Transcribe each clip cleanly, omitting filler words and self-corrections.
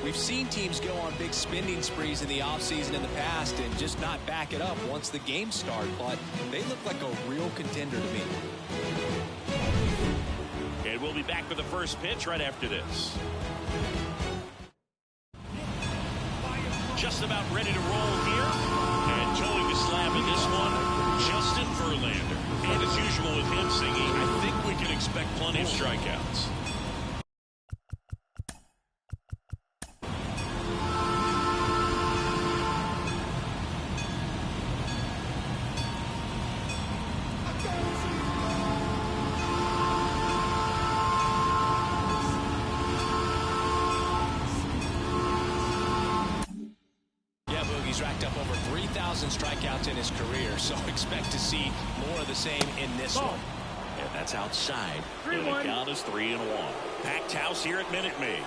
We've seen teams go on big spending sprees in the offseason in the past and just not back it up once the games start, but they look like a real contender to me. And we'll be back with the first pitch right after this. Just about ready to roll here. And towing the slab in this one, Justin Verlander. And as usual with him, Singy, I think we can expect plenty of strikeouts. He's racked up over 3,000 strikeouts in his career, so expect to see more of the same in this one. And that's outside. The count is 3-1. Packed house here at Minute Maid.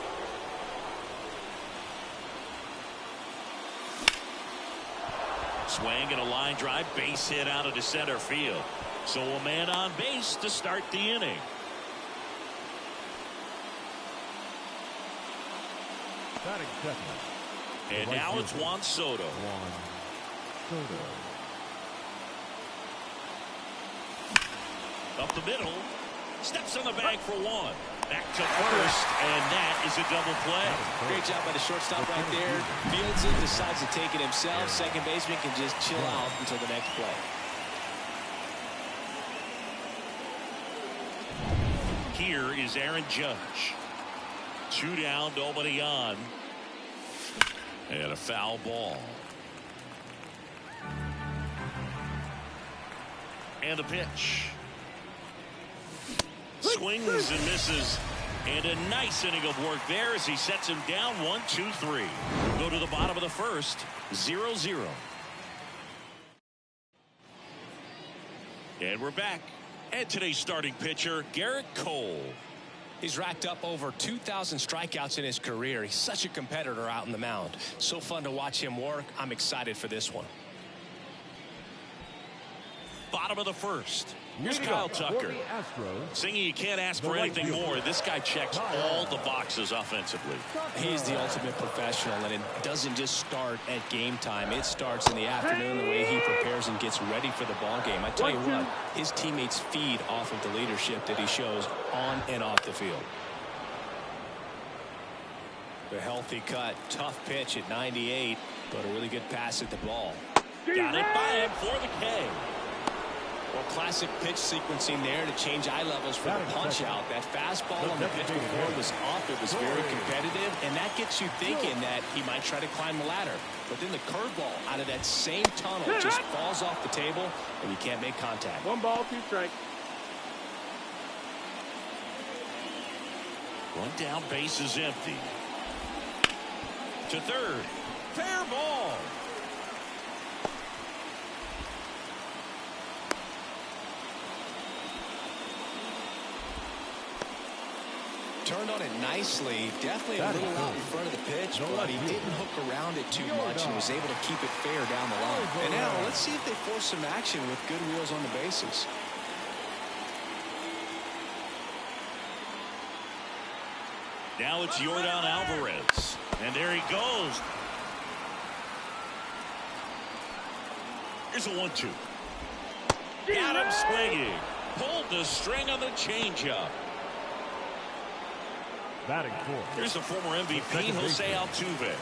Swing and a line drive, base hit out into center field. So a man on base to start the inning. Batting second. And now it's Juan Soto. Up the middle. Steps on the bag for one. Back to first, and that is a double play. Great job by the shortstop right there. Fields it, decides to take it himself. Second baseman can just chill out until the next play. Here is Aaron Judge. 2 down, nobody on. And a foul ball. And a pitch. Swings and misses. And a nice inning of work there as he sets him down 1-2-3. Go to the bottom of the first. 0-0. And we're back. And today's starting pitcher, Garrett Cole. He's racked up over 2,000 strikeouts in his career. He's such a competitor out in the mound. So fun to watch him work. I'm excited for this one. Bottom of the first. Here's Kyle Tucker. Singy, you can't ask for anything more. This guy checks all the boxes offensively. He's the ultimate professional, and it doesn't just start at game time. It starts in the afternoon, the way he prepares and gets ready for the ball game. I tell you what, his teammates feed off of the leadership that he shows on and off the field. The healthy cut, tough pitch at 98, but a really good pass at the ball. Got it by him for the K. Well, classic pitch sequencing there to change eye levels for the punch out. That fastball on the pitch before was up. It was very competitive, and that gets you thinking that he might try to climb the ladder. But then the curveball out of that same tunnel just falls off the table, and you can't make contact. 1 ball, 2 strikes. One down, base is empty. To third. Fair ball. Turned on it nicely. Definitely a little out in front of the pitch, but he didn't hook around it too much and was able to keep it fair down the line. And now let's see if they force some action with good wheels on the bases. Now it's Yordan Alvarez. And there he goes. Here's a 1-2. Got him swinging. Pulled the string on the changeup. Batting fourth. Here's the former MVP, Jose Altuve.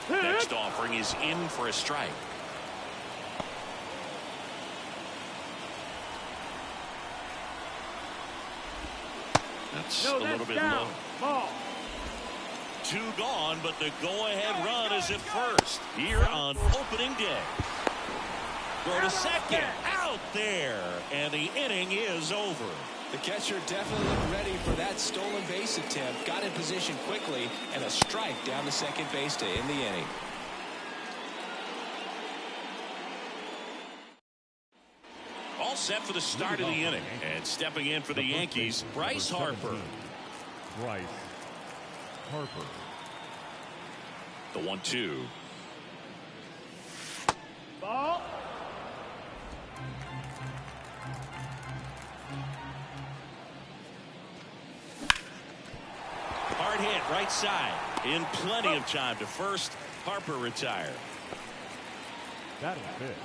Next offering is in for a strike. That's a little bit low. Ball. 2 gone, but the go-ahead run is at first here on opening day. Go to second. Out there. And the inning is over. The catcher definitely looked ready for that stolen base attempt. Got in position quickly, and a strike down the second base to end the inning. All set for the start of the inning. And stepping in for the Yankees, Bryce Harper. Bryce Harper. The 1-2. Ball. Right side. In plenty of time to first. Harper retired. Batting fifth,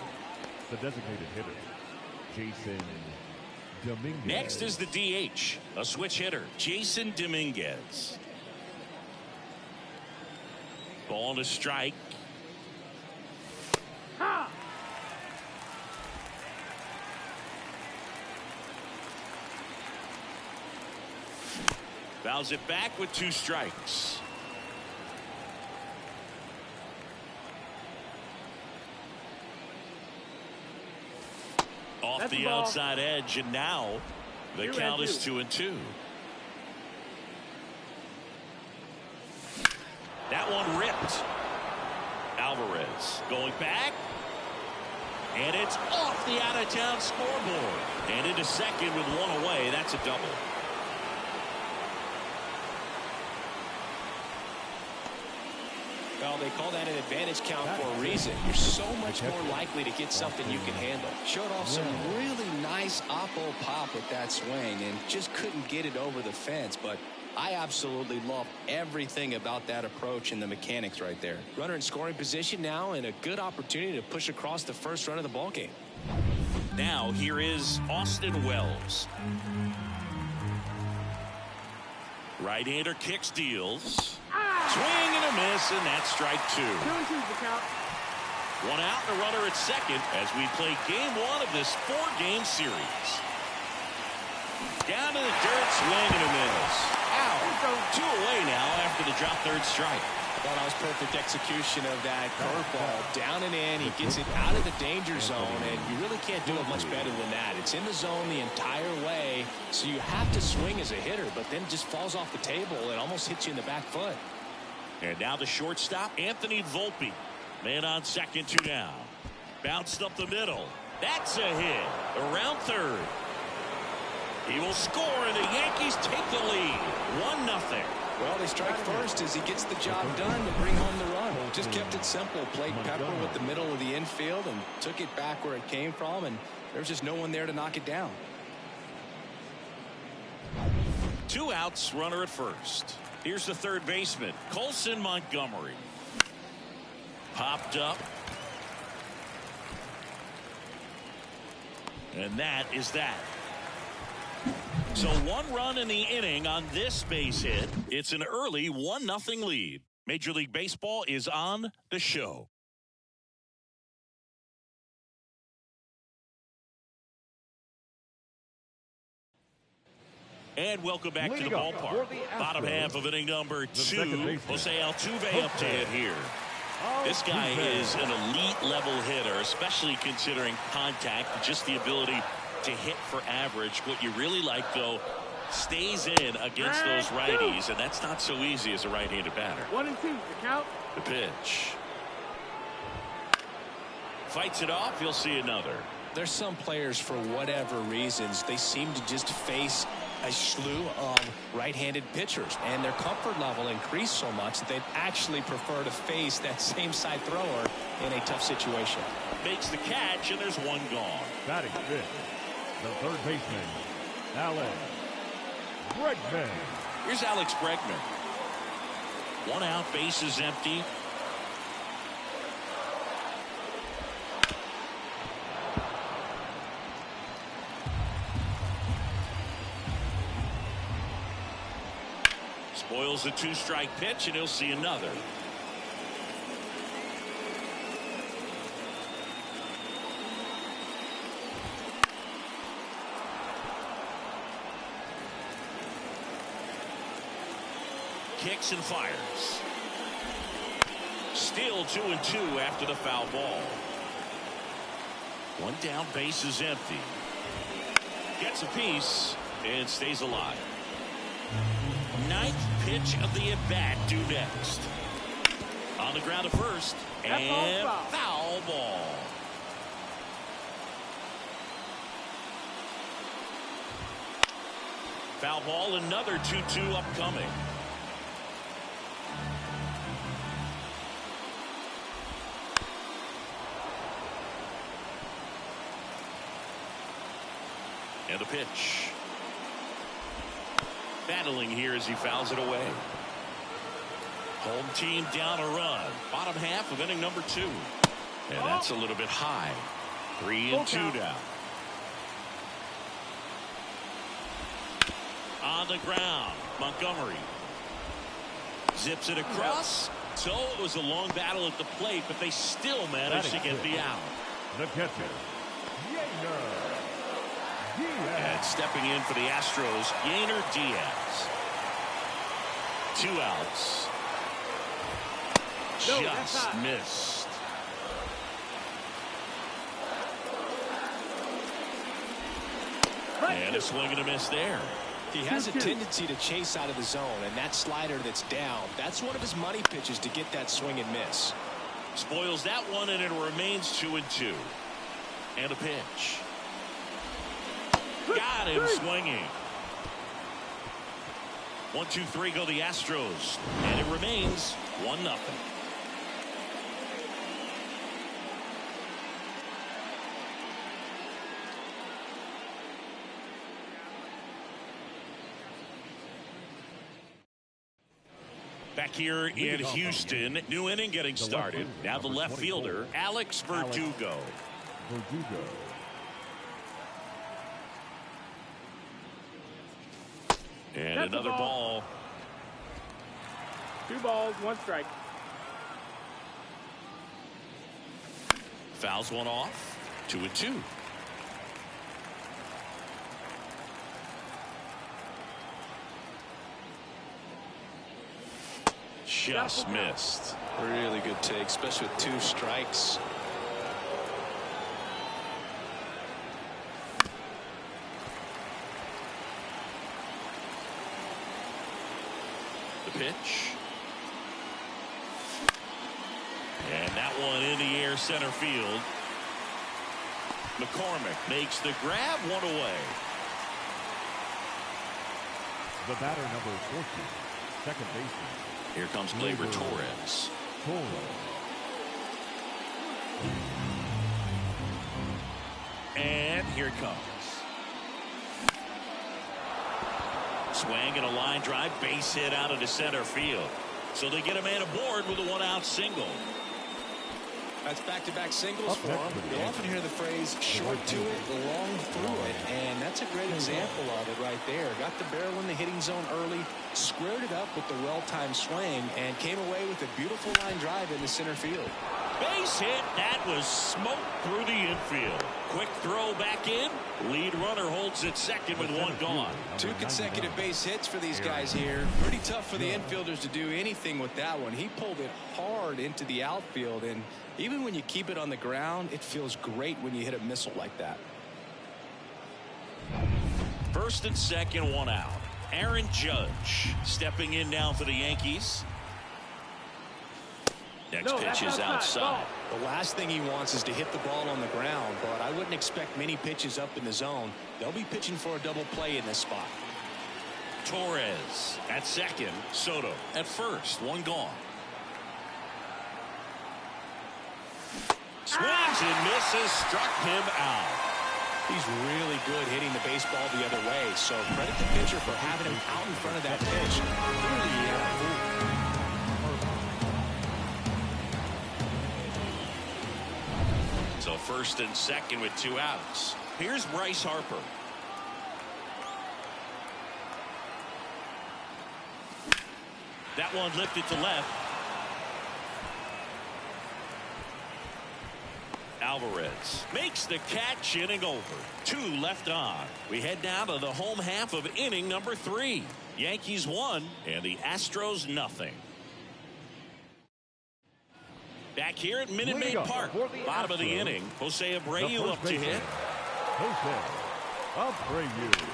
the designated hitter, Jason Dominguez. Next is the DH, a switch hitter, Jason Dominguez. Ball to strike. Fouls it back with 2 strikes. Off That's the outside edge, and now the count is 2-2. That one ripped. Alvarez going back. And it's off the out-of-town scoreboard. And into second with 1 away. That's a double. Well, they call that an advantage count for a reason. You're so much more likely to get something you can handle. Showed off some really nice oppo pop with that swing and just couldn't get it over the fence. But I absolutely love everything about that approach and the mechanics right there. Runner in scoring position now and a good opportunity to push across the first run of the ball game. Now here is Austin Wells. Right-hander kicks, deals. Swing and a miss, and that's strike 2. 2-2 the count. 1 out and a runner at second as we play game 1 of this 4-game series. Down to the dirt, swing and a miss. Out. 2 away now after the drop third strike. I thought that was perfect execution of that curveball. Down and in, he gets it out of the danger zone, and you really can't do it much better than that. It's in the zone the entire way, so you have to swing as a hitter, but then it just falls off the table and almost hits you in the back foot. And now the shortstop, Anthony Volpe. Man on second, 2 down. Bounced up the middle. That's a hit. Around third. He will score, and the Yankees take the lead. 1-0. Well, they strike first as he gets the job done to bring home the run. Just kept it simple. Played pepper with the middle of the infield and took it back where it came from, and there's just no one there to knock it down. 2 outs, runner at first. Here's the third baseman, Colson Montgomery. Popped up. And that is that. So 1 run in the inning on this base hit. It's an early 1-0 lead. Major League Baseball is on the show. And welcome back to the ballpark. Bottom half of inning number 2. Jose Altuve up to hit here. This guy is an elite level hitter, especially considering contact, just the ability to hit for average. What you really like, though, stays in against those righties, and that's not so easy as a right-handed batter. 1-2 the count. The pitch. Fights it off. You'll see another. There's some players, for whatever reasons, they seem to just face a slew of right-handed pitchers, and their comfort level increased so much that they'd actually prefer to face that same side thrower in a tough situation. Makes the catch, and there's 1 gone. Batting fifth, the third baseman, Alex Bregman. Here's Alex Bregman. 1 out, base is empty. Spoils a 2-strike pitch, and he'll see another. Kicks and fires. Still 2-2 after the foul ball. 1 down, base is empty. Gets a piece and stays alive. 9th pitch of the at-bat due next. On the ground at first. And foul ball. Foul ball, another 2-2 upcoming. And the pitch. Battling here as he fouls it away. Home team down a run. Bottom half of inning number 2. And that's a little bit high. 3-2 now. On the ground, Montgomery zips it across. So it was a long battle at the plate, but they still managed to get the out. The catcher, and stepping in for the Astros, Yainer Diaz. 2 outs. Just missed. And a swing and a miss there. He has a tendency to chase out of the zone, and that slider that's down, that's one of his money pitches to get that swing and miss. Spoils that one, and it remains 2-2. And a pitch. Got him swinging. 1-2-3 go the Astros, and it remains 1-0. Back here in Houston, new inning getting started. Now the left fielder, Alex Verdugo. And another ball. 2 balls, 1 strike. Fouls one off. 2-2. Just missed. Really good take, especially with 2 strikes. The pitch. And that one in the air center field. McCormick makes the grab, 1 away. The batter number 14, second baseman. Here comes Gleyber Torres. And here it comes. Swing and a line drive, base hit out into center field. So they get a man aboard with a 1-out single. That's back-to-back singles for him. You'll often hear the phrase short to it, long through it, and that's a great example of it right there. Got the barrel in the hitting zone early, squared it up with the well-timed swing, and came away with a beautiful line drive into center field. Base hit. That was smoke through the infield. Quick throw back in. Lead runner holds at second with 1 gone. 2 consecutive base hits for these guys here. Pretty tough for the infielders to do anything with that one. He pulled it hard into the outfield, and even when you keep it on the ground, it feels great when you hit a missile like that. First and second, 1 out. Aaron Judge stepping in now for the Yankees. Next pitch is outside. The last thing he wants is to hit the ball on the ground, but I wouldn't expect many pitches up in the zone. They'll be pitching for a double play in this spot. Torres at second. Soto at first. 1 gone. Swings and misses. Struck him out. He's really good hitting the baseball the other way, so credit the pitcher for having him out in front of that pitch. Clearly he had a fool. So first and second with 2 outs. Here's Bryce Harper. That one lifted to left. Alvarez makes the catch, inning over. 2 left on. We head down to the home half of inning number 3. Yankees 1 and the Astros nothing. Back here at Minute Maid Park, bottom of the inning. Jose Abreu up to hit. Jose Abreu.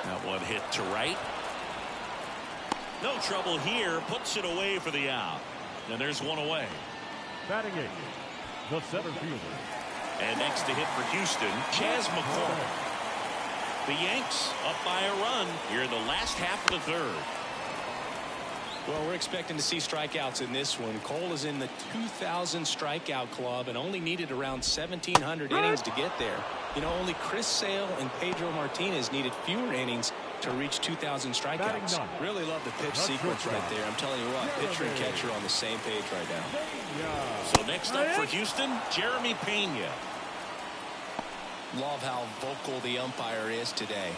That one hit to right. No trouble here. Puts it away for the out. And there's 1 away. Batting 8, the center fielder. And next to hit for Houston, Chas McCormick. The Yanks up by a run here in the last half of the 3rd. Well, we're expecting to see strikeouts in this one. Cole is in the 2,000 strikeout club and only needed around 1,700 innings to get there. You know, only Chris Sale and Pedro Martinez needed fewer innings to reach 2,000 strikeouts. Really love the pitch sequence right there. I'm telling you what, pitcher and catcher on the same page right now. So next up for Houston, Jeremy Pena. Love how vocal the umpire is today.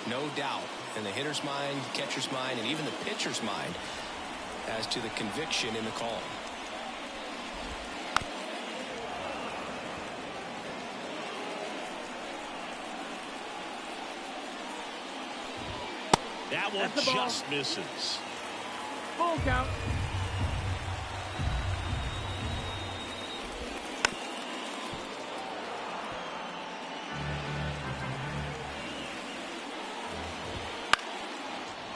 No doubt in the hitter's mind, catcher's mind, and even the pitcher's mind as to the conviction in the call. That one just misses. Full count.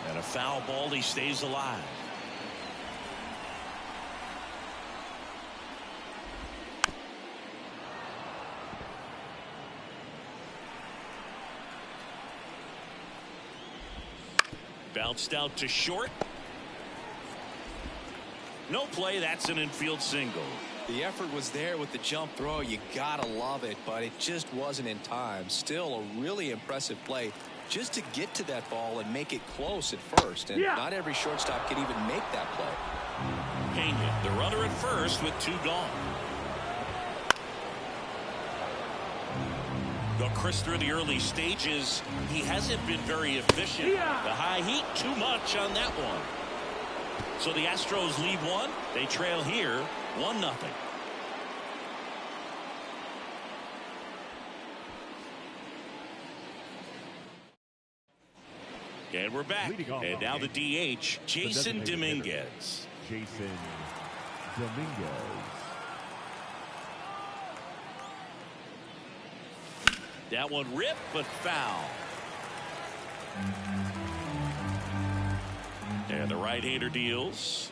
And a foul ball, he stays alive. Bounced out to short. No play. That's an infield single. The effort was there with the jump throw. You gotta love it, but it just wasn't in time. Still a really impressive play just to get to that ball and make it close at first. And not every shortstop can even make that play. Pena, the runner at first with 2 gone. But Chris, through the early stages, he hasn't been very efficient. The high heat, too much on that one. So the Astros lead 1. They trail here 1-0. And we're back. And now the DH, Jason Dominguez. Jason Dominguez. That one ripped, but foul. And the right-hander deals.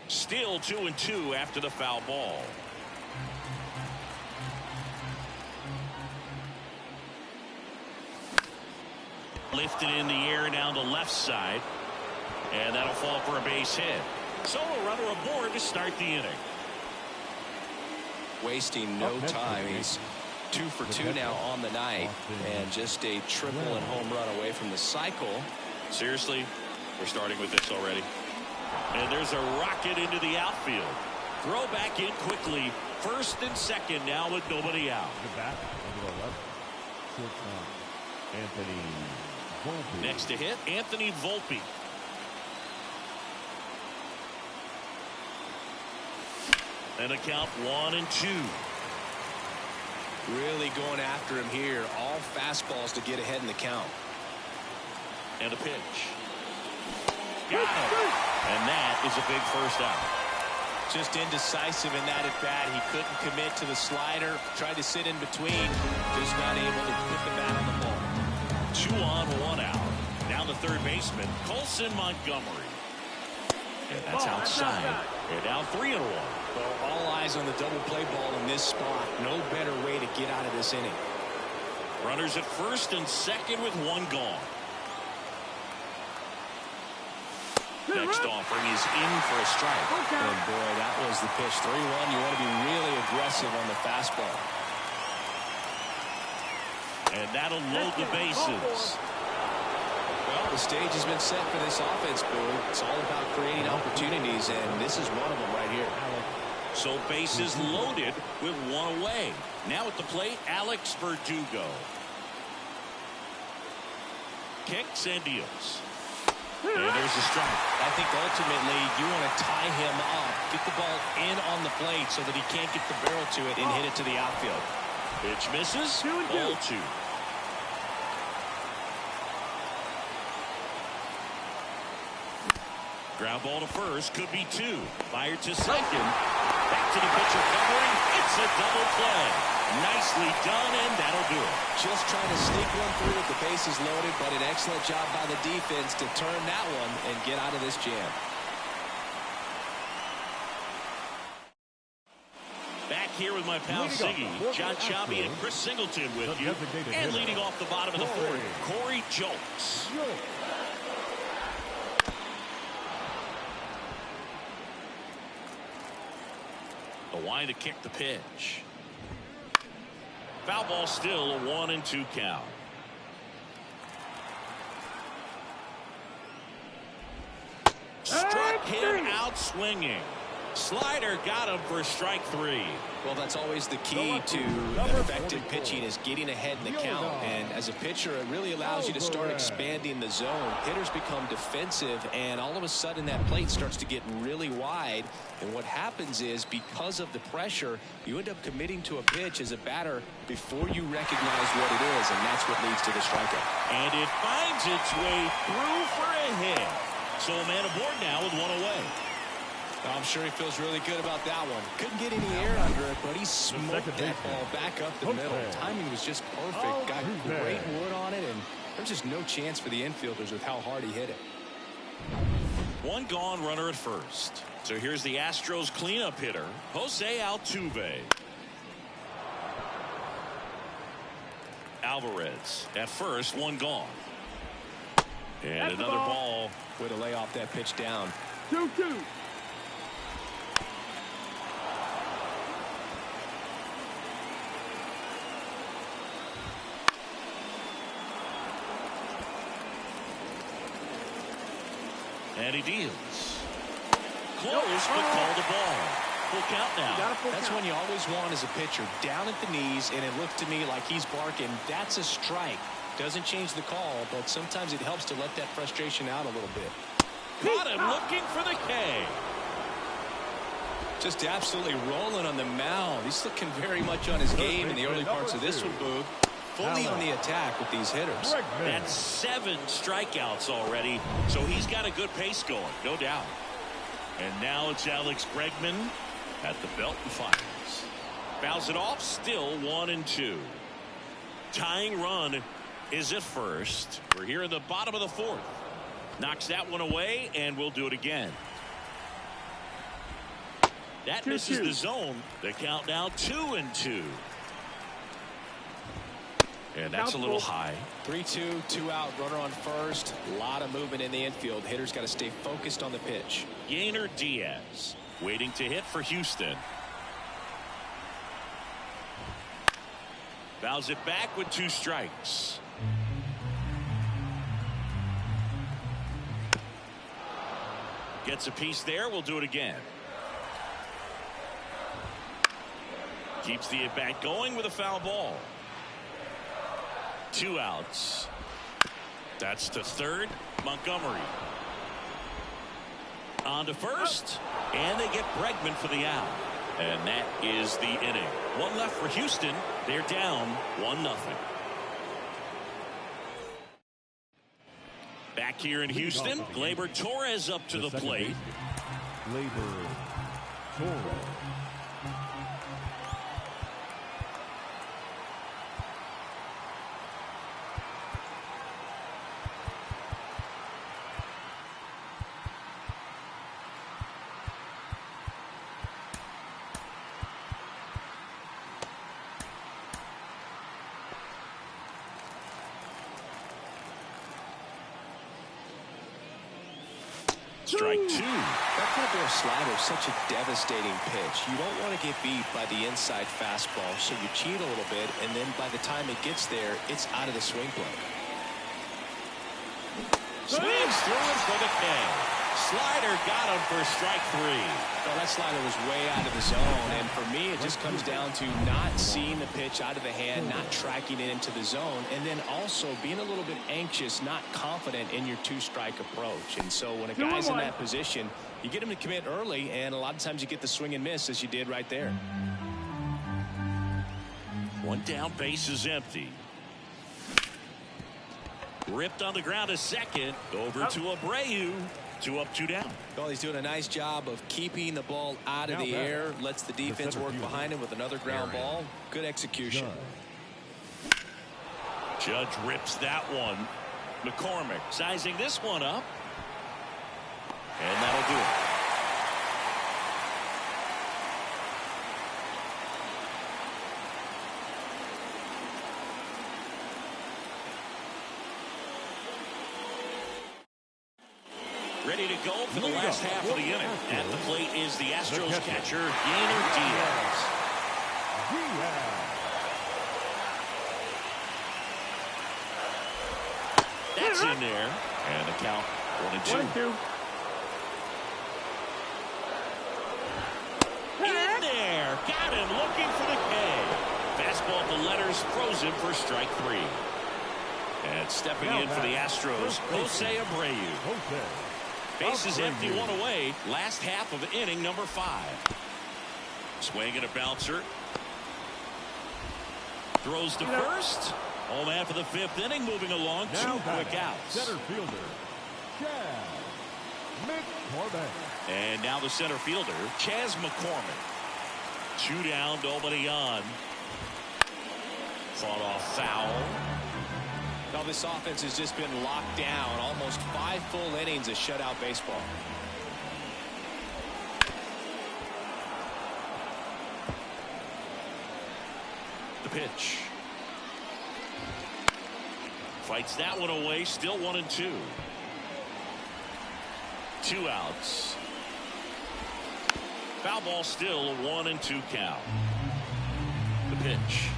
Still 2-2 after the foul ball. Lifted in the air down the left side. And that'll fall for a base hit. So a runner aboard to start the inning. Wasting no time. He's 2 for 2 now on the night, and just a triple and home run away from the cycle. Seriously, we're starting with this already. And there's a rocket into the outfield. Throw back in quickly. First and second now with nobody out. Anthony Volpe. Next to hit, Anthony Volpe. And a count 1-2. Really going after him here. All fastballs to get ahead in the count. And a pitch. Got him. And that is a big first out. Just indecisive in that at bat. He couldn't commit to the slider. Tried to sit in between. Just not able to put the bat on the ball. 2 on, 1 out. Now the third baseman, Colson Montgomery. And that's outside. And now 3-1. Well, all eyes on the double play ball in this spot. No better way to get out of this inning. Runners at first and second with 1 gone. Next offering is in for a strike. And boy, that was the pitch. 3-1. You want to be really aggressive on the fastball. And that'll load the bases. Well, the stage has been set for this offense, Boog. It's all about creating opportunities, and this is one of them right here. So bases loaded with 1 away. Now at the plate, Alex Verdugo. Kicks and deals. And there's a strike. I think ultimately you want to tie him up, get the ball in on the plate so that he can't get the barrel to it and hit it to the outfield. Pitch misses. Ball 2. Ground ball to first, could be 2. Fired to second. Back to the pitcher covering. It's a double play. Nicely done, and that'll do it. Just trying to sneak one through with the bases loaded, but an excellent job by the defense to turn that one and get out of this jam. Back here with my pal Siggy, John Chobby, and Chris Singleton with you. And leading off the bottom of the 4th, Corey Julks. The wind to kick the pitch. Foul ball, still a 1-2 count. struck him out swinging. Slider got him for strike 3. Well, that's always the key to effective pitching, is getting ahead in the count. And as a pitcher, it really allows you to start expanding the zone. Hitters become defensive, and all of a sudden that plate starts to get really wide. And what happens is, because of the pressure, you end up committing to a pitch as a batter before you recognize what it is, and that's what leads to the strikeout. And it finds its way through for a hit. So a man aboard now with one away. I'm sure he feels really good about that one. Couldn't get any air under it, but he smoked that ball back up the middle. Timing was just perfect. Got great wood on it, and there's just no chance for the infielders with how hard he hit it. One gone, runner at first. So here's the Astros cleanup hitter, Jose Altuve. Alvarez at first, one gone. And another ball. Way to lay off that pitch down. 2-2. And he deals. Close, but called a ball. Full count now. That's when you always want as a pitcher. Down at the knees, and it looked to me like he's barking. That's a strike. Doesn't change the call, but sometimes it helps to let that frustration out a little bit. Caught him looking for the K. Just absolutely rolling on the mound. He's looking very much on his game in the early parts of this one, Boog. Fully on the attack with these hitters. That's 7 strikeouts already, so he's got a good pace going, no doubt. And now it's Alex Bregman at the belt and fires. Fouls it off, still 1-2. Tying run is at first. We're here in the bottom of the 4th. Knocks that one away, and we'll do it again. That misses the zone. The count now 2-2. And that's a little high. 3-2, 2 out, runner on first. A lot of movement in the infield. Hitters got to stay focused on the pitch. Yainer Diaz waiting to hit for Houston. Fouls it back with 2 strikes. Gets a piece there. We'll do it again. Keeps the at-bat going with a foul ball. 2 outs. That's to third. Montgomery. On to first. And they get Bregman for the out. And that is the inning. 1 left for Houston. They're down 1-0. Back here in Houston, Gleyber Torres up to the plate. Gleyber Torres. Strike 2. That curveball slider is such a devastating pitch. You don't want to get beat by the inside fastball, so you cheat a little bit, and then by the time it gets there, it's out of the swing play. Swings through it for the K. Slider got him for strike 3. Well, that slider was way out of the zone, and for me, it just comes down to not seeing the pitch out of the hand, not tracking it into the zone, and then also being a little bit anxious, not confident in your 2-strike approach. And so when a guy's in that position, you get him to commit early, and a lot of times you get the swing and miss, as you did right there. 1 down, base is empty. Ripped on the ground a second. Over to Abreu. 2 up, 2 down. Well, he's doing a nice job of keeping the ball out of the air. Lets the defense work behind him with another ground ball. Good execution. Judge rips that one. McCormick sizing this one up. And that'll do it. Ready to go for the last half of the inning. At the plate is the Astros catcher, Yainer Diaz. That's in there. And the count 1-2. fastball at the letters, throws him for strike 3. And stepping in for the Astros, Jose Abreu. Bases empty, one away. Last half of inning number 5. Swing and a bouncer. Throws to first. Home man for the 5th inning, moving along. 2 quick outs. Center fielder, Chaz McCormick. And now the center fielder, Chaz McCormick. 2 down, nobody on. Fought off foul. Now this offense has just been locked down. Almost 5 full innings of shutout baseball. The pitch. Fights that one away. Still 1-2. 2 outs. Foul ball, still a 1-2 count. The pitch.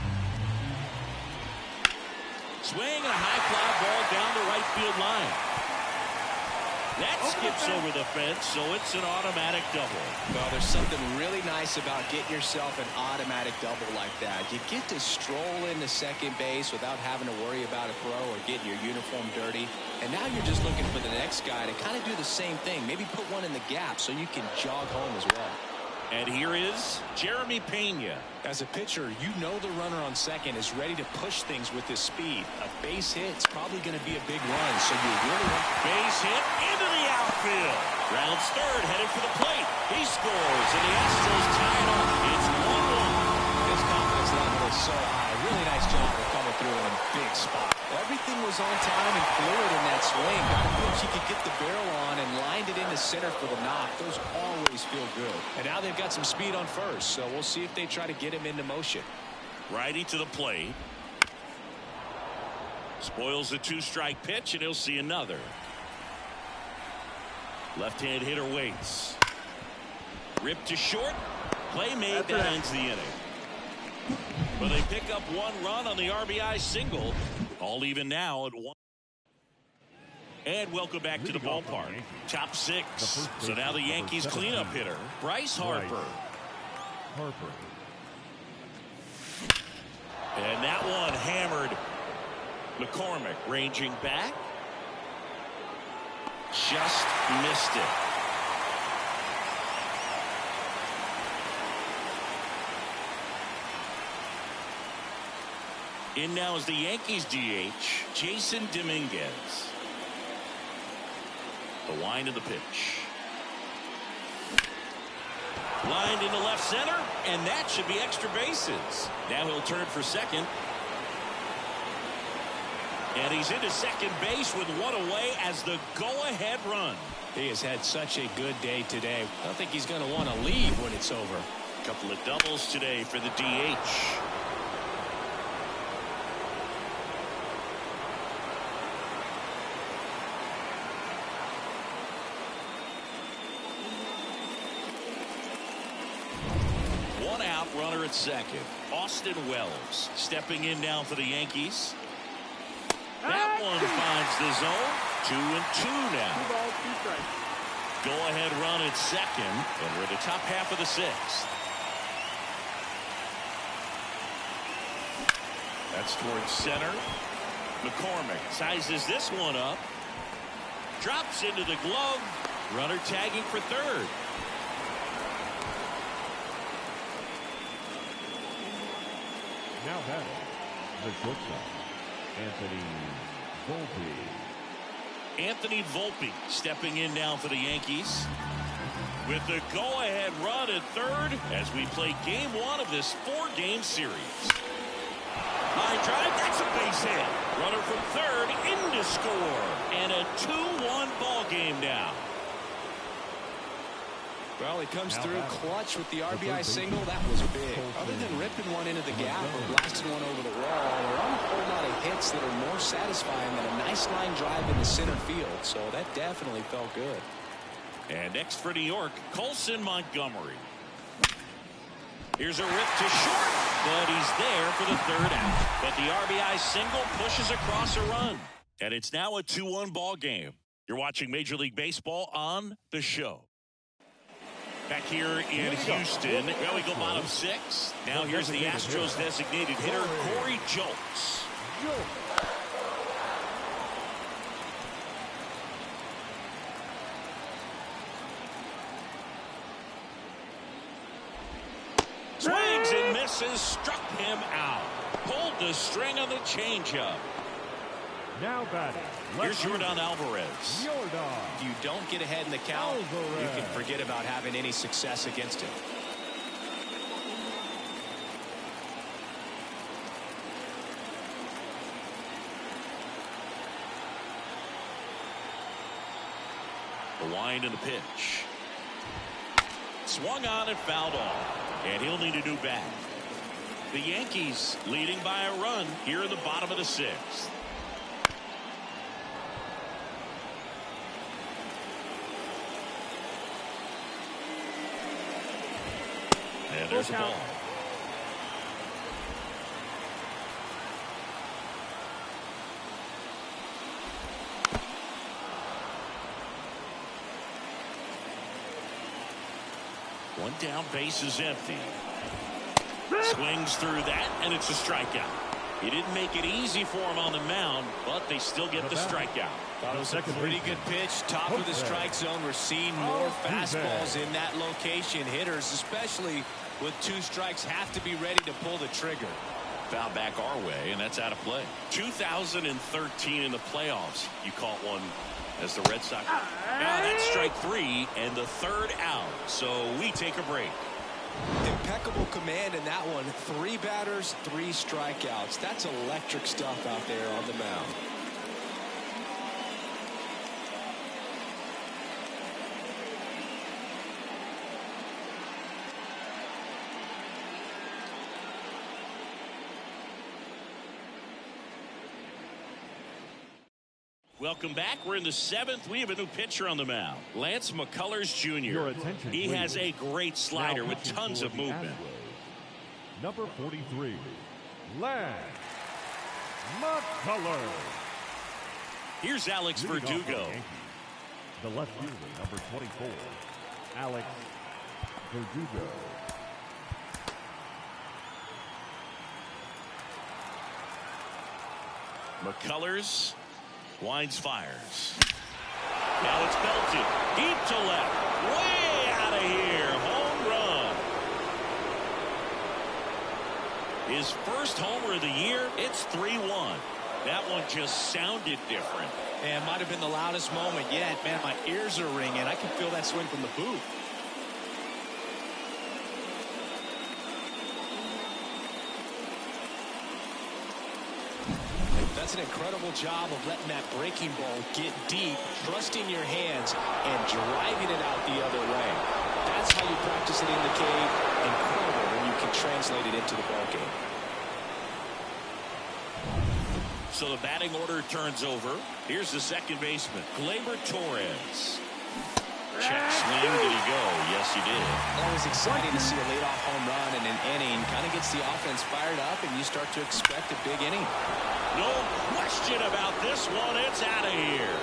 Swing and a high fly ball down the right field line. That skips over the fence, so it's an automatic double. Well, there's something really nice about getting yourself an automatic double like that. You get to stroll into second base without having to worry about a throw or getting your uniform dirty. And now you're just looking for the next guy to kind of do the same thing. Maybe put one in the gap so you can jog home as well. And here is Jeremy Pena. As a pitcher, you know the runner on second is ready to push things with his speed. A base hit's probably going to be a big run, so you really want... Base hit into the outfield. Rounds third, headed for the plate. He scores, and the Astros tie it up. It's 1-1. His confidence level is so high. Really nice job of coming through in a big spot. Everything was on time and fluid in that swing. Got a pitch he could get the barrel on and lined it into center for the knock. Those always feel good. And now they've got some speed on first, so we'll see if they try to get him into motion. Righty to the plate. Spoils the 2-strike pitch, and he'll see another. Left-hand hitter waits. Ripped to short. Play made. That ends the inning. Well, they pick up 1 run on the RBI single. All even now at 1. And welcome back to the ballpark. Top 6. So now the Yankees cleanup hitter, Bryce Harper. And that one hammered. McCormick ranging back. Just missed it. In now is the Yankees DH, Jason Dominguez. The wind of the pitch. Lined into left center, and that should be extra bases. Now he'll turn for second. And he's into second base with 1 away as the go-ahead run. He has had such a good day today. I don't think he's going to want to leave when it's over. A couple of doubles today for the DH. Runner at second. Austin Wells stepping in now for the Yankees. That one finds the zone. 2-2 now. 2 balls, 2 strikes. Go ahead run at second, and we're in the top half of the 6th. That's towards center. McCormick sizes this one up. Drops into the glove. Runner tagging for third. Now batting, the shortstop, Anthony Volpe. Anthony Volpe stepping in now for the Yankees. With the go-ahead run at third as we play game 1 of this 4-game series. Line drive, that's a base hit. Runner from third in to score. And a 2-1 ball game now. Well, he comes through clutch with the RBI single. That was big. Other than ripping one into the gap or blasting one over the wall, there aren't a whole lot of hits that are more satisfying than a nice line drive in the center field. So that definitely felt good. And next for New York, Colson Montgomery. Here's a rip to short, but he's there for the 3rd out. But the RBI single pushes across a run. And it's now a 2-1 ball game. You're watching Major League Baseball on The Show. Back here in Houston, well, we go bottom 6. Now here's the Astros designated hitter, Corey Julks. Swings and misses, struck him out. Pulled the string on the changeup. Now batting. Here's Jordan Alvarez. If you don't get ahead in the count, you can forget about having any success against him. The wind and the pitch. Swung on and fouled off. And he'll need a new bat. The Yankees leading by a run here in the bottom of the 6th. And there's a ball. One down, base is empty. Swings through that, and it's a strikeout. He didn't make it easy for him on the mound, but they still get the strikeout. Thought it was a pretty good pitch. Top of the strike zone. We're seeing more fastballs in that location. Hitters, especially with 2 strikes, have to be ready to pull the trigger. Foul back our way, and that's out of play. 2013 in the playoffs, you caught one as the Red Sox. Now that's strike 3 and the 3rd out. So we take a break. Impeccable command in that one. 3 batters, 3 strikeouts. That's electric stuff out there on the mound. Welcome back. We're in the 7th. We have a new pitcher on the mound. Lance McCullers Jr. He has a great slider with tons of movement. Number 43, Lance McCullers. Here's Alex Verdugo. The left fielder, number 24, Alex Verdugo. McCullers winds, fires. Now it's belted deep to left, way out of here. Home run. His first homer of the year. It's 3-1. That one just sounded different. And it might have been the loudest moment yet. Man, my ears are ringing. I can feel that swing from the booth. That's an incredible job of letting that breaking ball get deep, trusting your hands, and driving it out the other way. That's how you practice it in the cave. Incredible when you can translate it into the ball game. So the batting order turns over. Here's the second baseman, Gleyber Torres. Check swing. Did he go? Yes, he did. Always exciting to see a leadoff home run in an inning. Kind of gets the offense fired up, and you start to expect a big inning. No question about this one. It's out of here.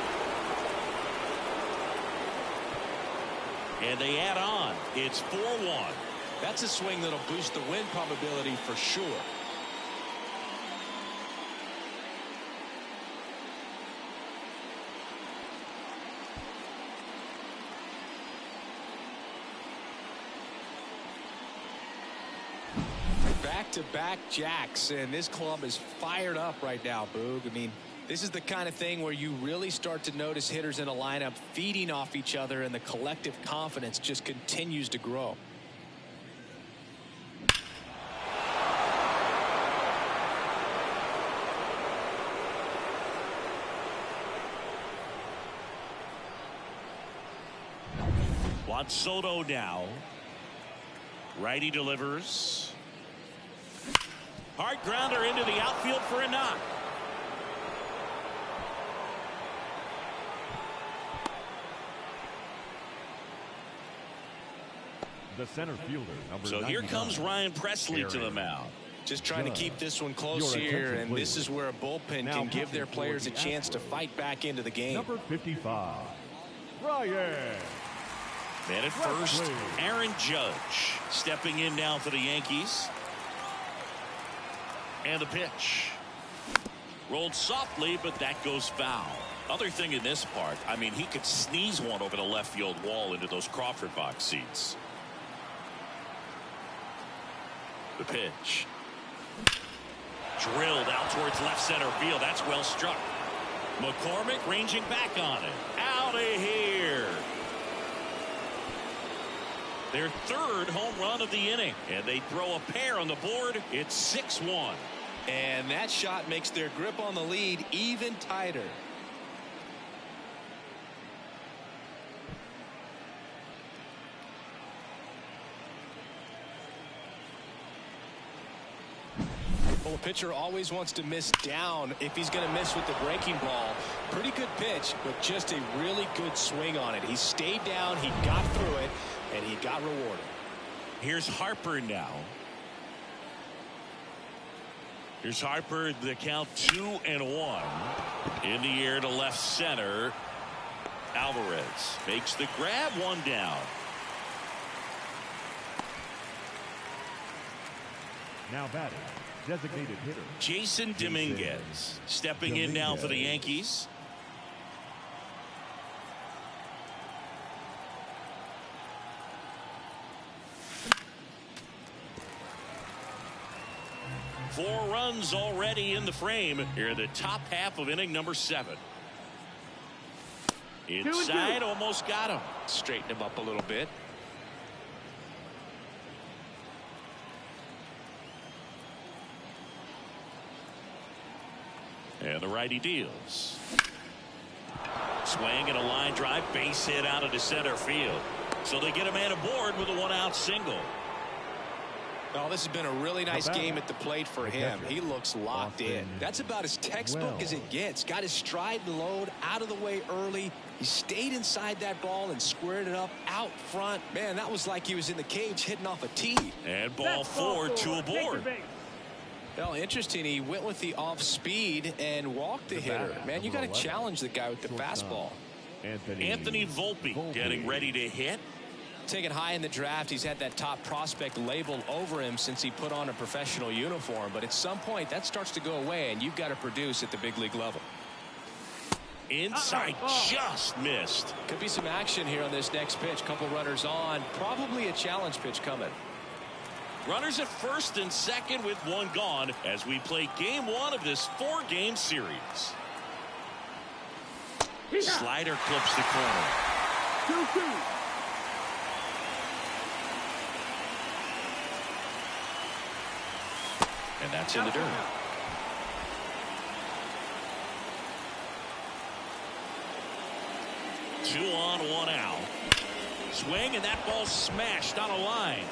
And they add on. It's 4-1. That's a swing that'll boost the win probability for sure. Back-to-back jacks, and this club is fired up right now, Boog. I mean, this is the kind of thing where you really start to notice hitters in a lineup feeding off each other, and the collective confidence just continues to grow. Juan Soto now. Righty delivers. Hard grounder into the outfield for a knock. The center fielder, number So here comes Ryan Presley to the mound. Just trying to keep this one close here, and this is where a bullpen can give their players a chance to fight back into the game. Number 55, Ryan Man at first, Aaron Judge stepping in now for the Yankees. And the pitch. Rolled softly, but that goes foul. Other thing in this part, I mean, he could sneeze one over the left field wall into those Crawford box seats. The pitch. Drilled out towards left center field. That's well struck. McCormick ranging back on it. Out of here. Their third home run of the inning. And they throw a pair on the board. It's 6-1. And that shot makes their grip on the lead even tighter. Well, a pitcher always wants to miss down if he's going to miss with the breaking ball. Pretty good pitch, but just a really good swing on it. He stayed down, he got through it, and he got rewarded. Here's Harper now. Here's Harper, the count 2-1. In the air to left center. Alvarez makes the grab, one down. Now batting, designated hitter Jason Dominguez stepping in now for the Yankees. Four runs already in the frame here in the top half of inning number 7. Inside, almost got him. Straighten him up a little bit. And the righty deals. Swing and a line drive, base hit out into center field. So they get a man aboard with a one-out single. Well, this has been a really nice game at the plate for him. He looks locked in. That's about as textbook as it gets. Got his stride and load out of the way early. He stayed inside that ball and squared it up out front. Man, that was like he was in the cage hitting off a tee. And ball 4, 2 aboard. Well, interesting. He went with the off speed and walked the hitter. Man, you got to challenge the guy with the fastball. Anthony Volpe getting ready to hit. Taken high in the draft, he's had that top prospect labeled over him since he put on a professional uniform. But at some point, that starts to go away, and you've got to produce at the big league level. Inside, just missed. Could be some action here on this next pitch. Couple runners on. Probably a challenge pitch coming. Runners at first and second with one gone as we play game 1 of this 4-game series. Slider clips the corner. 2-2. And that's in the dirt. Two on, one out. Swing, and that ball smashed on a line.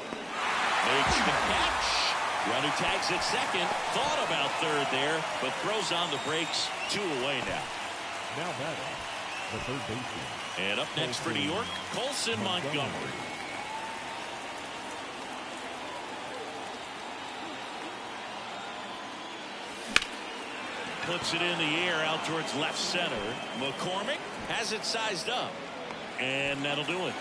Makes the catch. Runner tags at second. Thought about third there, but throws on the brakes. 2 away now. Now batting, the third baseman. And up next for New York, Colson Montgomery. Puts it in the air out towards left center. McCormick has it sized up. And that'll do it.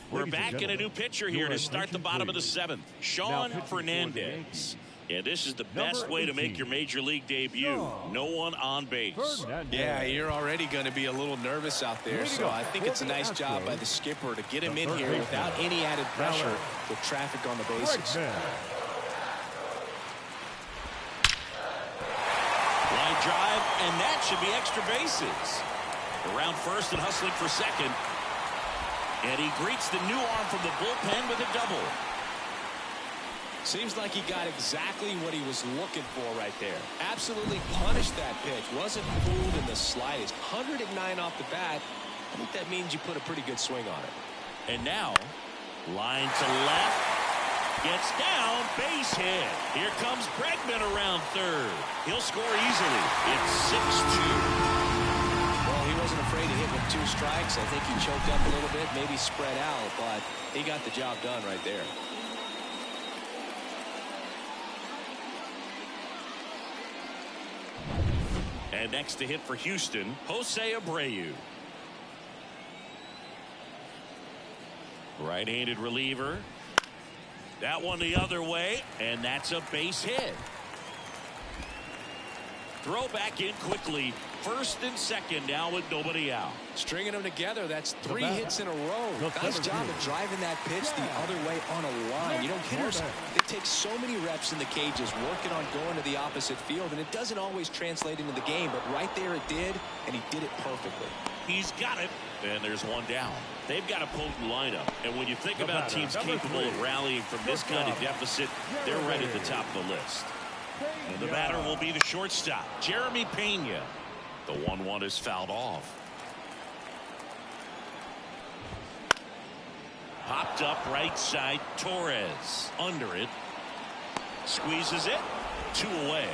We're back in a new pitcher here to start the bottom of the 7th. Sean Fernandez. Yeah, this is the best way to make your major league debut. No one on base. Yeah, you're already going to be a little nervous out there, so I think it's a nice job by the skipper to get him in here without any added pressure with traffic on the bases. Line drive, and that should be extra bases. Around first and hustling for second. And he greets the new arm from the bullpen with a double. Seems like he got exactly what he was looking for right there. Absolutely punished that pitch. Wasn't fooled in the slightest. 109 off the bat. I think that means you put a pretty good swing on it. And now, line to left. Gets down, base base hit. Here comes Bregman around third. He'll score easily. It's 6-2. Well, he wasn't afraid to hit with 2 strikes. I think he choked up a little bit, maybe spread out, but he got the job done right there. And next to hit for Houston, Jose Abreu. Right-handed reliever. That one the other way, and that's a base hit. Throw back in quickly. First and second now with nobody out. Stringing them together, that's 3 hits in a row. Nice job of driving that pitch the other way on a line. You know, hitters, they take so many reps in the cages working on going to the opposite field, and it doesn't always translate into the game, but right there it did, and he did it perfectly. He's got it, and there's one down. They've got a potent lineup, and when you think about teams capable of rallying from this kind of deficit, they're right at the top of the list. And the batter will be the shortstop, Jeremy Pena. The 1-1 is fouled off. Popped up right side, Torres. Under it. Squeezes it. 2 away.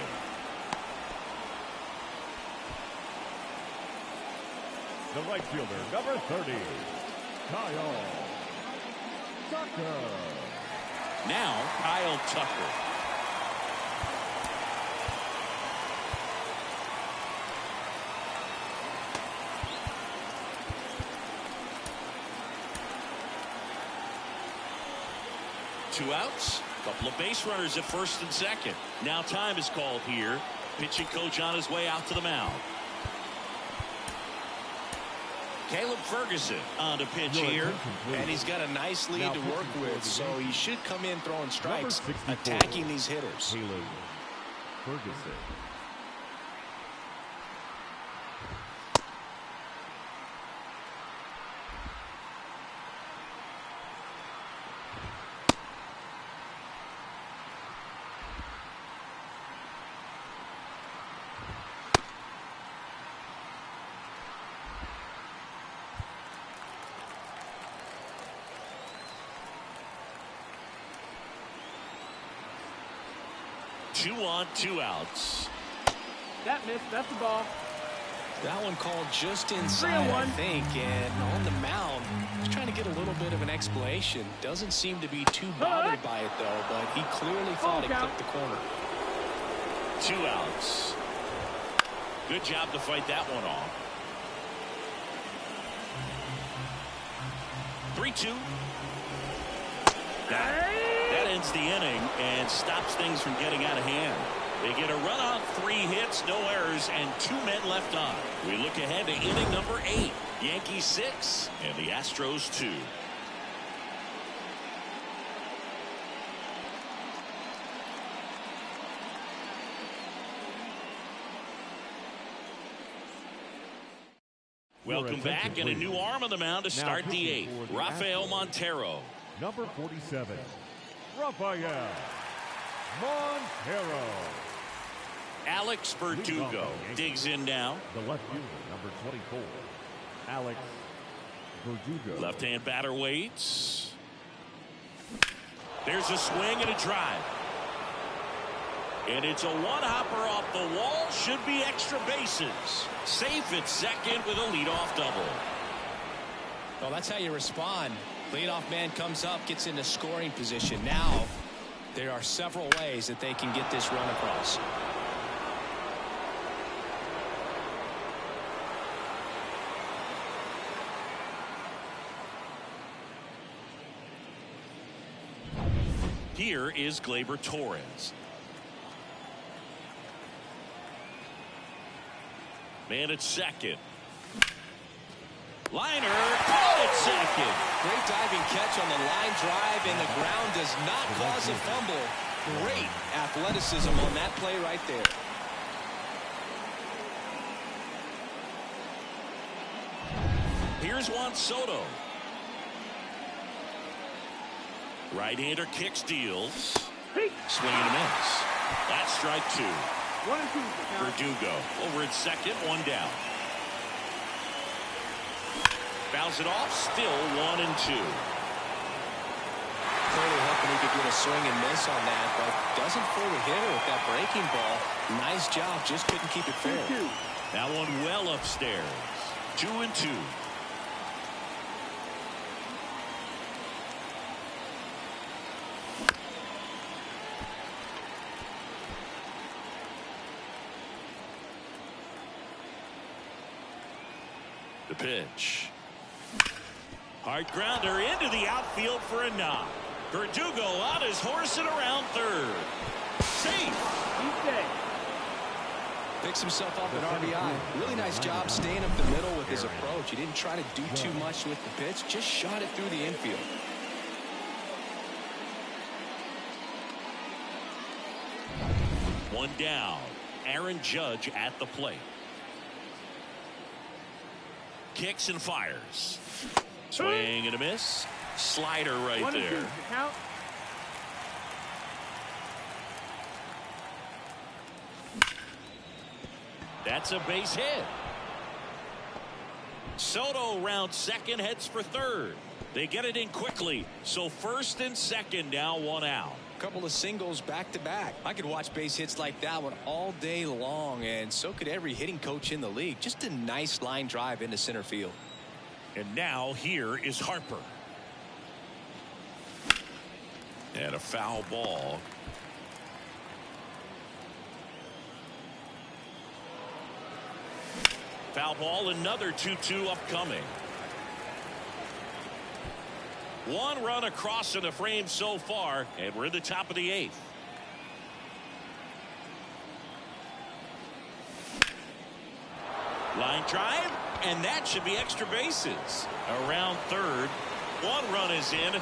The right fielder, number 30, Kyle Tucker. Now, Kyle Tucker. Two outs. Couple of base runners at first and second. Now time is called here. Pitching coach on his way out to the mound. Caleb Ferguson on to pitch here. And he's got a nice lead to work with, so he should come in throwing strikes, attacking these hitters. Caleb Ferguson. Two on, 2 outs. That missed. That's the ball. That one called just inside, I think, and on the mound, he's trying to get a little bit of an explanation. Doesn't seem to be too bothered by it, though, but he clearly thought it clipped the corner. 2 outs. Good job to fight that one off. 3-2. That ends the inning and stops things from getting out of hand. They get a run on 3 hits, no errors, and 2 men left on. We look ahead to inning number 8. Yankees 6 and the Astros 2. Welcome back, and a new arm on the mound to start the 8th. Rafael Montero. Number 47, Rafael Montero. Alex Verdugo digs in now. The left fielder, number 24, Alex Verdugo. Left-hand batter waits. There's a swing and a drive. And it's a one-hopper off the wall. Should be extra bases. Safe at second with a leadoff double. Well, that's how you respond. Leadoff man comes up, gets into scoring position. Now, there are several ways that they can get this run across. Here is Gleyber Torres. Man at second. Liner caught at second. Great diving catch on the line drive, and the ground does not cause a fumble. Great athleticism on that play right there. Here's Juan Soto. Right-hander kicks, deals. Swing and a miss. That's strike 2. 1 and 2. Verdugo over at second, 1 down. Fouls it off, still 1 and 2. Clearly hoping he could get a swing and miss on that, but Wasn't for the hitter with that breaking ball. Nice job, just couldn't keep it fair. That one well upstairs. 2-2. The pitch. Hard grounder into the outfield for a knock. Verdugo on his horse and around third. Safe. He's safe. Picks himself up an RBI. Really nice job staying up the middle with his approach. He didn't try to do too much with the pitch, just shot it through the infield. One down. Aaron Judge at the plate. Kicks and fires. Swing and a miss. Slider right 1-2. there. Count. That's a base hit. Soto round second, heads for third. They get it in quickly. So first and second, now one out. Couple of singles back to back. I could watch base hits like that one all day long, and so could every hitting coach in the league. Just a nice line drive into center field. And now here is Harper. And a foul ball. Foul ball, another 2-2 upcoming. One run across in the frame so far, and we're in the top of the eighth. Line drive, and that should be extra bases. Around third, one run is in.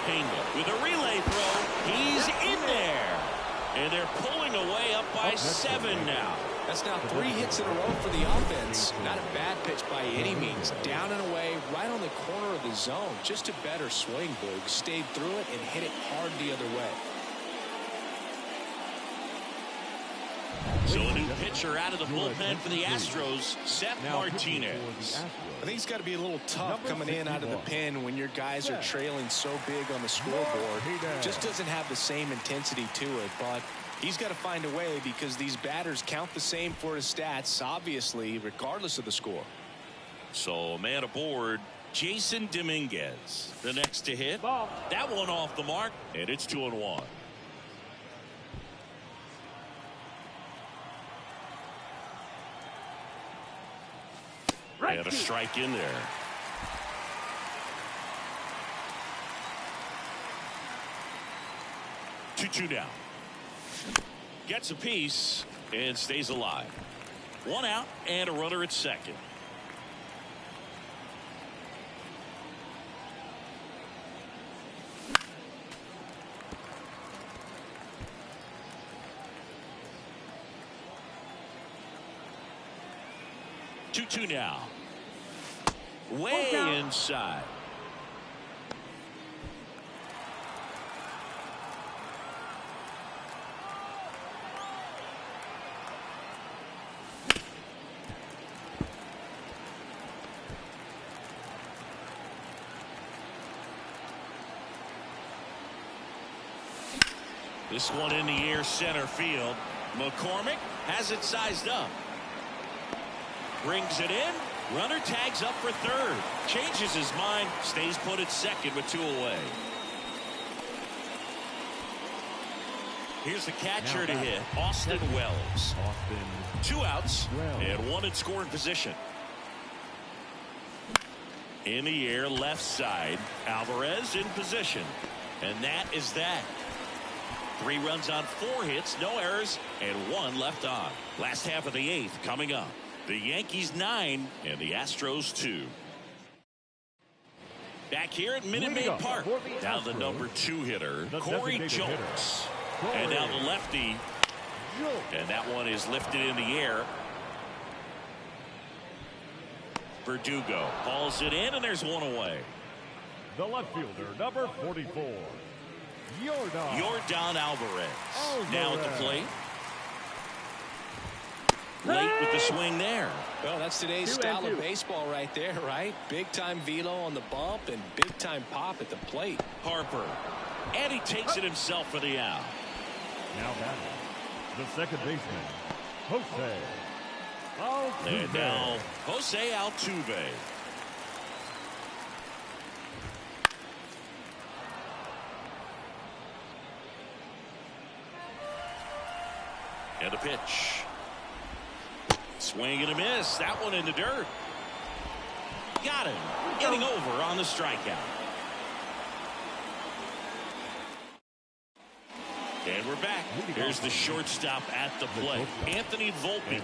Pena with a relay throw. He's in there. And they're pulling away up by 7 now. That's now 3 hits in a row for the offense. Not a bad pitch by any means. Down and away, right on the corner of the zone. Just a better swing, Boog. Stayed through it and hit it hard the other way. So a new pitcher out of the bullpen for the Astros, Seth Martinez. I think it's got to be a little tough coming in out of the pen when your guys are trailing so big on the scoreboard. Just doesn't have the same intensity to it, but he's got to find a way because these batters count the same for his stats, obviously, regardless of the score. So a man aboard, Jason Dominguez. The next to hit. Ball. That one off the mark, and it's 2-1. And a strike in there. Two down. Gets a piece and stays alive. One out and a runner at second. Two now. Way inside. This one in the air, center field. McCormick has it sized up. Brings it in. Runner tags up for third. Changes his mind. Stays put at second with 2 away. Here's the catcher to hit. Austin Wells. 2 outs and 1 in scoring position. In the air, left side. Alvarez in position. And that is that. 3 runs on 4 hits, no errors, and 1 left on. Last half of the 8th coming up. The Yankees 9 and the Astros 2. Back here at Minute Maid Park. Now the number 2 hitter, Corey Jones. And now the lefty. And that one is lifted in the air. Verdugo hauls it in, and there's 1 away. The left fielder, number 44, Yordan Alvarez. Now at the plate. Late with the swing there. Well, that's today's style of baseball right there, right? Big time velo on the bump and big time pop at the plate. Harper And he takes it himself for the out. Now batting, the second baseman, Jose Altuve. And now Jose Altuve. And a pitch. Swing and a miss. That one in the dirt. Got him. Getting over on the strikeout. And we're back. Here's the shortstop at the plate, Anthony Volpe.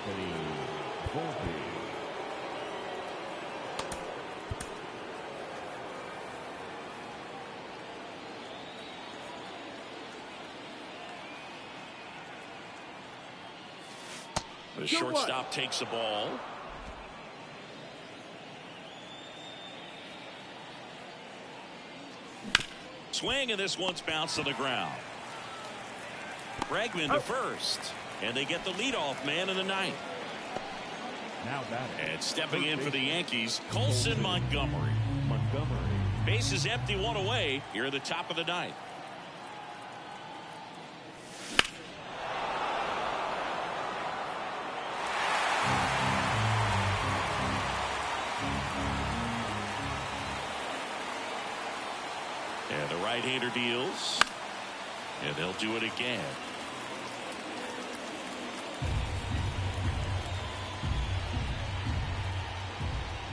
The shortstop takes the ball. Swing, and this one's bounced to the ground. Bregman to first, and they get the leadoff man in the ninth. Now batting, and stepping in for the Yankees, Colson Montgomery. Base is empty, one away here at the top of the ninth. And the right-hander deals, and they'll do it again.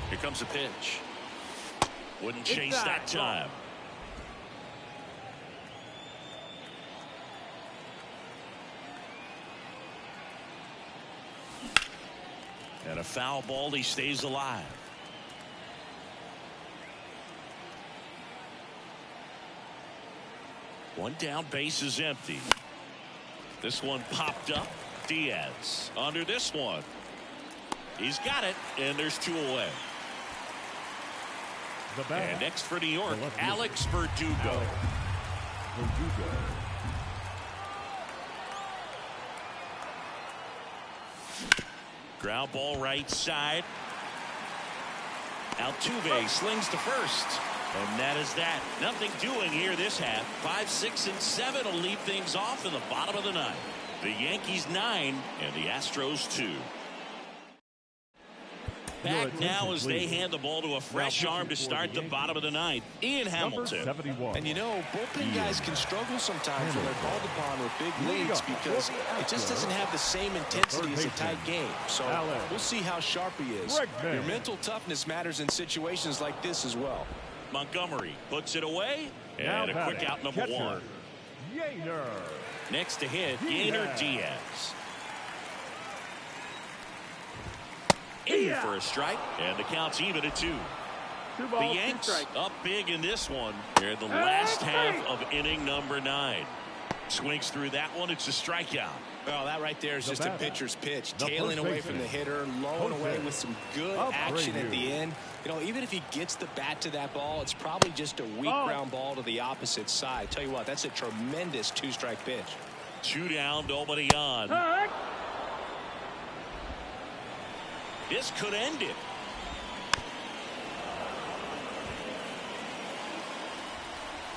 Here comes a pitch. Wouldn't chase that time. And a foul ball, he stays alive. One down, base is empty. This one popped up. Diaz under this one. He's got it, and there's two away. And next for New York, Alex Verdugo. Ground ball right side. Altuve slings to first. And that is that. Nothing doing here this half. 5, 6, and 7 will lead things off in the bottom of the ninth. The Yankees 9 and the Astros 2. Back now as they hand the ball to a fresh arm to start the bottom of the ninth, Ian Hamilton. And you know, bullpen guys can struggle sometimes when they're called upon with big leads because it just doesn't have the same intensity as a tight game. So we'll see how sharp he is. Your mental toughness matters in situations like this as well. Montgomery puts it away, and a quick out number one. Next to hit, Yainer Diaz. In for a strike, and the count's even at 2. The Yanks up big in this one. They're in the last half of inning number 9. Swings through that one. It's a strikeout. Well, that right there is just a pitcher's pitch. Tailing away from the hitter, lowing away with some good action at the end. You know, even if he gets the bat to that ball, it's probably just a weak ground ball to the opposite side. Tell you what, that's a tremendous 2-strike pitch. 2 down, nobody on. This could end it.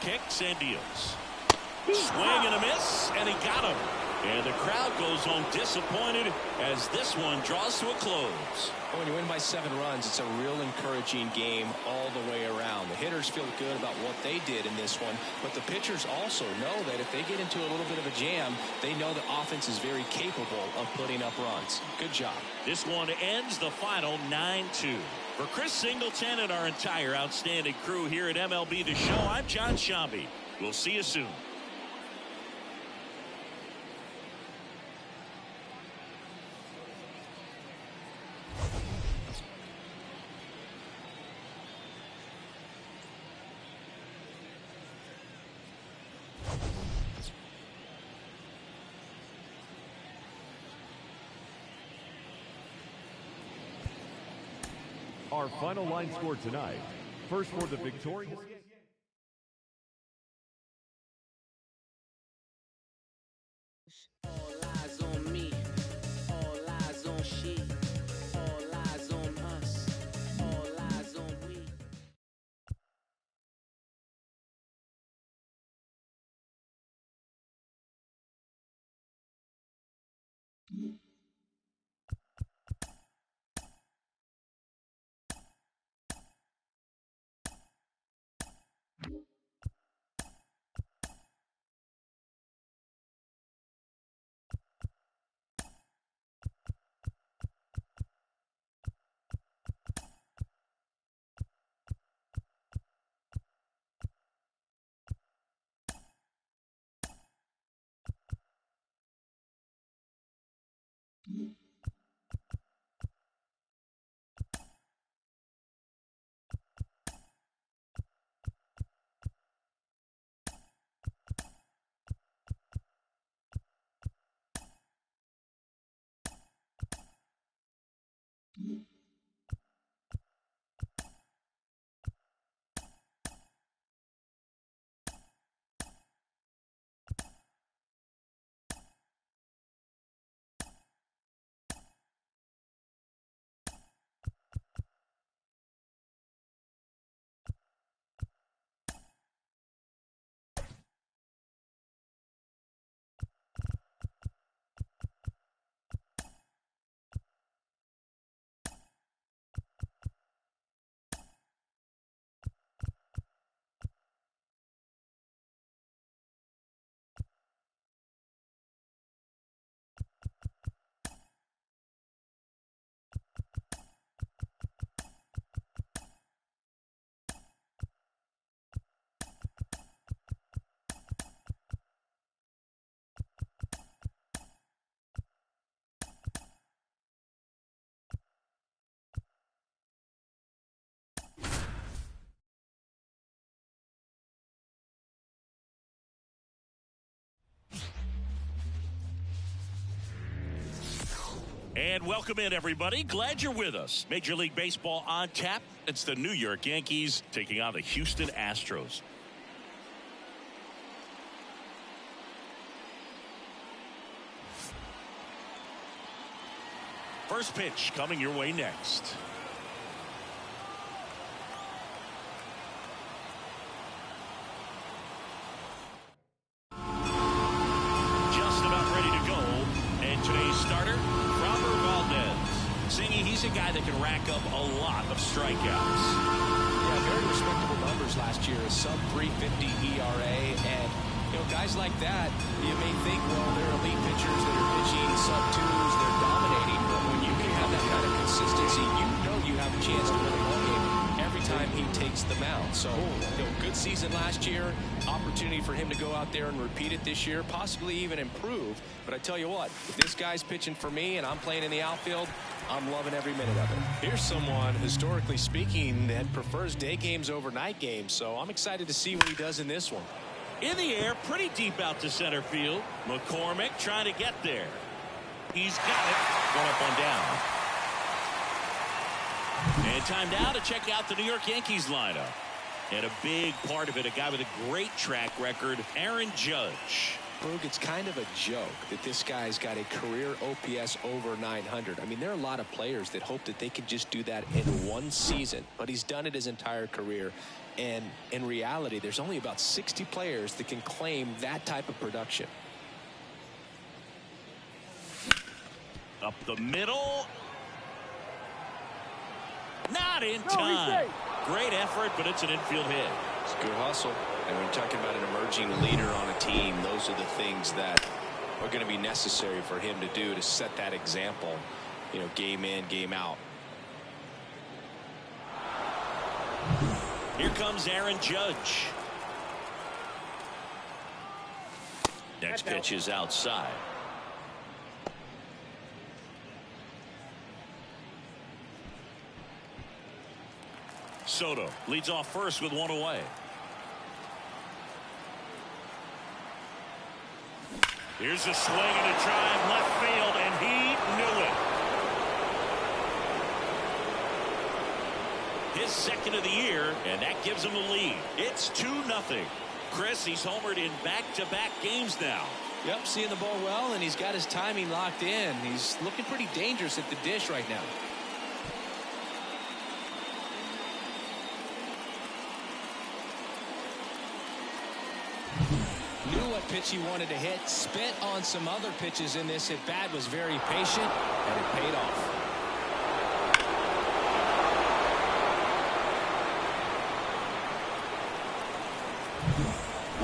Kicks and deals. Swing and a miss, and he got him. And the crowd goes home disappointed as this one draws to a close. When you win by 7 runs, it's a real encouraging game all the way around. The hitters feel good about what they did in this one, but the pitchers also know that if they get into a little bit of a jam, they know the offense is very capable of putting up runs. Good job. This one ends the final 9-2. For Chris Singleton and our entire outstanding crew here at MLB The Show, I'm John Shambi. We'll see you soon. Our final line score tonight. First for the victorious And welcome in, everybody. Glad you're with us. Major League Baseball on tap. It's the New York Yankees taking on the Houston Astros. First pitch coming your way next. Just about ready to go. And today's starter, he's a guy that can rack up a lot of strikeouts. Yeah, very respectable numbers last year. A sub 350 ERA. And, guys like that, you may think, well, they're elite pitchers that are pitching sub twos. They're dominating. But when you can have that kind of consistency, you have a chance to win a ball game every time he takes the mound. So, good season last year. Opportunity for him to go out there and repeat it this year, possibly even improve. But I tell you what, if this guy's pitching for me and I'm playing in the outfield, I'm loving every minute of it. Here's someone, historically speaking, that prefers day games over night games. So I'm excited to see what he does in this one. In the air, pretty deep out to center field. McCormick trying to get there. He's got it. Going up on down. And time now to check out the New York Yankees lineup. And a big part of it, a guy with a great track record, Aaron Judge. Boog, it's kind of a joke that this guy's got a career OPS over 900. I mean, there are a lot of players that hope that they could just do that in one season, but he's done it his entire career. And in reality, there's only about 60 players that can claim that type of production. Up the middle. Not in time. Great effort, but it's an infield hit. It's a good hustle. And when you're talking about an emerging leader on a team, those are the things that are going to be necessary for him to do to set that example, game in, game out. Here comes Aaron Judge. Next pitch is outside. Soto leads off first with one away. Here's a swing and a drive left field, and he knew it. His second of the year, and that gives him the lead. It's 2-0. Chris, he's homered in back-to-back games now. Yep, seeing the ball well, and he's got his timing locked in. He's looking pretty dangerous at the dish right now. Knew what pitch he wanted to hit, spent on some other pitches in this at bat, was very patient, and it paid off.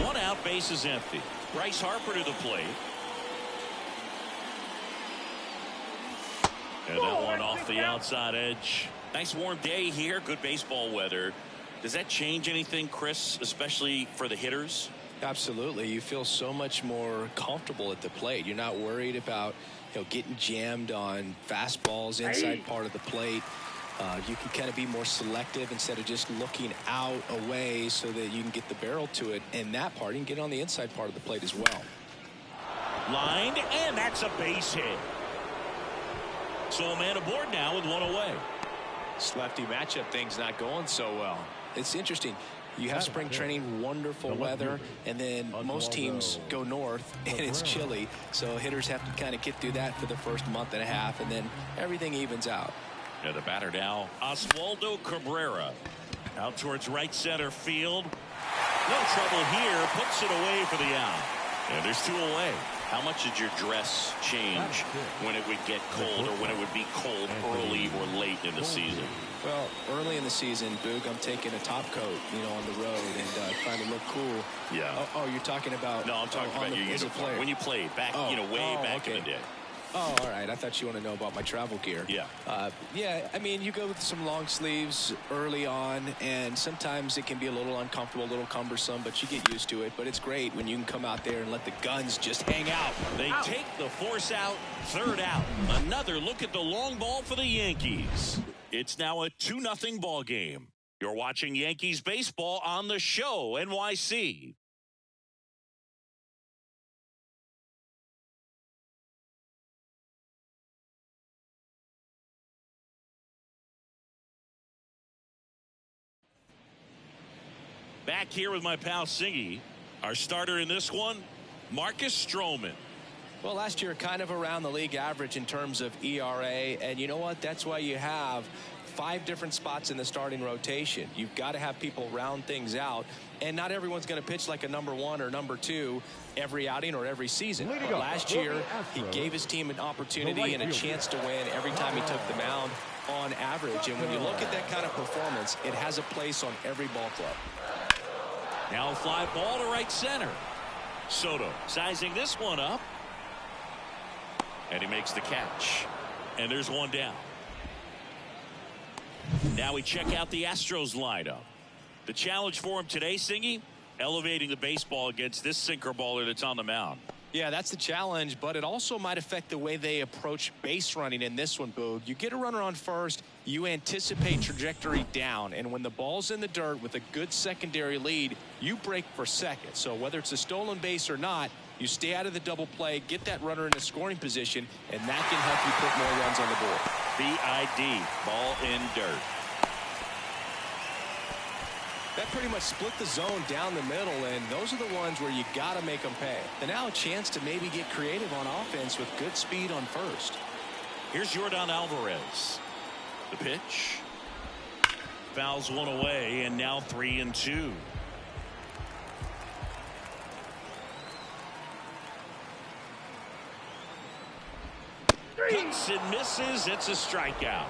One out, base is empty. Bryce Harper to the plate. And that one off the outside edge. Nice warm day here, good baseball weather. Does that change anything, Chris, especially for the hitters? Absolutely. You feel so much more comfortable at the plate. You're not worried about getting jammed on fastballs inside part of the plate. You can kind of be more selective instead of just looking out away so that you can get the barrel to it. And that part, you can get on the inside part of the plate as well. Lined, and that's a base hit. So a man aboard now with one away. This lefty matchup thing's not going so well. It's interesting. You have spring training, wonderful weather, and then most teams go north and it's chilly. So hitters have to kind of get through that for the first month and a half, and then everything evens out. Yeah, the batter now, Oswaldo Cabrera. Out towards right center field. No trouble here. Puts it away for the out. And there's two away. How much did your dress change when it would get cold or when it would be cold early or late in the season? Well, early in the season, Boog, I'm taking a top coat, on the road and trying to look cool. Yeah. Oh, you're talking about? No, I'm talking about your uniform. When you played back, way back in the day. Oh, all right. I thought you want to know about my travel gear. Yeah. Yeah, I mean, you go with some long sleeves early on, and sometimes it can be a little uncomfortable, a little cumbersome, but you get used to it. But it's great when you can come out there and let the guns just hang out. They take the force out, third out. Another look at the long ball for the Yankees. It's now a 2-0 ball game. You're watching Yankees baseball on the show, NYC. Back here with my pal Singy. Our starter in this one, Marcus Stroman. Well, last year kind of around the league average in terms of ERA, and you know what? That's why you have 5 different spots in the starting rotation. You've got to have people round things out, and not everyone's going to pitch like a number 1 or number 2 every outing or every season. But last year, he gave his team an opportunity and a chance to win every time he took the mound on average. And when you look at that kind of performance, it has a place on every ball club. Now a fly ball to right center. Soto sizing this one up. And he makes the catch. And there's one down. Now we check out the Astros lineup. The challenge for him today, Singy, elevating the baseball against this sinker baller that's on the mound. Yeah, that's the challenge, but it also might affect the way they approach base running in this one, Boog. You get a runner on first, you anticipate trajectory down, and when the ball's in the dirt with a good secondary lead, you break for second. So whether it's a stolen base or not, you stay out of the double play, get that runner in a scoring position, and that can help you put more runs on the board. BID, ball in dirt. That pretty much split the zone down the middle, and those are the ones where you got to make them pay. And now a chance to maybe get creative on offense with good speed on first. Here's Yordan Alvarez. The pitch. Fouls one away, and now 3-2. Hits and misses. It's a strikeout.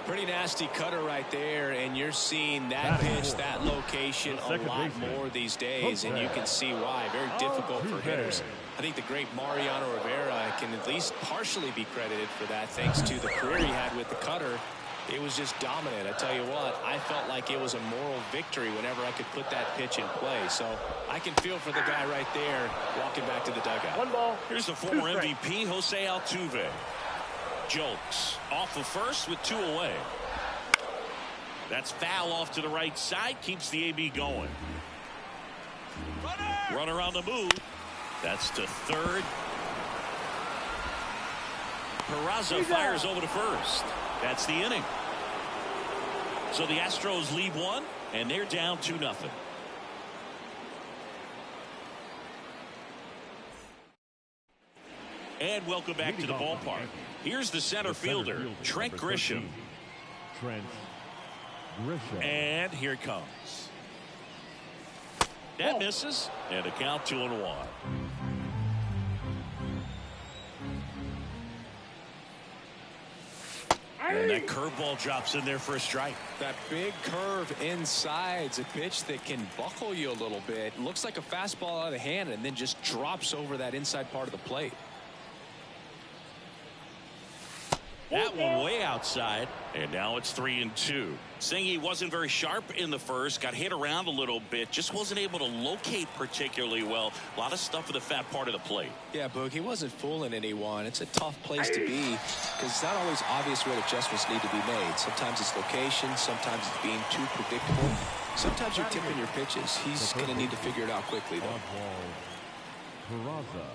Pretty nasty cutter right there, and you're seeing that pitch, that location a lot more these days, and you can see why. Very difficult for hitters. I think the great Mariano Rivera can at least partially be credited for that, thanks to the career he had with the cutter. It was just dominant. I tell you what, I felt like it was a moral victory whenever I could put that pitch in play. So I can feel for the guy right there walking back to the dugout. 1 ball. Here's the former MVP, Jose Altuve. Jolks off of first with 2 away. That's foul off to the right side. Keeps the AB going. Runner on the move. That's to third. Peraza fires over to first. That's the inning. So the Astros lead 1, and they're down 2-0. And welcome back to the ballpark. Here's the center fielder, Trent Grisham. And here it comes. That misses, and a count 2-1. And that curveball drops in there for a strike. That big curve inside's a pitch that can buckle you a little bit. Looks like a fastball out of the hand and then just drops over that inside part of the plate. That one way outside, and now it's 3-2. Singy wasn't very sharp in the first, got hit around a little bit, just wasn't able to locate particularly well. A lot of stuff in the fat part of the plate. Yeah, Boog, he wasn't fooling anyone. It's a tough place to be because it's not always obvious where adjustments need to be made. Sometimes it's location, sometimes it's being too predictable. Sometimes you're tipping your pitches. He's going to need to figure it out quickly, though. Peraza.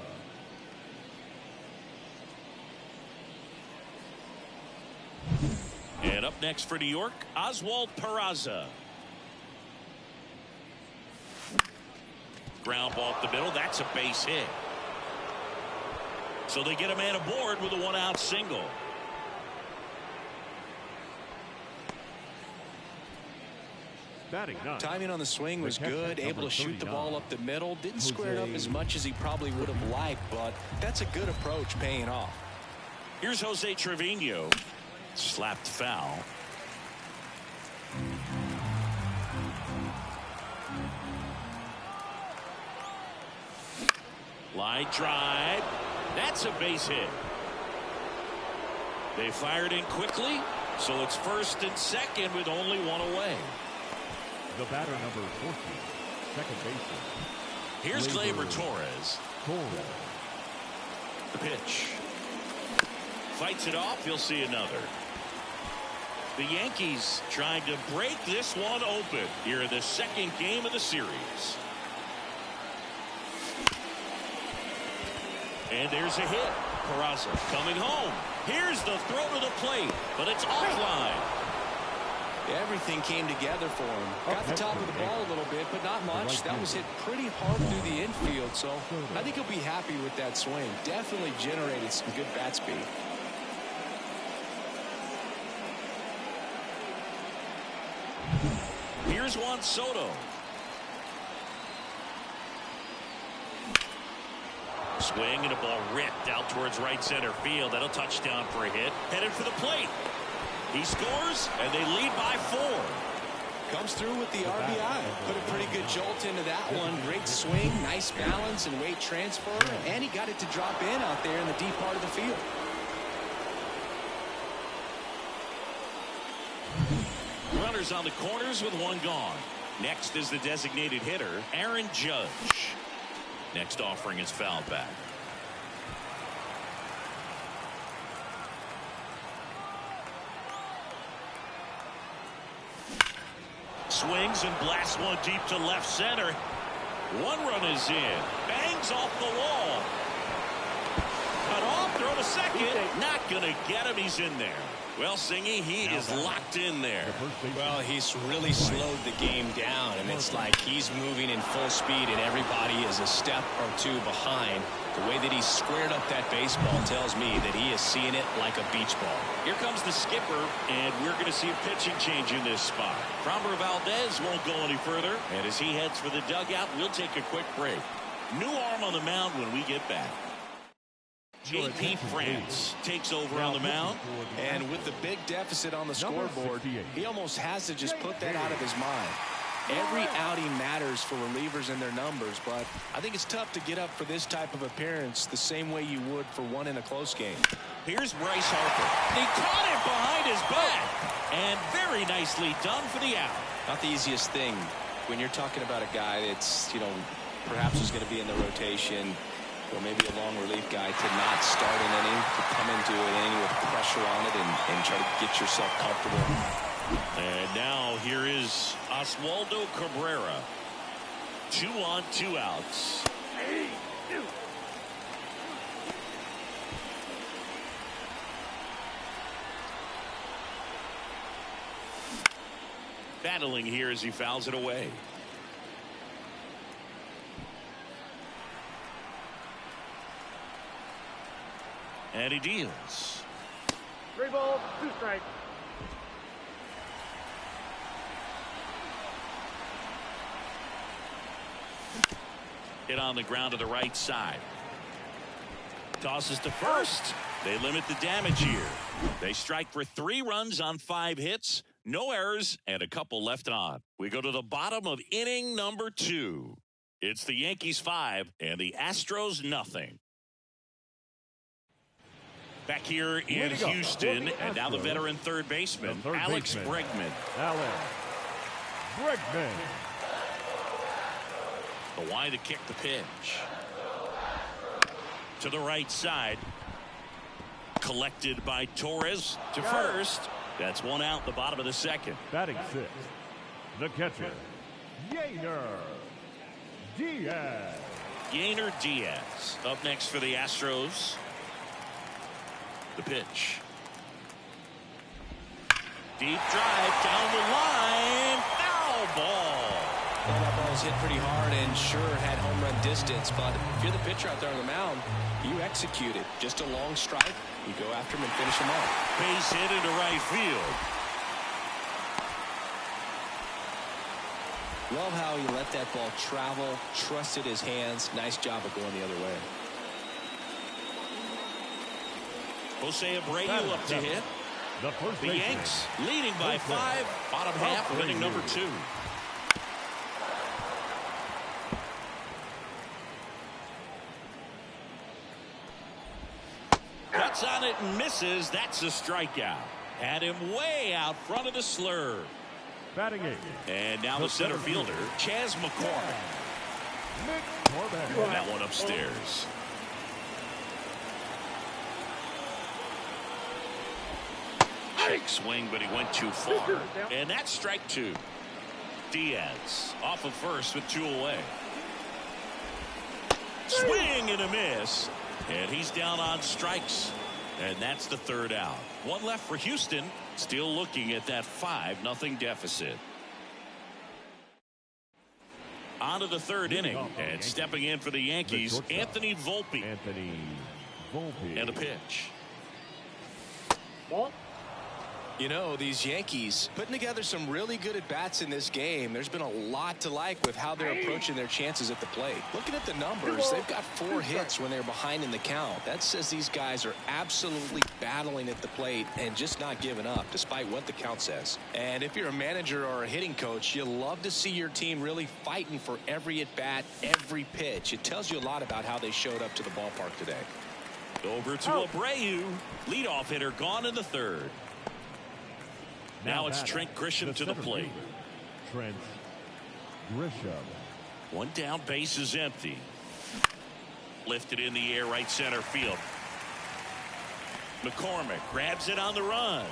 And up next for New York, Oswald Peraza. Ground ball up the middle. That's a base hit. So they get a man aboard with a 1-out single. Timing on the swing was good. Able to shoot the ball up the middle. Didn't square it up as much as he probably would have liked, but that's a good approach paying off. Here's Jose Trevino. Slapped foul. Line drive. That's a base hit. They fired in quickly, so it's first and second with only 1 away. The batter number 14, second baseman. Here's Gleyber Torres. The pitch. Fights it off. You'll see another. The Yankees trying to break this one open here in the second game of the series. And there's a hit. Peraza coming home. Here's the throw to the plate, but it's offline. Everything came together for him. Got the top of the ball a little bit, but not much. That was hit pretty hard through the infield, so I think he'll be happy with that swing. Definitely generated some good bat speed. Here's Juan Soto. Swing and a ball ripped out towards right center field. That'll touchdown for a hit. Headed for the plate. He scores, and they lead by 4. Comes through with the RBI. Put a pretty good jolt into that one. Great swing, nice balance and weight transfer, and he got it to drop in out there in the deep part of the field. Runners on the corners with one gone. Next is the designated hitter, Aaron Judge. Next offering is fouled back. Swings and blasts one deep to left center. One run is in. Bangs off the wall. Cut off, throw to second. Not going to get him. He's in there. Well, Singy, he is locked in there. Well, he's really slowed the game down, and it's like he's moving in full speed, and everybody is a step or two behind. The way that he squared up that baseball tells me that he is seeing it like a beach ball. Here comes the skipper, and we're going to see a pitching change in this spot. Framber Valdez won't go any further, and as he heads for the dugout, we'll take a quick break. New arm on the mound when we get back. J.P. France takes over on the mound. And with the big deficit on the scoreboard, he almost has to just put that out of his mind. Every outing matters for relievers and their numbers, but I think it's tough to get up for this type of appearance the same way you would for one in a close game. Here's Bryce Harper. He caught it behind his back, and very nicely done for the out. Not the easiest thing when you're talking about a guy that's, perhaps is going to be in the rotation, or maybe a long relief guy, to not start an inning, to come into an inning with pressure on it and try to get yourself comfortable. And now here is Oswaldo Cabrera. 2 on, 2 outs. Battling here as he fouls it away. And he deals. 3 balls, 2 strikes. Hit on the ground to the right side. Tosses to first. They limit the damage here. They strike for 3 runs on 5 hits. No errors and a couple left on. We go to the bottom of inning number 2. It's the Yankees 5 and the Astros nothing. Back here in Houston, and now the veteran third baseman, Alex Bregman. Alex Bregman. The wide to kick the pitch. To the right side. Collected by Torres to first. That's 1 out, the bottom of the second. Batting 6th, the catcher, Yainer Diaz. Yainer Diaz up next for the Astros. The pitch. Deep drive down the line. Foul ball. Well, that ball was hit pretty hard and sure had home run distance, but if you're the pitcher out there on the mound, you execute it. Just a long strike. You go after him and finish him off. Base hit into right field. Love how he let that ball travel, trusted his hands. Nice job of going the other way. Jose Abreu up to hit. The Yanks leading by 5. Bottom half of inning number 2. Cuts on it and misses. That's a strikeout. Had him way out front of the slur. Batting 8. And now the center fielder, Chas McCormick. And that one upstairs. Shake swing, but he went too far. And that's strike 2. Diaz off of first with 2 away. Swing and a miss. And he's down on strikes. And that's the third out. One left for Houston. Still looking at that 5-0 deficit. On to the third inning. And stepping in for the Yankees, Anthony Volpe. And a pitch. Ball. You know, these Yankees putting together some really good at-bats in this game. There's been a lot to like with how they're approaching their chances at the plate. Looking at the numbers, they've got 4 hits when they're behind in the count. That says these guys are absolutely battling at the plate and just not giving up, despite what the count says. And if you're a manager or a hitting coach, you love to see your team really fighting for every at-bat, every pitch. It tells you a lot about how they showed up to the ballpark today. Over to Abreu. Leadoff hitter gone in the third. Now it's Trent Grisham to the plate. Trent Grisham. One down, base is empty. Lifted in the air, right center field. McCormick grabs it on the run.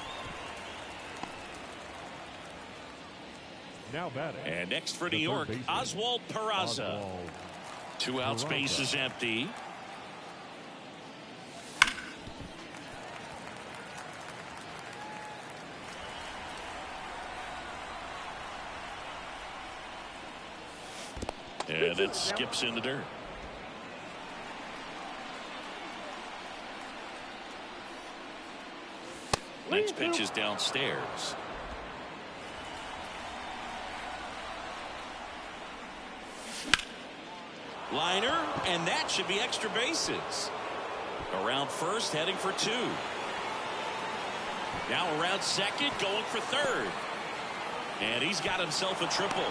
Now batting. And next for New York, Oswald Peraza. 2 outs, base is empty. And it skips in the dirt. Next pitch is downstairs. Liner, and that should be extra bases. Around first, heading for 2. Now around second, going for third. And he's got himself a triple.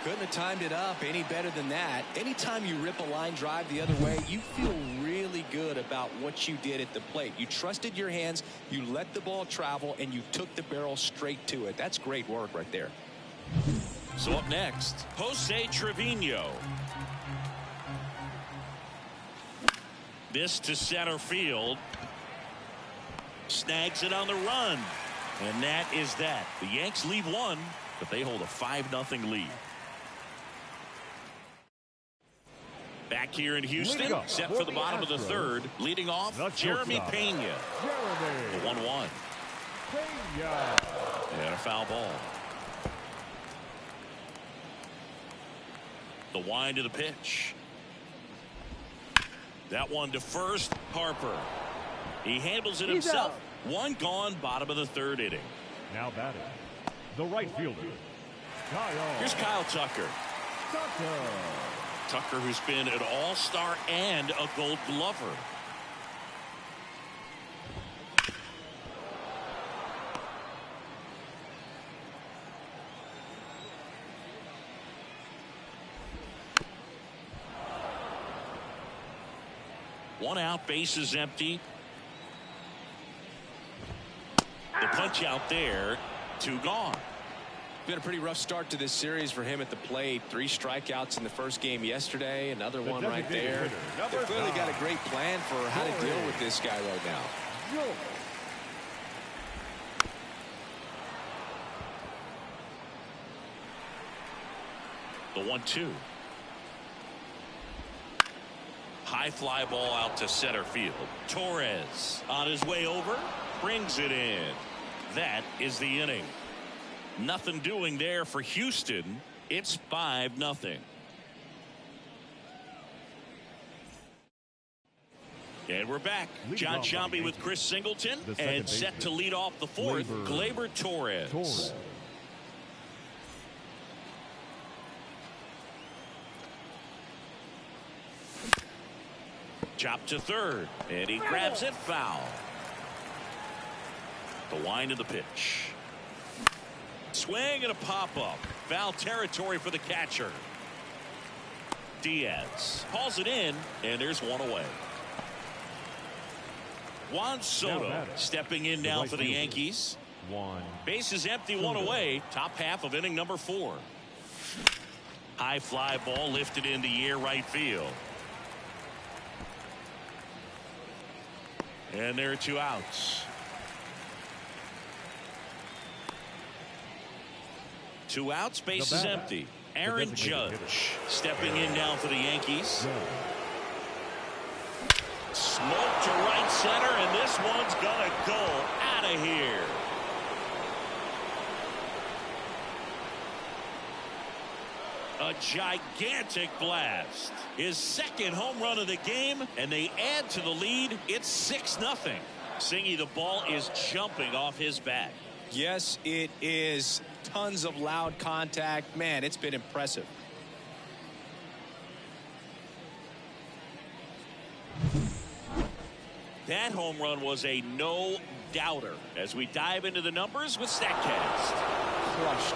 Couldn't have timed it up any better than that. Anytime you rip a line drive the other way, you feel really good about what you did at the plate. You trusted your hands, you let the ball travel, and you took the barrel straight to it. That's great work right there. So up next, Jose Trevino. This to center field. Snags it on the run. And that is that. The Yanks lead 1, but they hold a 5-0 lead. Back here in Houston, set for the bottom of the third. Leading off, Jeremy Pena. The 1-1. And a foul ball. The wind of the pitch. That one to first, Harper. He handles it himself. 1 gone, bottom of the third inning. Now batting, the right fielder, Here's Kyle Tucker. Tucker, who's been an all-star and a gold glover. One out, base is empty. The punch out there, 2 gone. Been a pretty rough start to this series for him at the plate. 3 strikeouts in the first game yesterday. Another one right there. They've clearly got a great plan for how to deal with this guy right now. The 1-2. High fly ball out to center field. Torres on his way over, brings it in. That is the inning. Nothing doing there for Houston. It's 5-0. And we're back. John Sciambi with Chris Singleton, and set to lead off the fourth, Gleyber Torres. Chop to third, and he grabs it foul. The wind of the pitch. Swing and a pop-up. Foul territory for the catcher. Diaz hauls it in, and there's one away. Juan Soto stepping in now for the Yankees. Base is empty, 1 away. Top half of inning number 4. High fly ball lifted in the air, right field. And there are 2 outs. 2 outs, base is empty. Aaron Judge stepping in now for the Yankees. Smoke to right center, and this one's gonna go out of here. A gigantic blast. His second home run of the game, and they add to the lead. It's 6-0. Singy, the ball is jumping off his bat. Yes, it is. Tons of loud contact. Man, it's been impressive. That home run was a no-doubter. As we dive into the numbers with StatCast. Crushed,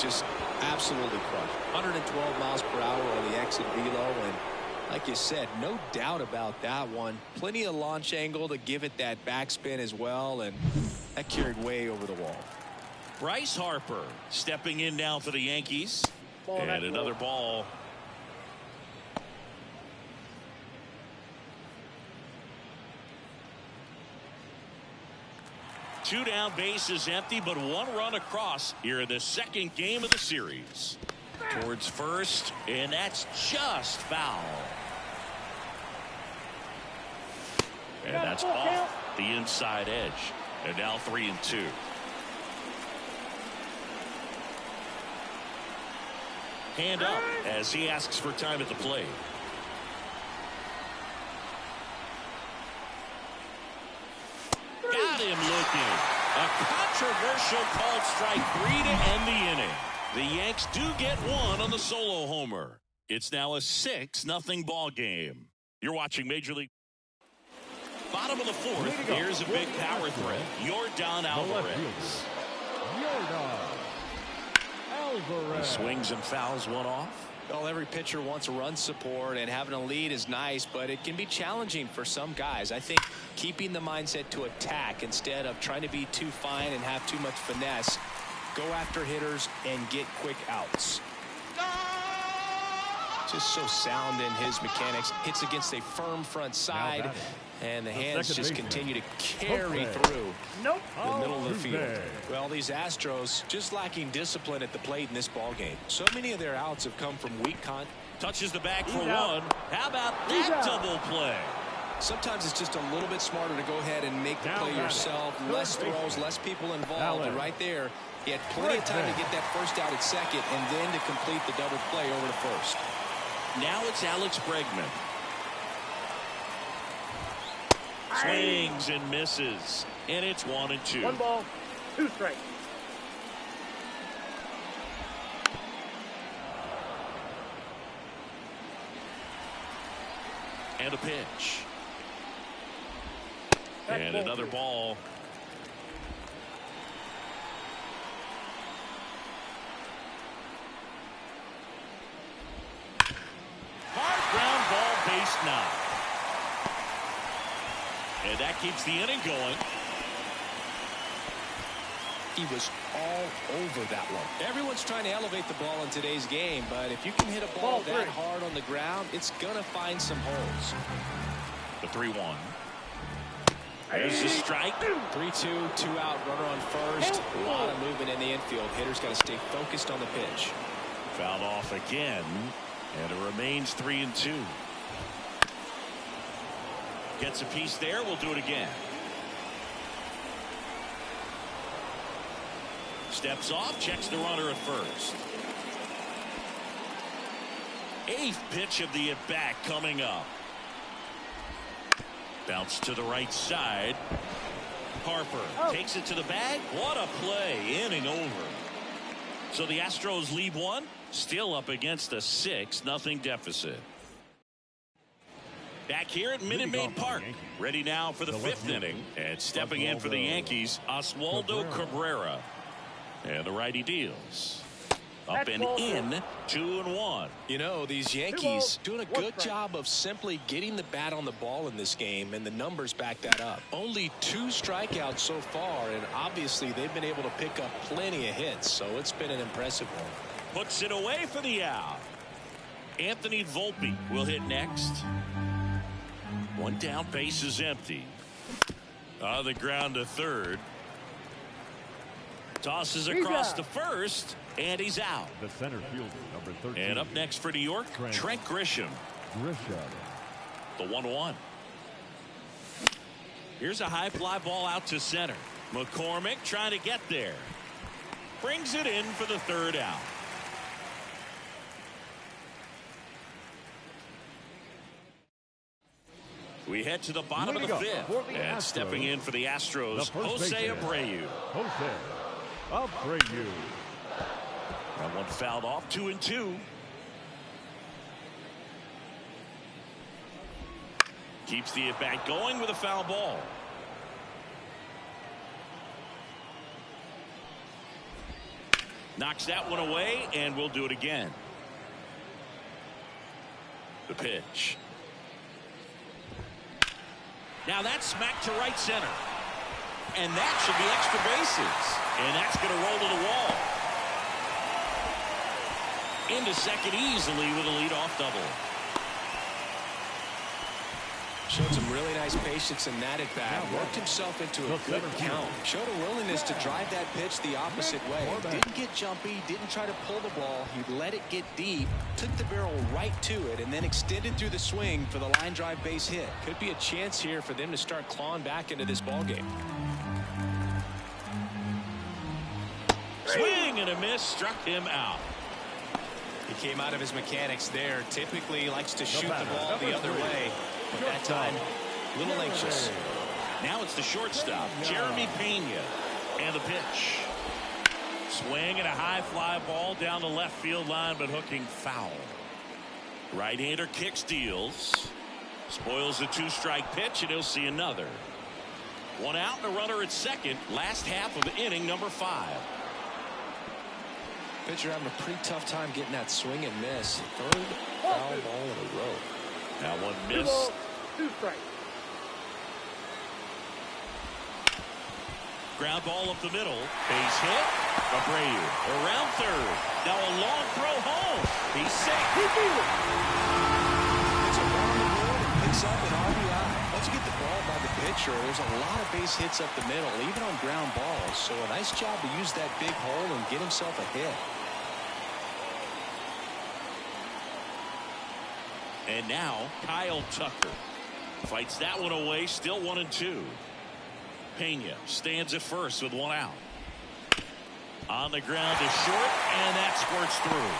just absolutely crushed. 112 miles per hour on the exit velo, and like you said, no doubt about that one. Plenty of launch angle to give it that backspin as well, and that carried way over the wall. Bryce Harper stepping in now for the Yankees. Ball, and another ball. Two down, bases empty, but one run across here in the second game of the series. Towards first, and that's just foul. And that's off the inside edge. And now 3-2. Hand up as he asks for time at the plate. Got him looking. A controversial called strike 3 to end the inning. The Yanks do get one on the solo homer. It's now a 6-0 ball game. You're watching Major League. Bottom of the fourth. Here's a big power threat. Yordan Alvarez. He swings and fouls one off. Well, every pitcher wants run support, and having a lead is nice, but it can be challenging for some guys. I think keeping the mindset to attack instead of trying to be too fine and have too much finesse. Go after hitters and get quick outs. Just so sound in his mechanics. Hits against a firm front side, and the hands just continue to carry through the middle of the field. Well, these Astros just lacking discipline at the plate in this ball game. So many of their outs have come from weak contact. Touches the bag for one. How about that double play? Sometimes it's just a little bit smarter to go ahead and make the play yourself. Less throws, less people involved. And right there, he had plenty of time to get that first out at second and then to complete the double play over to first. Now it's Alex Bregman. Swings and misses. And it's 1-2. 1 ball, 2 strikes. And a pitch. And another ball. Hard ground ball, base knock. And that keeps the inning going. He was all over that one. Everyone's trying to elevate the ball in today's game, but if you can hit a ball that hard on the ground, it's going to find some holes. The 3-1. There's the strike. 3-2, 2 out, runner on first. A lot of movement in the infield. Hitter's got to stay focused on the pitch. Fouled off again, and it remains 3-2. Gets a piece there. We'll do it again. Steps off, checks the runner at first. 8th pitch of the at-bat coming up. Bounce to the right side. Harper takes it to the bag. What a play. Inning over. So the Astros lead one. Still up against a 6-0 deficit. Back here at Minute Maid Park. Ready now for the 5th inning. And stepping in for the Yankees, Oswaldo Cabrera. And the righty deals. Up and in, 2-1. You know, these Yankees doing a good job of simply getting the bat on the ball in this game, and the numbers back that up. Only 2 strikeouts so far, and obviously they've been able to pick up plenty of hits, so it's been an impressive one. Puts it away for the out. Anthony Volpe will hit next. One down, base is empty. On the ground to third. Tosses across to first, and he's out. The center fielder, number 13. And up next for New York, Trent Grisham. The 1-1. Here's a high fly ball out to center. McCormick trying to get there. Brings it in for the third out. We head to the bottom of the fifth. And stepping in for the Astros, Jose Abreu. Jose Abreu. That one fouled off, 2-2. Keeps the at-bat going with a foul ball. Knocks that one away, and we'll do it again. The pitch. Now that's smacked to right center. And that should be extra bases. And that's going to roll to the wall. Into second easily with a leadoff double. Showed some really nice patience in that at bat. Worked himself into a good count. Showed a willingness to drive that pitch the opposite way. Didn't get jumpy. Didn't try to pull the ball. He let it get deep. Took the barrel right to it and then extended through the swing for the line drive base hit. Could be a chance here for them to start clawing back into this ball game. Swing and a miss. Struck him out. He came out of his mechanics there. Typically likes to shoot the ball the other way. But that time, a little anxious. Now it's the shortstop, Jeremy Pena. And the pitch. Swing and a high fly ball down the left field line, but hooking foul. Right-hander kicks, deals. Spoils the two-strike pitch, and he'll see another. One out and a runner at second. Last half of inning number 5. Pitcher having a pretty tough time getting that swing and miss. Third foul ball in a row. That one missed. 2 strikes. Ground ball up the middle. Base hit. Abreu around third. Now a long throw home. He's safe. It's around the board and picks up an RBI. Once you get the ball by the pitcher, there's a lot of base hits up the middle, even on ground balls. So a nice job to use that big hole and get himself a hit. And now Kyle Tucker fights that one away. Still 1-2. Pena stands at first with one out. On the ground to short, and that squirts through.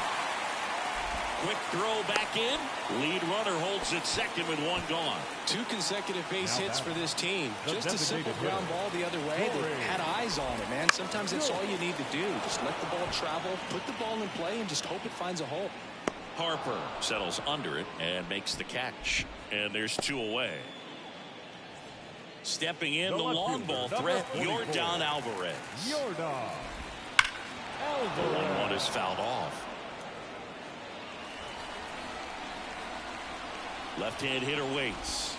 Quick throw back in. Lead runner holds at second with one gone. 2 consecutive base hits for this team. Just a simple ground ball the other way. They had eyes on it, man. Sometimes that's all you need to do. Just let the ball travel, put the ball in play, and just hope it finds a hole. Harper settles under it and makes the catch. And there's 2 away. Stepping in the long ball threat, Yordan Alvarez. Yordan The 1-1 is fouled off. Left-hand hitter waits.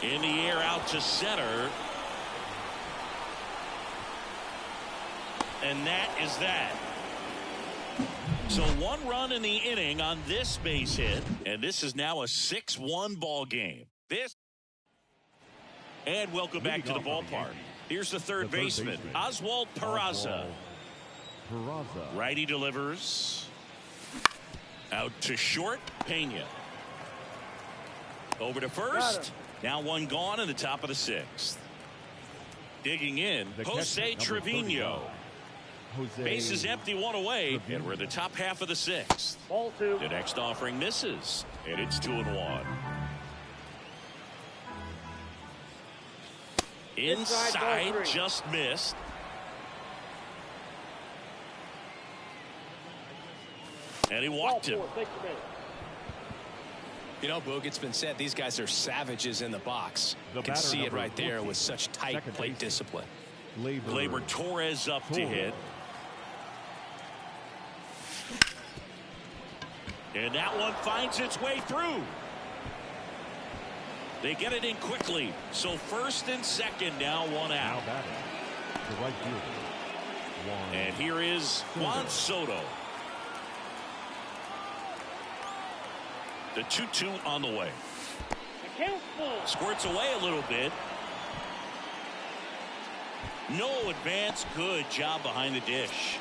In the air out to center. And that is that. So 1 run in the inning on this base hit, and this is now a 6-1 ball game. And welcome back to the ballpark. Here's the third baseman, Oswald Peraza. Righty delivers. Out to short, Pena. Over to first. Now 1 gone in the top of the 6th. Digging in, Jose Trevino. Base is empty, 1 away, and we're in the top half of the 6th. Ball 2. The next offering misses, and it's 2-1. Inside, just missed. And he walked him. You know, Boog, it's been said these guys are savages in the box. You can see it right there with such tight plate discipline. Gleyber Torres up to hit. And that one finds its way through. They get it in quickly. So first and second, now 1 out. And here is Juan Soto. The 2-2 on the way. Squirts away a little bit. No advance. Good job behind the dish.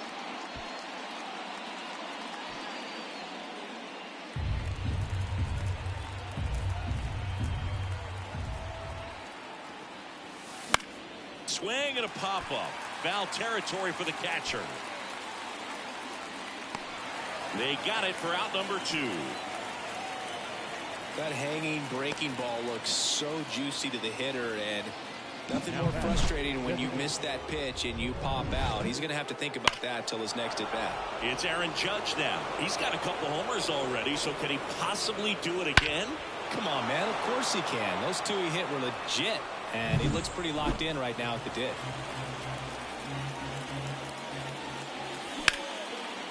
Swing and a pop-up. Foul territory for the catcher. They got it for out number 2. That hanging breaking ball looks so juicy to the hitter, and nothing more frustrating when you miss that pitch and you pop out. He's going to have to think about that till his next at bat. It's Aaron Judge now. He's got a couple homers already, so can he possibly do it again? Come on, man. Of course he can. Those 2 he hit were legit, and he looks pretty locked in right now at the dish.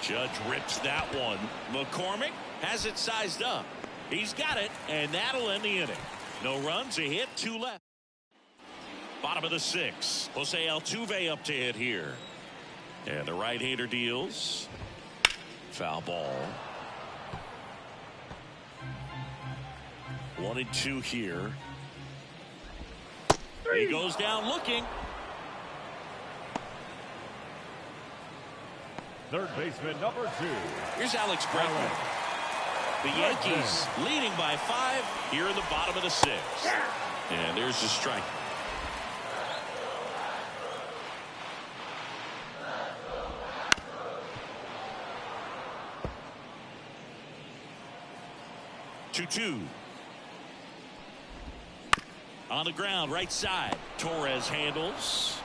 Judge rips that one. McCormick has it sized up. He's got it, and that'll end the inning. No runs, a hit, 2 left. Bottom of the 6th. Jose Altuve up to hit here. And the right-hander deals. Foul ball. 1-2 here. He goes down looking. Third baseman number 2. Here's Alex Bregman. The Yankees leading by 5 here in the bottom of the 6th. And there's the strike. Two. On the ground, right side. Torres handles.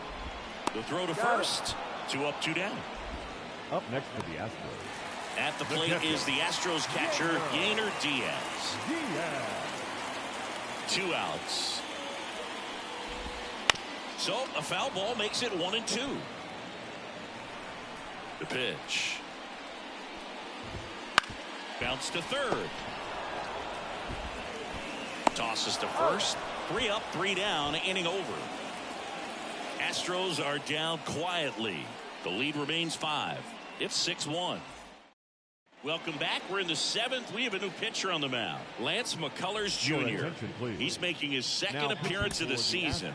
The throw to first. 2 up, 2 down. Up next for the Astros. At the plate is the Astros catcher, Yainer Diaz. 2 outs. So a foul ball makes it 1-2. The pitch. Bounce to third. Tosses to first. 3 up, 3 down, inning over. Astros are down quietly. The lead remains 5. It's 6-1. Welcome back. We're in the 7th. We have a new pitcher on the mound. Lance McCullers Jr. He's making his second appearance of the season.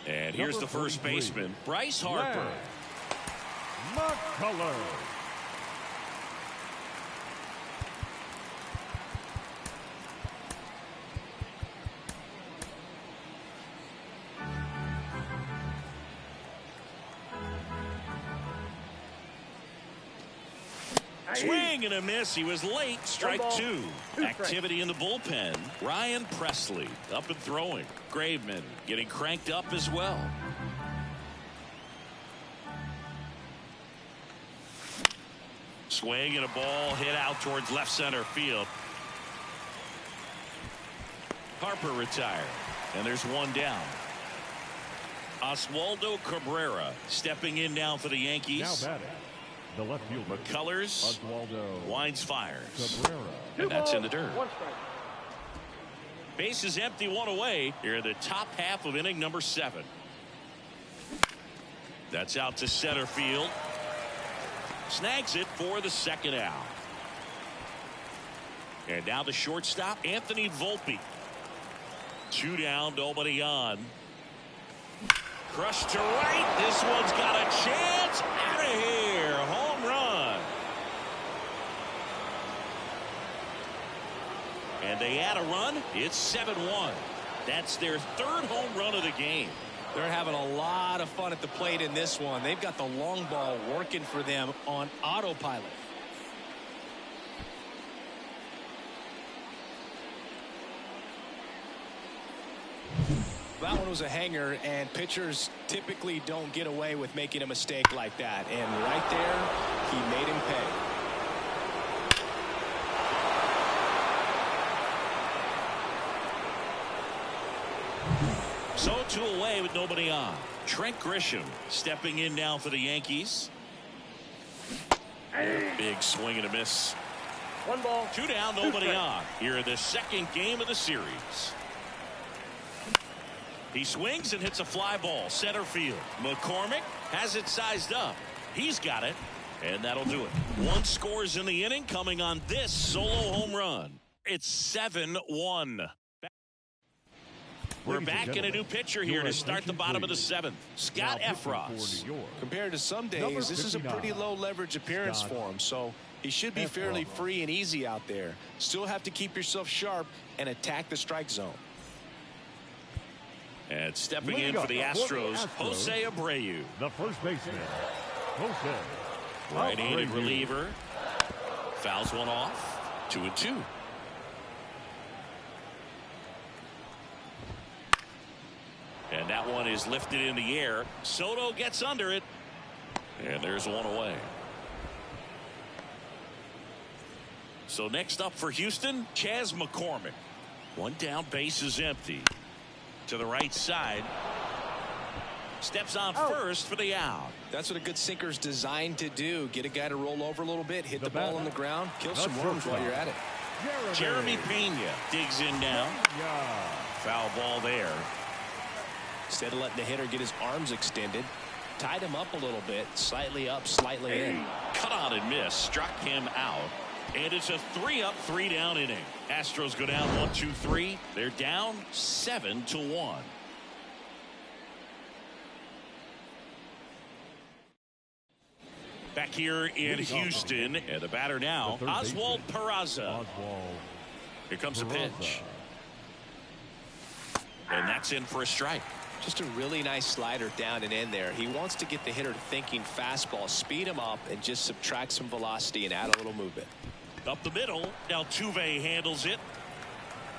And here's the first baseman, Bryce Harper. McCullers. Swing and a miss. He was late. Strike 2. Activity in the bullpen. Ryan Presley up and throwing. Graveman getting cranked up as well. Swing and a ball hit out towards left center field. Harper retired. And there's 1 down. Oswaldo Cabrera stepping in now for the Yankees. Now batting. The left fielder. McCullers Oswaldo winds fires. Cabrera. And that's in the dirt. 1 strike. Base is empty, 1 away. Here in the top half of inning number 7. That's out to center field. Snags it for the 2nd out. And now the shortstop, Anthony Volpe. 2 down, nobody on. Crushed to right. This one's got a chance. Out of here. Home run. And they add a run. It's 7-1. That's their 3rd home run of the game. They're having a lot of fun at the plate in this one. They've got the long ball working for them on autopilot. That one was a hanger, and pitchers typically don't get away with making a mistake like that. And right there, he made him pay. So 2 away with nobody on. Trent Grisham stepping in now for the Yankees. Big swing and a miss. 1 ball. 2 down, nobody on. Here in the 2nd game of the series. He swings and hits a fly ball center field. McCormick has it sized up. He's got it, and that'll do it. 1 scores in the inning, coming on this solo home run. It's 7-1. We're back in a new pitcher here to start the bottom of the 7th. Scott Effross. Compared to some days, this is a pretty low leverage appearance for him, so he should be fairly free and easy out there. Still have to keep yourself sharp and attack the strike zone. And stepping in for the Astros, Jose Abreu. The first baseman, Jose. Right-handed reliever. Fouls one off. 2-2. And that one is lifted in the air. Soto gets under it. And there's one away. So next up for Houston, Chas McCormick. One down, base is empty. To the right side. Steps on first for the out. That's what a good sinker's designed to do. Get a guy to roll over a little bit, hit the ball on the ground, kill some worms while you're at it. Jeremy Pena digs in now. Foul ball there. Instead of letting the hitter get his arms extended, tied him up a little bit, slightly up, slightly in. Cut on and miss, struck him out. And it's a 3-up, 3-down inning. Astros go down 1-2-3. They're down 7-1. Back here in Houston, and the batter now, Oswald Peraza. Here comes the pitch. And that's in for a strike. Just a really nice slider down and in there. He wants to get the hitter thinking fastball, speed him up, and just subtract some velocity and add a little movement. Up the middle, Altuve handles it.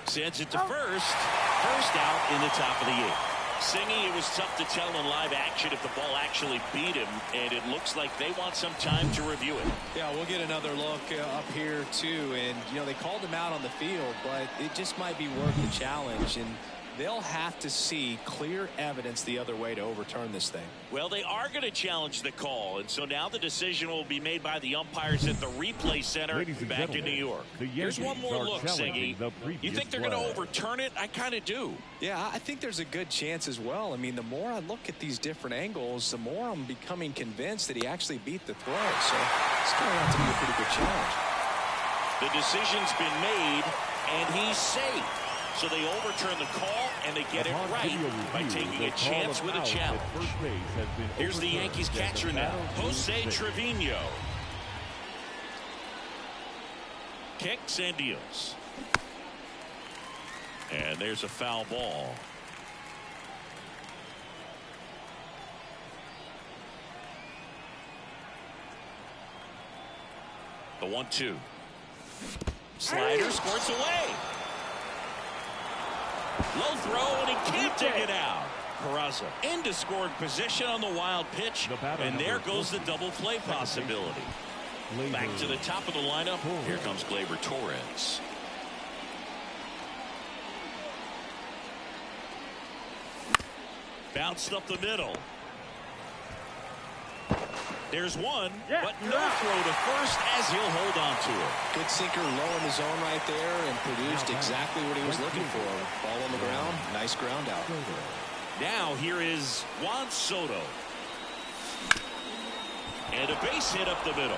Sends it to first. First out in the top of the 8th. Singy, it was tough to tell in live action if the ball actually beat him, and it looks like they want some time to review it. Yeah, we'll get another look up here too, and you know they called him out on the field, but it just might be worth the challenge, and they'll have to see clear evidence the other way to overturn this thing. Well, they are going to challenge the call, and so now the decision will be made by the umpires at the replay center back in New York. Here's one more look, Siggy. You think they're going to overturn it? I kind of do. Yeah, I think there's a good chance as well. I mean, the more I look at these different angles, the more I'm becoming convinced that he actually beat the throw. So it's going to have to be a pretty good challenge. The decision's been made, and he's safe. So they overturn the call, and they get it right by taking a chance with a challenge. Here's the Yankees catcher now, Jose Trevino. Kicks and deals. And there's a foul ball. The 1-2. Slider squirts away. Low throw, and he can't dig it out. Peraza into scoring position on the wild pitch, and there goes the double play possibility. Back to the top of the lineup. Here comes Gleyber Torres. Bounced up the middle. There's one, but no throw to first as he'll hold on to it. Good sinker low in the zone right there and produced exactly what he was looking for. Ball on the ground, nice ground out. Now here is Juan Soto. And a base hit up the middle.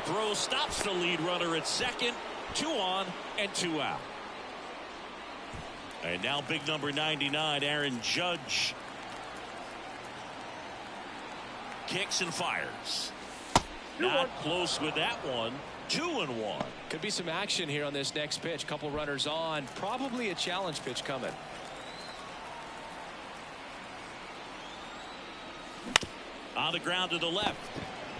Throw stops the lead runner at second. 2 on and 2 out. And now big number 99, Aaron Judge. Kicks and fires. Not close with that one. 2-1. Could be some action here on this next pitch. Couple runners on. Probably a challenge pitch coming. On the ground to the left.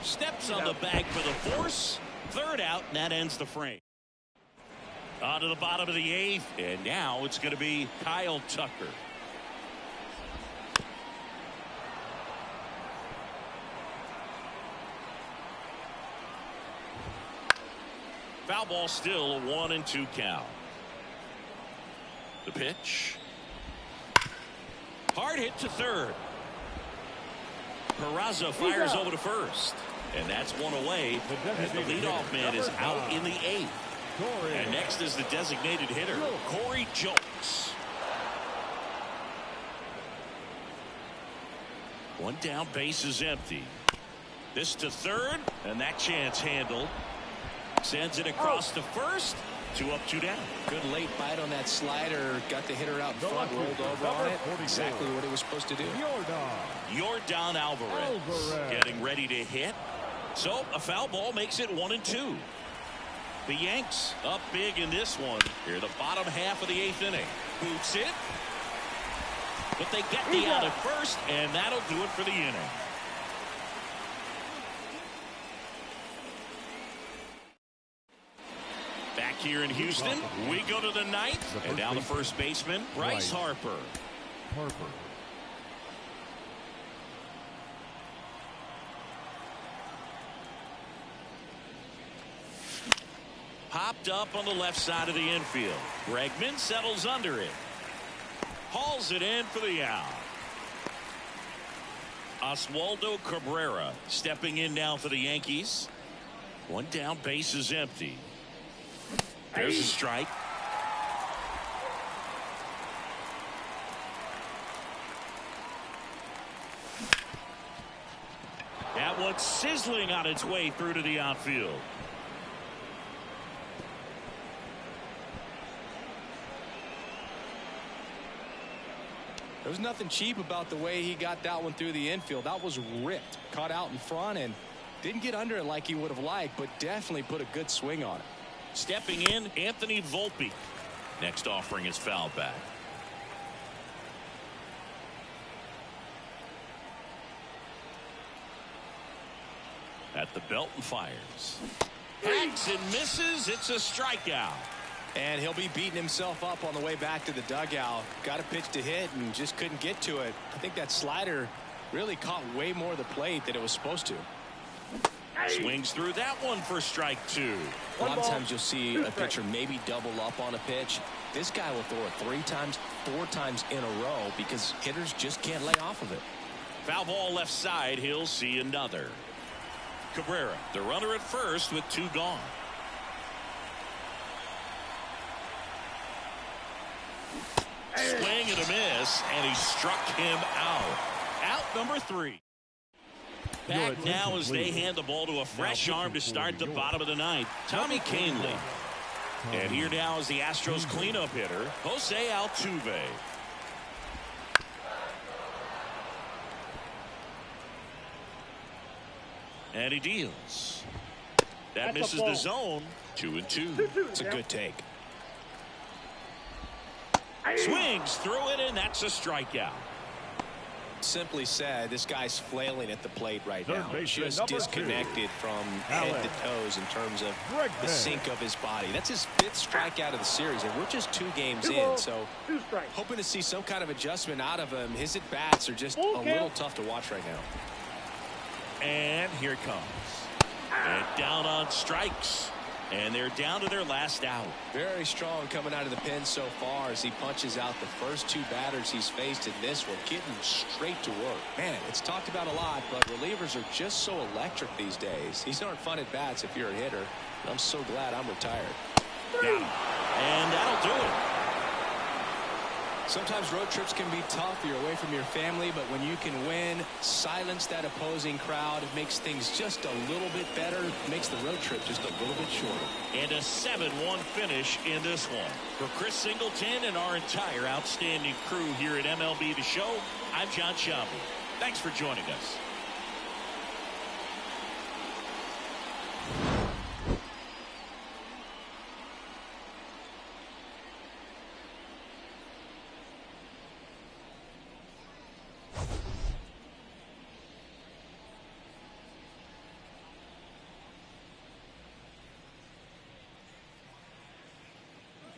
Steps on the bag for the force. Third out, and that ends the frame. On to the bottom of the 8th, and now it's going to be Kyle Tucker. Foul ball still, a 1-2 count. The pitch. Hard hit to third. Peraza fires over to first. And that's one away. And the leadoff man is out in the 8th. And next is the designated hitter, Corey Julks. One down, base is empty. This to third, and that chance handled. Sends it across to first. 2 up, 2 down. Good late bite on that slider. Got the hitter out in front, rolled over on it. Exactly what he was supposed to do. Yordan Alvarez getting ready to hit. So a foul ball makes it 1-2. The Yanks up big in this one. Here, the bottom half of the 8th inning. Boots it. But they get the out at first, and that'll do it for the inning. Back here in Houston, we go to the 9th, and now the first baseman, Bryce Harper. Popped up on the left side of the infield. Bregman settles under it. Hauls it in for the out. Oswaldo Cabrera stepping in now for the Yankees. One down, base is empty. There's a strike. That one's sizzling on its way through to the outfield. There was nothing cheap about the way he got that one through the infield. That was ripped, caught out in front, and didn't get under it like he would have liked, but definitely put a good swing on it. Stepping in, Anthony Volpe. Next offering is foul back. At the belt and fires. Hacks and misses. It's a strikeout. And he'll be beating himself up on the way back to the dugout. Got a pitch to hit and just couldn't get to it. I think that slider really caught way more of the plate than it was supposed to. Swings through that one for strike 2. A lot of times you'll see a pitcher maybe double up on a pitch. This guy will throw it 3 times, 4 times in a row because hitters just can't lay off of it. Foul ball left side. He'll see another. Cabrera, the runner at first with 2 gone. Swing and a miss, and he struck him out. Out number 3. Back now as they hand the ball to a fresh arm to start the bottom of the 9th. Tommy Kahnle. And here now is the Astros cleanup hitter, Jose Altuve. And he deals. That misses the zone. 2-2. It's a good take. Swings through it, and that's a strikeout. Simply said, this guy's flailing at the plate right now. Just disconnected from head to toes in terms of the sink of his body. That's his 5th strikeout of the series, and we're just 2 games in, so hoping to see some kind of adjustment out of him. His at-bats are just a little tough to watch right now. And here it comes. And down on strikes. And they're down to their last out. Very strong coming out of the pen so far as he punches out the first 2 batters he's faced in this one, getting straight to work. Man, it's talked about a lot, but relievers are just so electric these days. These aren't fun at bats if you're a hitter. I'm so glad I'm retired. Got him. And that'll do it. Sometimes road trips can be tough. You're away from your family, but when you can win, silence that opposing crowd, it makes things just a little bit better, makes the road trip just a little bit shorter. And a 7-1 finish in this one. For Chris Singleton and our entire outstanding crew here at MLB The Show, I'm John Schaub. Thanks for joining us.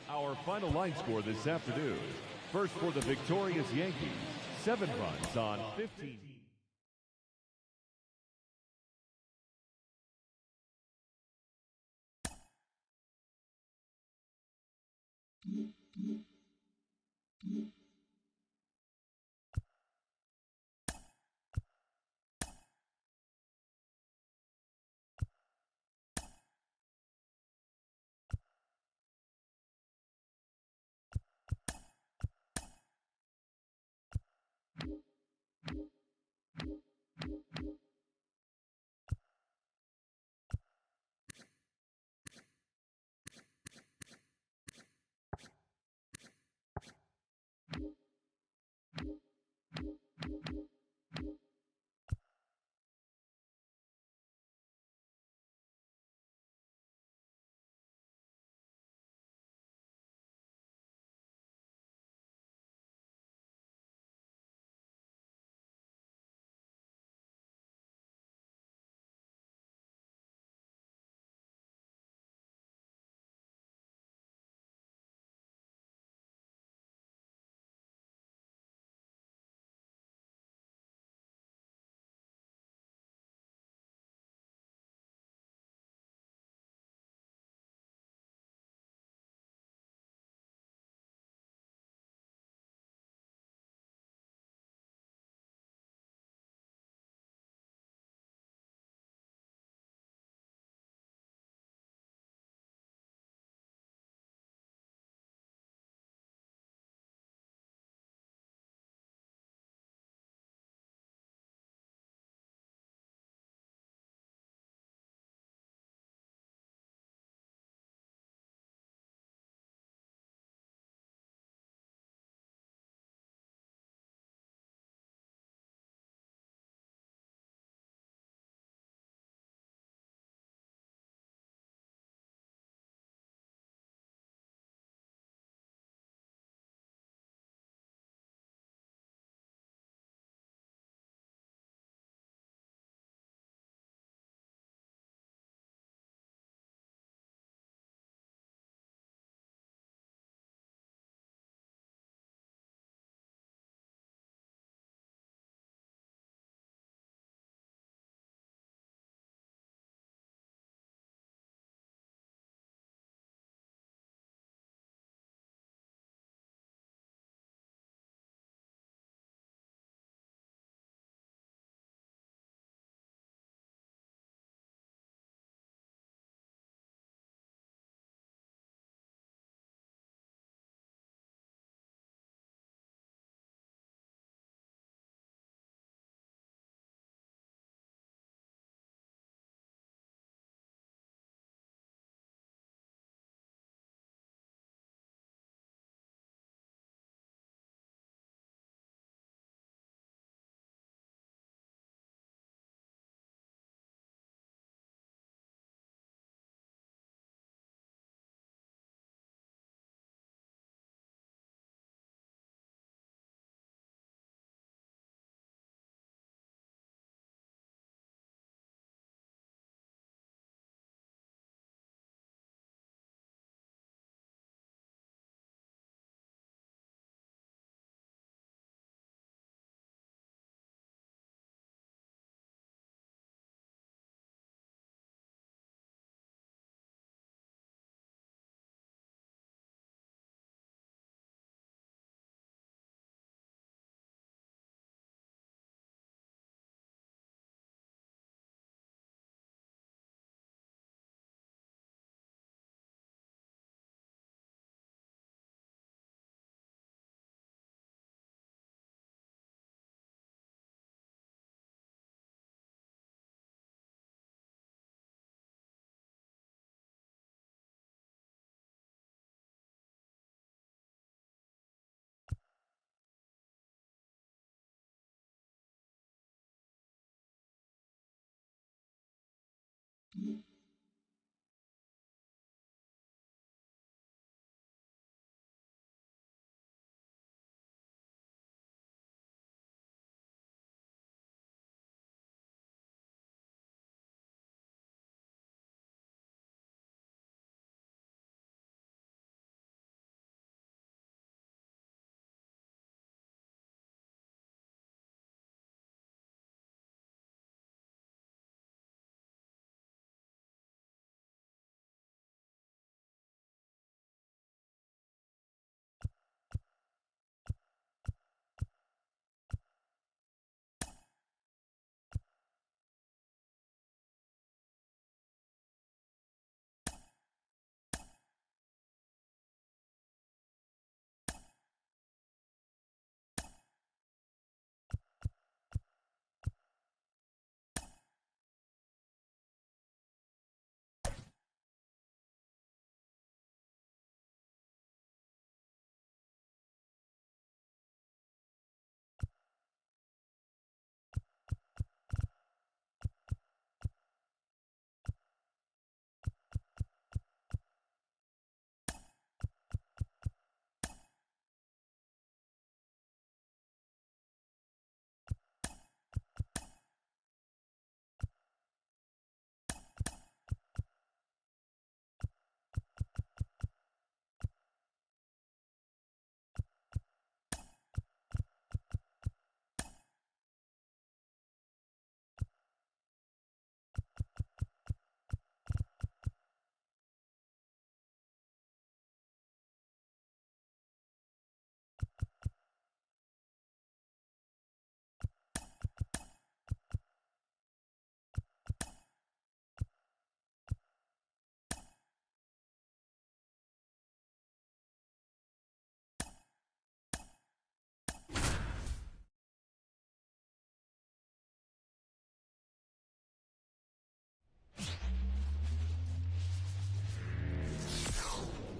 Our final line score this afternoon. First for the victorious Yankees, 7 runs on 15.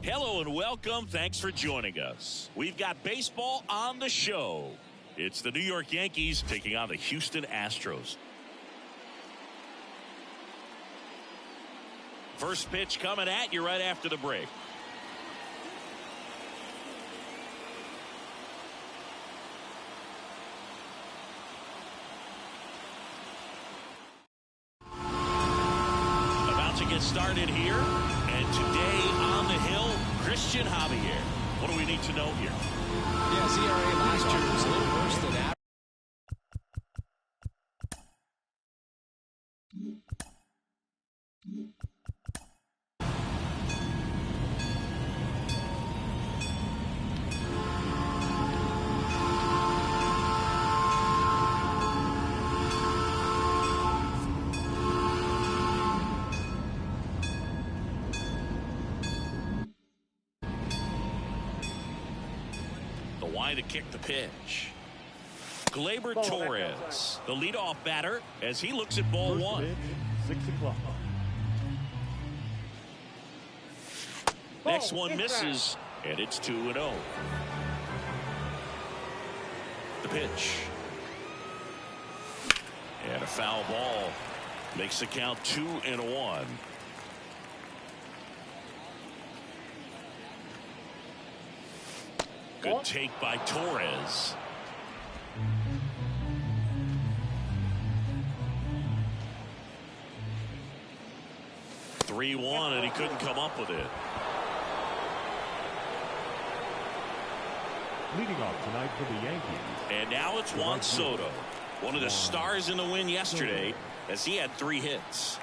Hello and welcome. Thanks for joining us. We've got baseball on the show. It's the New York Yankees taking on the Houston Astros. First pitch coming at you right after the break. About to get started here. And today on the hill, Christian Javier. What do we need to know here? Yeah, his ERA last year was a little worse than average. To kick the pitch. Gleyber Torres, the leadoff batter, as he looks at ball one. Pitch, 6 o'clock. Next one misses, and it's 2-0. The pitch. And a foul ball. Makes the count 2-1. Good take by Torres. (3-1) and he couldn't come up with it. Leading off tonight for the Yankees. And now it's Juan Soto, one of the stars in the win yesterday, as he had 3 hits.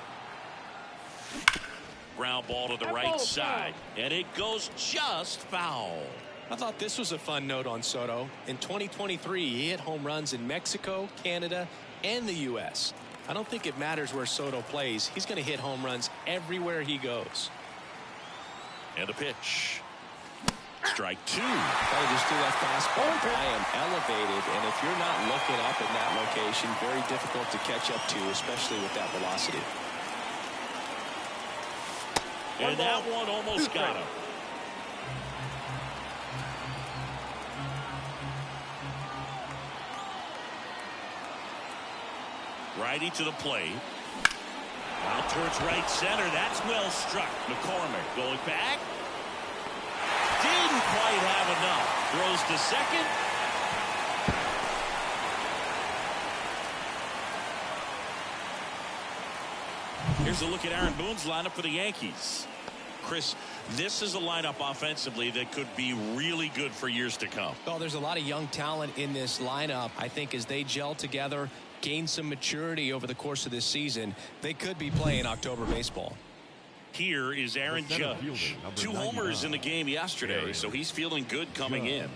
Ground ball to the right side, and it goes just foul. I thought this was a fun note on Soto. In 2023, he hit home runs in Mexico, Canada, and the U.S. I don't think it matters where Soto plays. He's going to hit home runs everywhere he goes. And a pitch. Strike 2. They just threw that fastball by him, elevated, and if you're not looking up in that location, very difficult to catch up to, especially with that velocity. And that one almost got him. Righty to the plate. Out towards right center. That's well struck. McCormick going back. Didn't quite have enough. Throws to second. Here's a look at Aaron Boone's lineup for the Yankees. Chris, this is a lineup offensively that could be really good for years to come. Well, there's a lot of young talent in this lineup. I think as they gel together, gain some maturity over the course of this season, they could be playing October baseball. Here is Aaron Judge. 2 homers in the game yesterday, so he's feeling good coming in.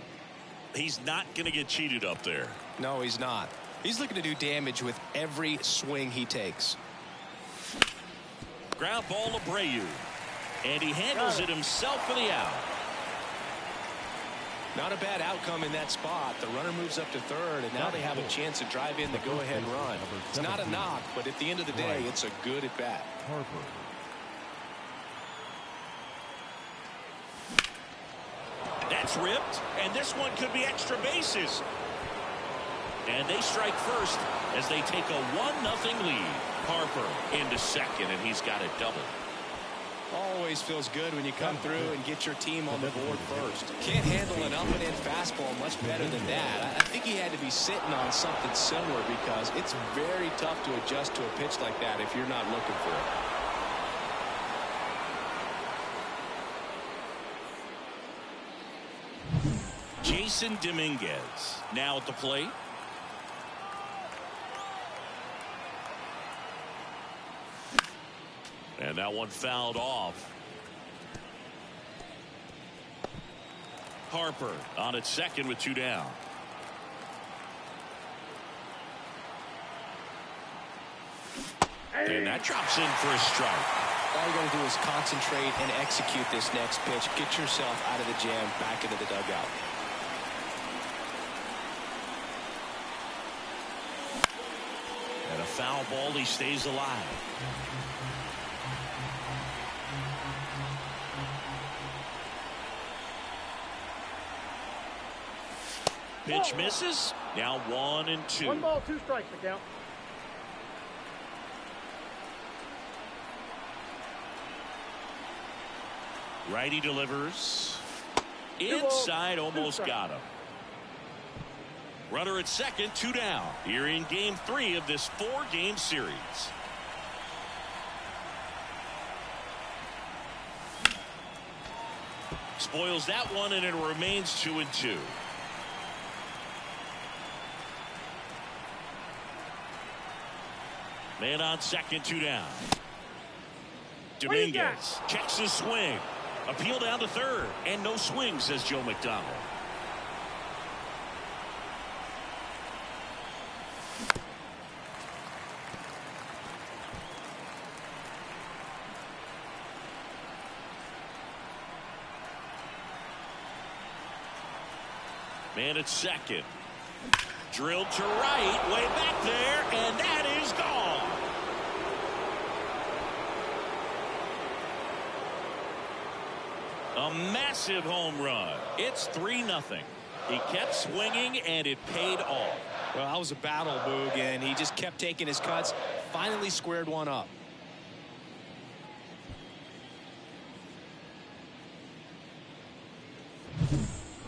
He's not going to get cheated up there. No, he's not. He's looking to do damage with every swing he takes. Ground ball to Abreu. And he handles it himself for the out. Not a bad outcome in that spot. The runner moves up to third, and now they have a chance to drive in the go-ahead run. It's not a knock, but at the end of the day, it's a good at-bat. Harper. That's ripped, and this one could be extra bases. And they strike first as they take a 1-0 lead. Harper into second, and he's got it double. Always feels good when you come through and get your team on the board first. Can't handle an up-and-in fastball much better than that. I think he had to be sitting on something similar because it's very tough to adjust to a pitch like that if you're not looking for it. Jason Dominguez now at the plate. And that one fouled off. Harper on at second with 2 down. And that drops in for a strike. All you got to do is concentrate and execute this next pitch. Get yourself out of the jam, back into the dugout. And a foul ball, he stays alive. pitch misses. Now 1-2. 1 ball, 2 strikes to count. Righty delivers. Inside, almost got him. Runner at second, 2 down. Here in game 3 of this 4-game series. Spoils that one, and it remains 2-2. Man on second, 2 down. Dominguez checks his swing. Appeal down to third, and no swing, says Joe McDonald. Man at second. Drilled to right, way back there, and that is gone. A massive home run. It's 3-0. He kept swinging, and it paid off. Well, that was a battle, Boog, and he just kept taking his cuts. Finally squared one up.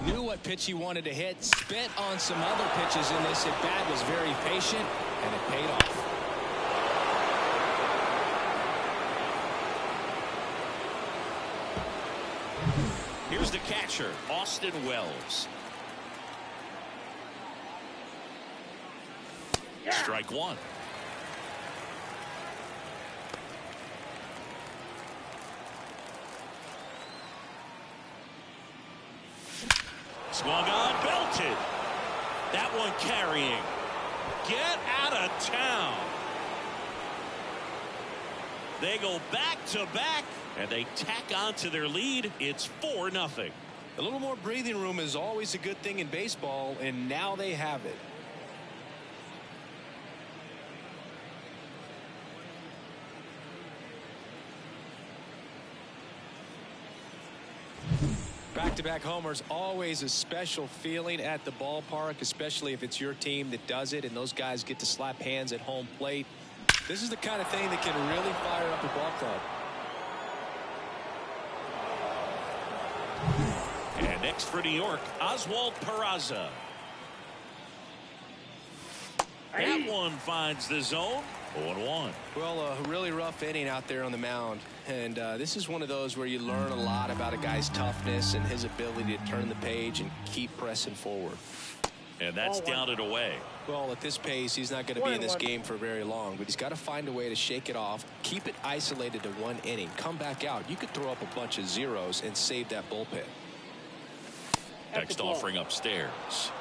Knew what pitch he wanted to hit. Spent on some other pitches in this at bat. Was very patient, and it paid off. Here's the catcher, Austin Wells. Strike one. Swung on, belted. That one carrying. Get out of town. They go back to back, and they tack on to their lead. It's 4-0. A little more breathing room is always a good thing in baseball, and now they have it. Back-to-back homers, always a special feeling at the ballpark, especially if it's your team that does it and those guys get to slap hands at home plate. This is the kind of thing that can really fire up a ball club. And next for New York, Oswald Peraza. That one finds the zone. 0-1. Well, a really rough inning out there on the mound. And this is one of those where you learn a lot about a guy's toughness and his ability to turn the page and keep pressing forward. And that's down and away. Well, at this pace, he's not going to be in this game for very long, but he's got to find a way to shake it off, keep it isolated to one inning, come back out. You could throw up a bunch of zeros and save that bullpen. Next offering upstairs.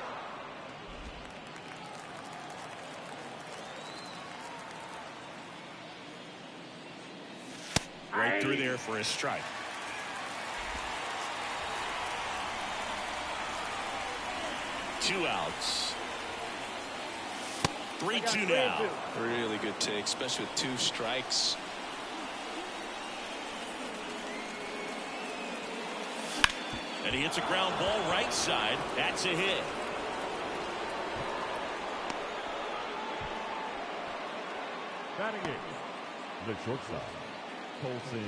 Right through there for a strike. Two outs. 3-2 now. Really good take, especially with 2 strikes. And he hits a ground ball right side. That's a hit. Batting it, the shortstop, Colson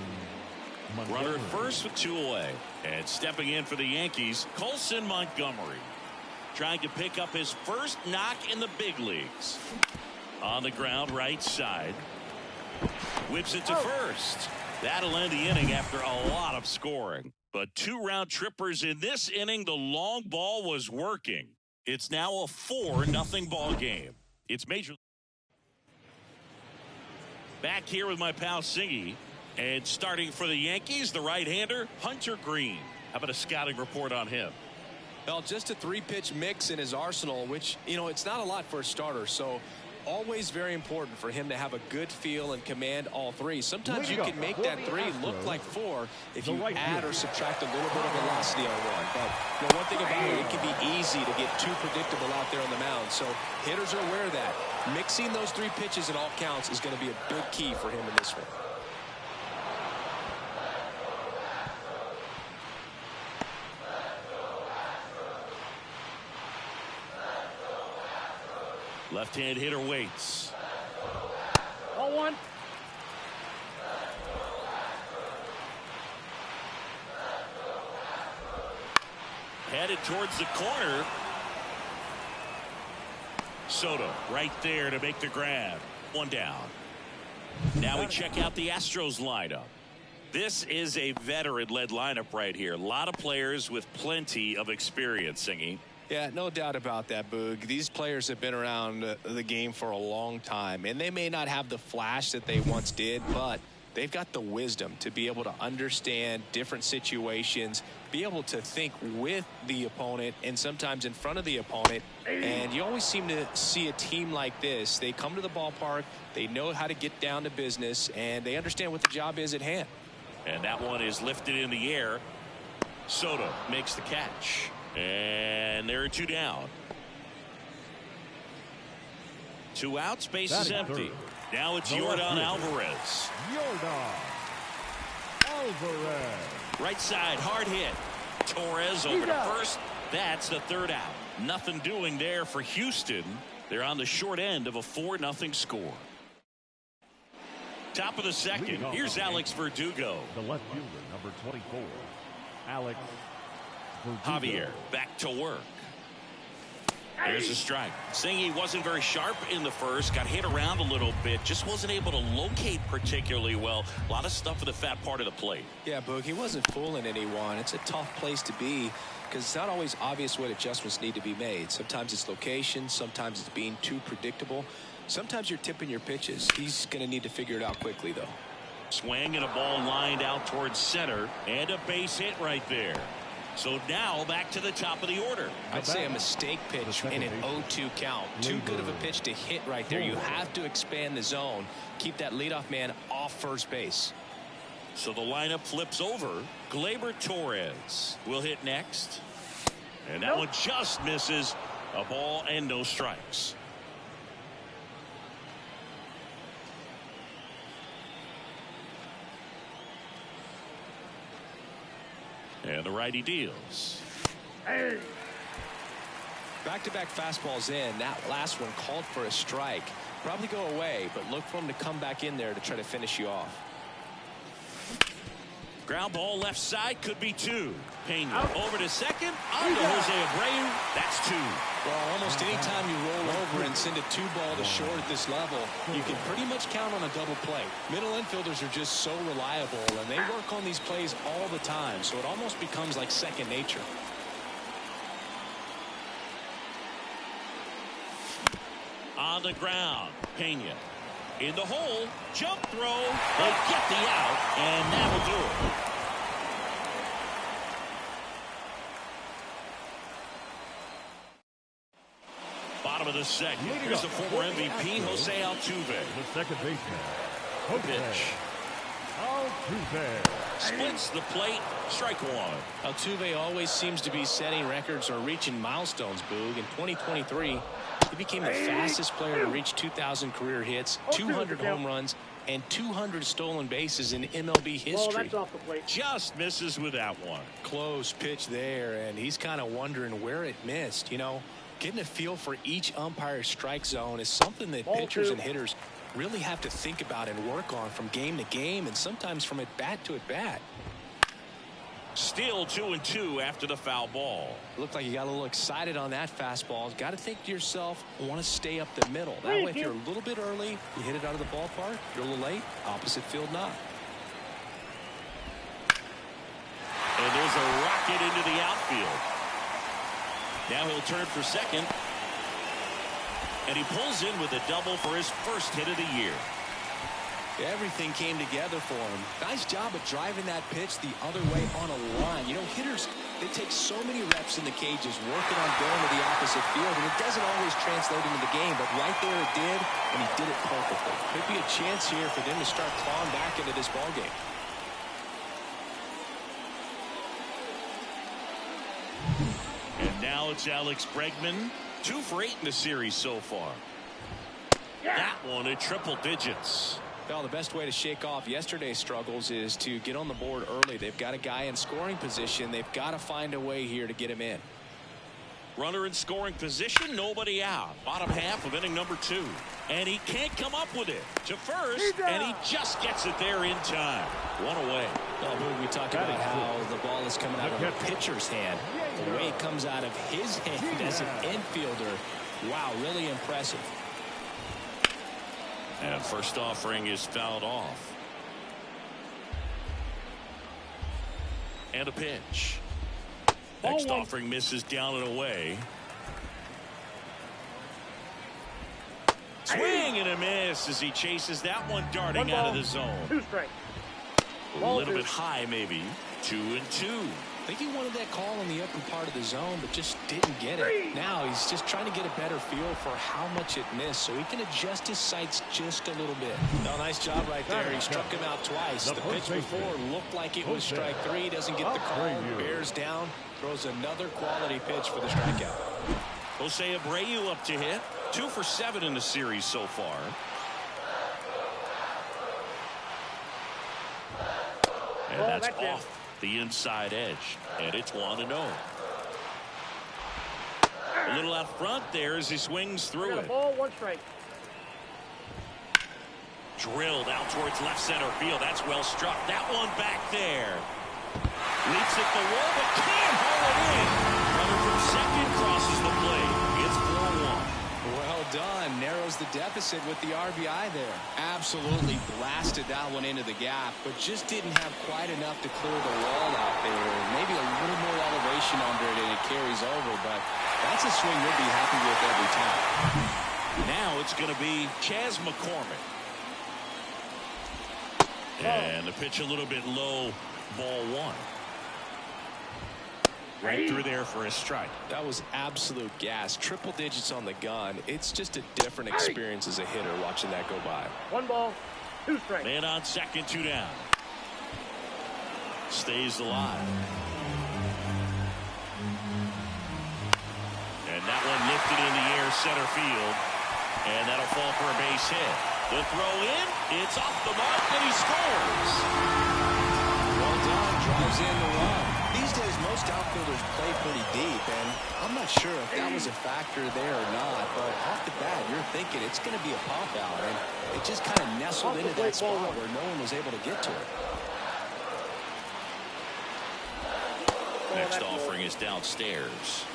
Montgomery. Runner at first with 2 away. And stepping in for the Yankees, Colson Montgomery. Trying to pick up his first knock in the big leagues. On the ground, right side. Whips it to first. That'll end the inning after a lot of scoring. But 2 round trippers in this inning. The long ball was working. It's now a 4-0 ball game. It's major. Back here with my pal Singy. And starting for the Yankees, the right-hander, Hunter Green. How about a scouting report on him? Well, just a 3-pitch mix in his arsenal, which, you know, it's not a lot for a starter. So always very important for him to have a good feel and command all 3. Sometimes you can make that 3 look like 4 if you add or subtract a little bit of velocity on one. But you know, one thing about it can be easy to get too predictable out there on the mound. So hitters are aware of that. Mixing those 3 pitches in all counts is going to be a big key for him in this one. Left-hand hitter waits. 0-1. Headed towards the corner. Soto right there to make the grab. One down. Now we check out the Astros lineup. This is a veteran-led lineup right here. A lot of players with plenty of experience, Singy. Yeah, no doubt about that, Boog. These players have been around the game for a long time, and they may not have the flash that they once did, but they've got the wisdom to be able to understand different situations, be able to think with the opponent and sometimes in front of the opponent. And you always seem to see a team like this. They come to the ballpark, they know how to get down to business, and they understand what the job is at hand. And that one is lifted in the air. Soto makes the catch. And there are two down. Two outs, base is empty. Third. Now it's The Yordan left fielder. Alvarez. Yordan Alvarez. Right side, hard hit. Torres over to first. That's the third out. Nothing doing there for Houston. They're on the short end of a 4-0 score. Top of the second. Here's Alex Verdugo. The left fielder, number 24, Alex Verdugo. Javier back to work. There's a strike. Singy wasn't very sharp in the first. Got hit around a little bit. Just wasn't able to locate particularly well. A lot of stuff in the fat part of the plate. Yeah, Boog, he wasn't fooling anyone. It's a tough place to be because it's not always obvious what adjustments need to be made. Sometimes it's location. Sometimes it's being too predictable. Sometimes you're tipping your pitches. He's going to need to figure it out quickly, though. Swing and a ball lined out towards center. And a base hit right there. So now back to the top of the order. I'd say a mistake pitch in an 0-2 count. Too good of a pitch to hit right there. You have to expand the zone. Keep that leadoff man off first base. So the lineup flips over. Gleyber Torres will hit next. And that one just misses. A ball and no strikes. And the righty deals. Back-to-back fastballs in. That last one called for a strike. Probably go away, but look for him to come back in there to try to finish you off. Ground ball left side, could be two. Pena over to second. On to Jose Abreu. That's two. Well, almost any time you roll over and send a 2-ball to short at this level, you can pretty much count on a double play. Middle infielders are just so reliable, and they work on these plays all the time, so it almost becomes like second nature. On the ground, Pena in the hole, jump throw, they get the out, and that'll do it. Bottom of the second. Here's the former MVP, Jose Altuve. The second baseman, Pitch. Altuve. Splits the plate, strike one. Altuve always seems to be setting records or reaching milestones, Boog. In 2023, he became the fastest player to reach 2,000 career hits, 200 home runs, and 200 stolen bases in MLB history. Well, that's off the plate. Just misses with that one. Close pitch there, and he's kind of wondering where it missed. You know, getting a feel for each umpire's strike zone is something that pitchers and hitters really have to think about and work on from game to game and sometimes from at bat to at bat. Still 2-2 after the foul ball. Looked like you got a little excited on that fastball. Got to think to yourself, I want to stay up the middle. That way, if you're a little bit early, you hit it out of the ballpark. If you're a little late, opposite field knock. And there's a rocket into the outfield. Now he'll turn for second. And he pulls in with a double for his first hit of the year. Everything came together for him. Nice job of driving that pitch the other way on a line. You know, hitters, they take so many reps in the cages working on going to the opposite field, and it doesn't always translate into the game, but right there it did, and he did it perfectly. Could be a chance here for them to start clawing back into this ballgame. And now it's Alex Bregman. 2 for 8 in the series so far. That one at triple digits. Well, the best way to shake off yesterday's struggles is to get on the board early. They've got a guy in scoring position. They've got to find a way here to get him in. Runner in scoring position, nobody out. Bottom half of inning number 2. And he can't come up with it to first, and he just gets it there in time. One away. Well, we talk about how the ball is coming out of the pitcher's hand. The way it comes out of his hand as an infielder, wow, really impressive. And first offering is fouled off. And a pitch. Next offering misses down and away. Swing and a miss as he chases that one darting out of the zone. 2 strikes. A little bit high, maybe. 2-2. I think he wanted that call in the open part of the zone, but just didn't get it. Now he's just trying to get a better feel for how much it missed so he can adjust his sights just a little bit. No, nice job right there. He struck him out twice. The pitch before looked like it was strike 3. Doesn't get the call. Bears down. Throws another quality pitch for the strikeout. Jose Abreu up to hit. 2 for 7 in the series so far. And that's off the inside edge. And it's 1-0. A little out front there as he swings through it. Ball, 1 strike. Drilled out towards left center field. That's well struck. That one back there. Leaps at the wall, but can't haul it in. Runner from second crosses the plate. It's 4-1. Well done. Narrows the deficit with the RBI there. Absolutely blasted that one into the gap, but just didn't have quite enough to clear the wall out there. Maybe a little more elevation under it and it carries over, but that's a swing you'll be happy with every time. Now it's going to be Chas McCormick. And the pitch a little bit low. Ball 1. Right through there for a strike. That was absolute gas. Triple digits on the gun. It's just a different experience as a hitter watching that go by. 1 ball, 2 strikes. Man on second, 2 down. Stays alive. And that one lifted in the air center field. And that'll fall for a base hit. The throw in. It's off the mark and he scores. Well done. Drives in the run. These days, most outfielders play pretty deep, and I'm not sure if that was a factor there or not, but off the bat, you're thinking it's going to be a pop-out, and it just kind of nestled into that spot where no one was able to get to it. Next offering is downstairs.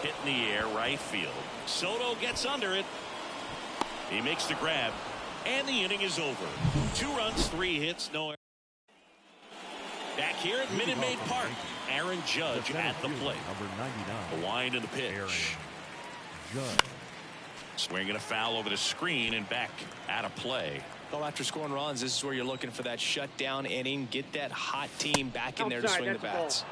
Hit in the air, right field. Soto gets under it. He makes the grab. And the inning is over. 2 runs, 3 hits, no errors. Back here at Minute Maid Park, Aaron Judge at the plate. The wind and the pitch. Swinging a foul over the screen and back out of play. Well, after scoring runs, this is where you're looking for that shutdown inning. Get that hot team back in there to swing the bats.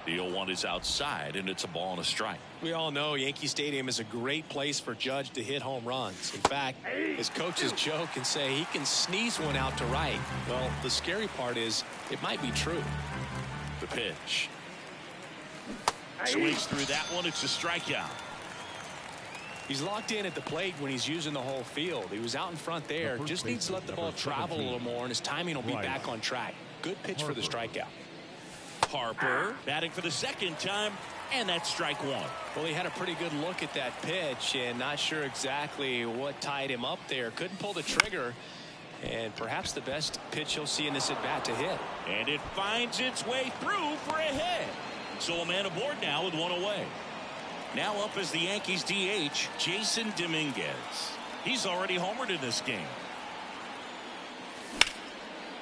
The 0-1 is outside, and it's a ball and a strike. We all know Yankee Stadium is a great place for Judge to hit home runs. In fact, his coaches joke and say he can sneeze one out to right. Well, the scary part is it might be true. The pitch. Swings through that one. It's a strikeout. He's locked in at the plate when he's using the whole field. He was out in front there. Just needs to let the ball travel a little more, and his timing will be back on track. Good pitch for the strikeout. Harper batting for the second time, and that's strike 1. Well, he had a pretty good look at that pitch and not sure exactly what tied him up there. Couldn't pull the trigger, and perhaps the best pitch he'll see in this at-bat to hit. And it finds its way through for a hit. So a man aboard now with 1 away. Now up as the Yankees DH, Jason Dominguez. He's already homered in this game.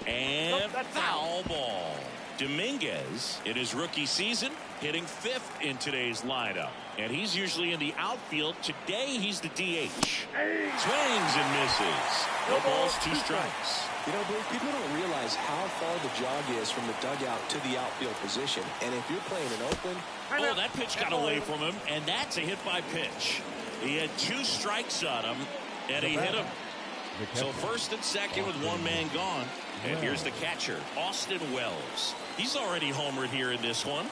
And foul ball. Dominguez, in his rookie season, hitting 5th in today's lineup. And he's usually in the outfield. Today, he's the DH. Swings and misses. No balls, 2 strikes. You know, Blue, people don't realize how far the jog is from the dugout to the outfield position. And if you're playing in Oakland... Oh, that pitch got away from him, and that's a hit by pitch. He had 2 strikes on him, and he hit him. So first and second with 1 man gone. And here's the catcher, Austin Wells. He's already homered here in this one.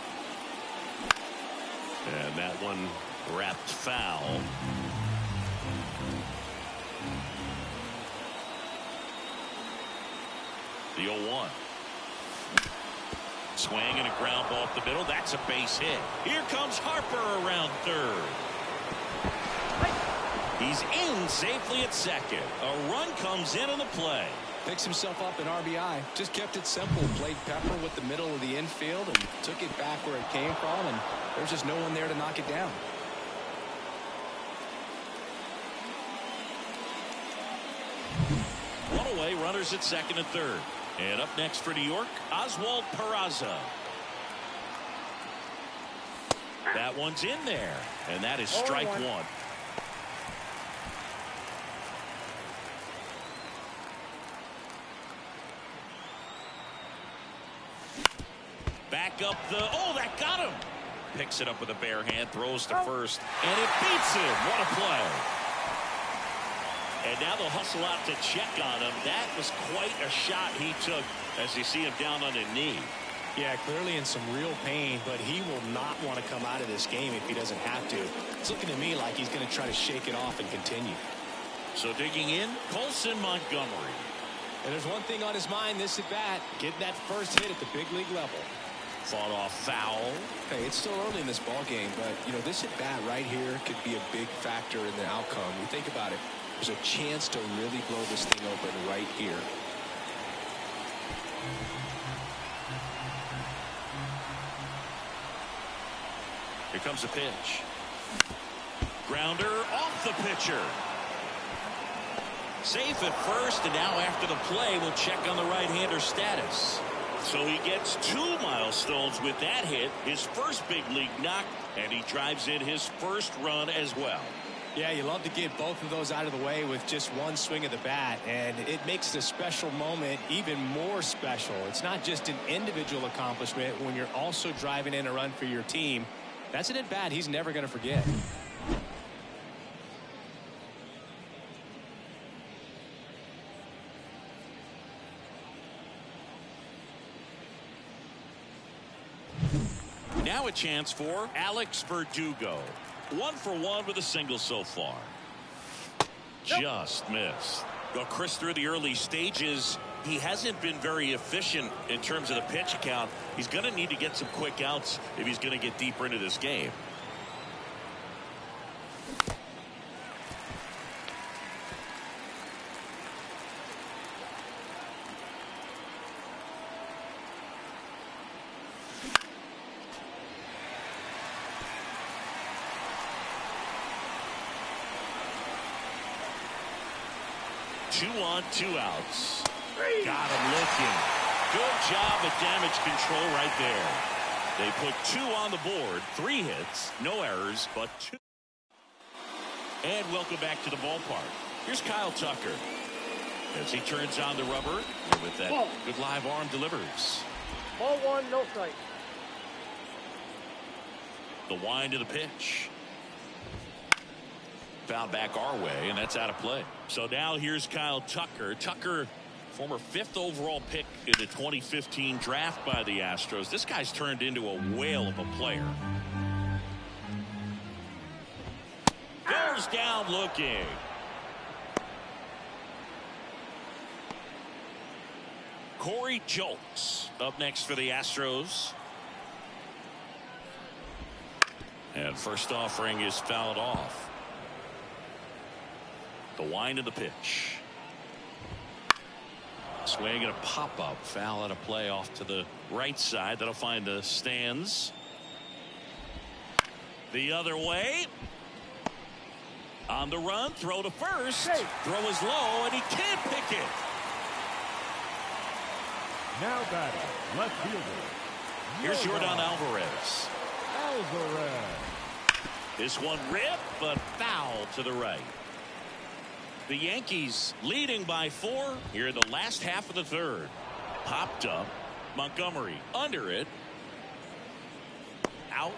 And that one wrapped foul. The 0-1. Swing and a ground ball up the middle. That's a base hit. Here comes Harper around third. He's in safely at second. A run comes in on the play. Picks himself up an RBI. Just kept it simple. Played Pepper with the middle of the infield and took it back where it came from, and there's just no one there to knock it down. One away, runners at second and third. And up next for New York, Oswald Peraza. That one's in there, and that is strike one. Back up that got him. Picks it up with a bare hand, throws to first, and it beats him. What a play. And now they'll hustle out to check on him. That was quite a shot he took as you see him down on a knee. Yeah, clearly in some real pain, but he will not want to come out of this game if he doesn't have to. It's looking to me like he's going to try to shake it off and continue. So digging in, Colson Montgomery. And there's one thing on his mind this at bat, getting that first hit at the big league level. Fought off foul. Hey, it's still early in this ball game, but you know, this at bat right here could be a big factor in the outcome. You think about it, there's a chance to really blow this thing open right here. Here comes a pitch. Grounder off the pitcher. Safe at first, and now after the play, we'll check on the right-hander status. So he gets 2 milestones with that hit, his first big league knock, and he drives in his first run as well. Yeah, you love to get both of those out of the way with just one swing of the bat, and it makes the special moment even more special. It's not just an individual accomplishment when you're also driving in a run for your team. That's an at bat he's never going to forget. Now a chance for Alex Verdugo. 1 for 1 with a single so far. Just missed. Well, Chris, through the early stages, he hasn't been very efficient in terms of the pitch count. He's going to need to get some quick outs if he's going to get deeper into this game. Two on, 2 outs. Got him looking. Good job at damage control right there. They put 2 on the board, 3 hits, no errors, but 2. And welcome back to the ballpark. Here's Kyle Tucker as he turns on the rubber and with that good live arm delivers. Ball 1, no strike. The wind of the pitch. Fouled back our way, and that's out of play. So now here's Kyle Tucker. Tucker, former 5th overall pick in the 2015 draft by the Astros. This guy's turned into a whale of a player. Goes down looking. Corey Julks up next for the Astros. And first offering is fouled off. The wind of the pitch. Swing and a pop-up. Foul out of play off to the right side. That'll find the stands. The other way. On the run. Throw to first. Throw is low, and he can't pick it. Now batting, left fielder. Here's Jordan Alvarez. This one ripped, but foul to the right. The Yankees leading by 4 here in the last half of the third. Popped up. Montgomery under it. Out.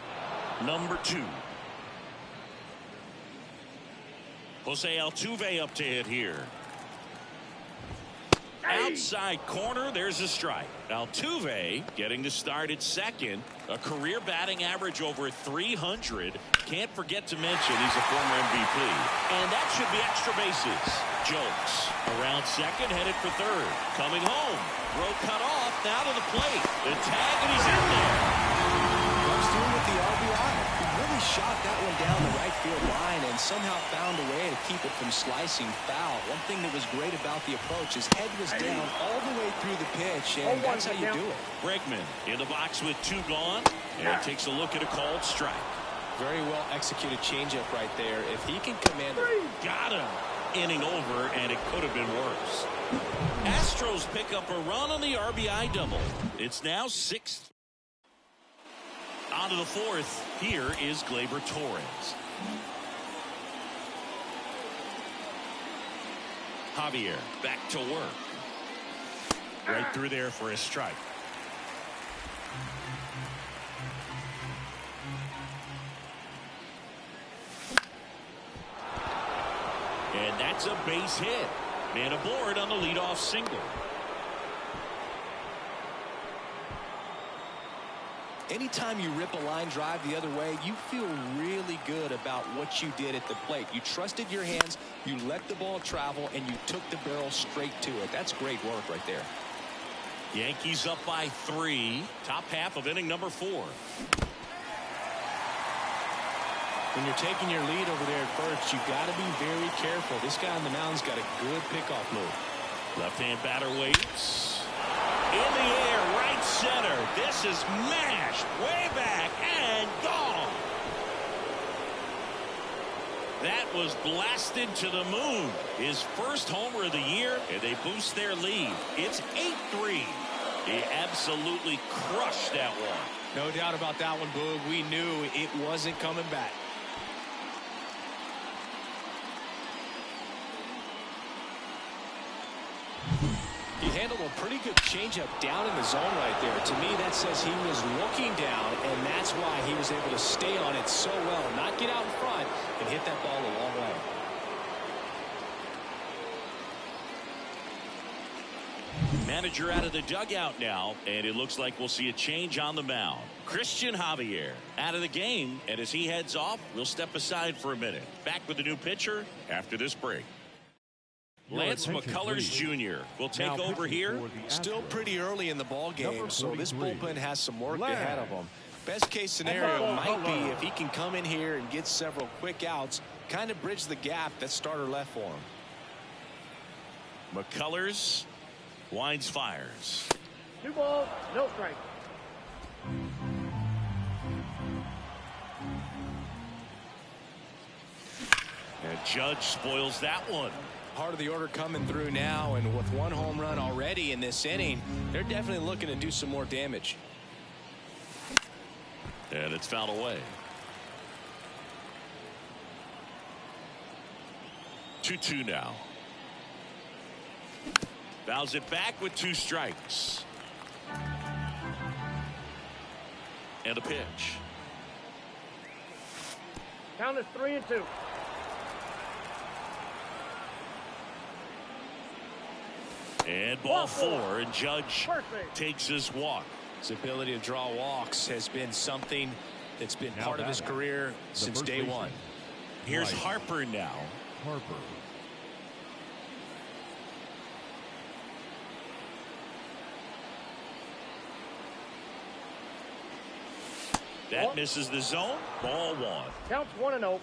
Number 2. Jose Altuve up to hit here. Outside corner, there's a strike. Altuve getting the start at second. A career batting average over 300. Can't forget to mention he's a former MVP. And that should be extra bases. Jokes around second, headed for third. Coming home. Throw cut off, now to the plate. The tag, and he's in somehow found a way to keep it from slicing foul. One thing that was great about the approach, his head was down all the way through the pitch, and that's how you do it. Bregman in the box with 2 gone, and takes a look at a called strike. Very well executed changeup right there. If he can command it. Got him. Inning over, and it could have been worse. Astros pick up a run on the RBI double. It's now 6th. On to the 4th. Here is Gleyber Torres. Javier back to work. Right through there for a strike. And that's a base hit. Man aboard on the leadoff single. Anytime you rip a line drive the other way, you feel really good about what you did at the plate. You trusted your hands, you let the ball travel, and you took the barrel straight to it. That's great work right there. Yankees up by 3. Top half of inning number 4. When you're taking your lead over there at first, you've got to be very careful. This guy on the mound's got a good pickoff move. Left-hand batter waits. In the air, right center. This is mashed way back and gone. That was blasted to the moon. His first homer of the year, and they boost their lead. It's 8-3. He absolutely crushed that one. No doubt about that one, Boog. We knew it wasn't coming back. He handled a pretty good changeup down in the zone right there. To me, that says he was looking down, and that's why he was able to stay on it so well, not get out in front, and hit that ball a long way. Manager out of the dugout now, and it looks like we'll see a change on the mound. Christian Javier out of the game, and as he heads off, we'll step aside for a minute. Back with the new pitcher after this break. Lance McCullers Jr. will take over here. Still pretty early in the ball game, so this bullpen has some work ahead of him. Best case scenario might be if he can come in here and get several quick outs, kind of bridge the gap that starter left for him. McCullers winds, fires. 2 balls, no strike. And Judge spoils that one. Part of the order coming through now, and with 1 home run already in this inning, they're definitely looking to do some more damage. And it's fouled away. 2-2 now. Fouls it back with 2 strikes. And a pitch. Count is 3-2. And ball 4, and Judge takes his walk. His ability to draw walks has been something that's been part of his career since day one. Here's Harper now. Harper. That misses the zone. Ball 1. Counts 1-0.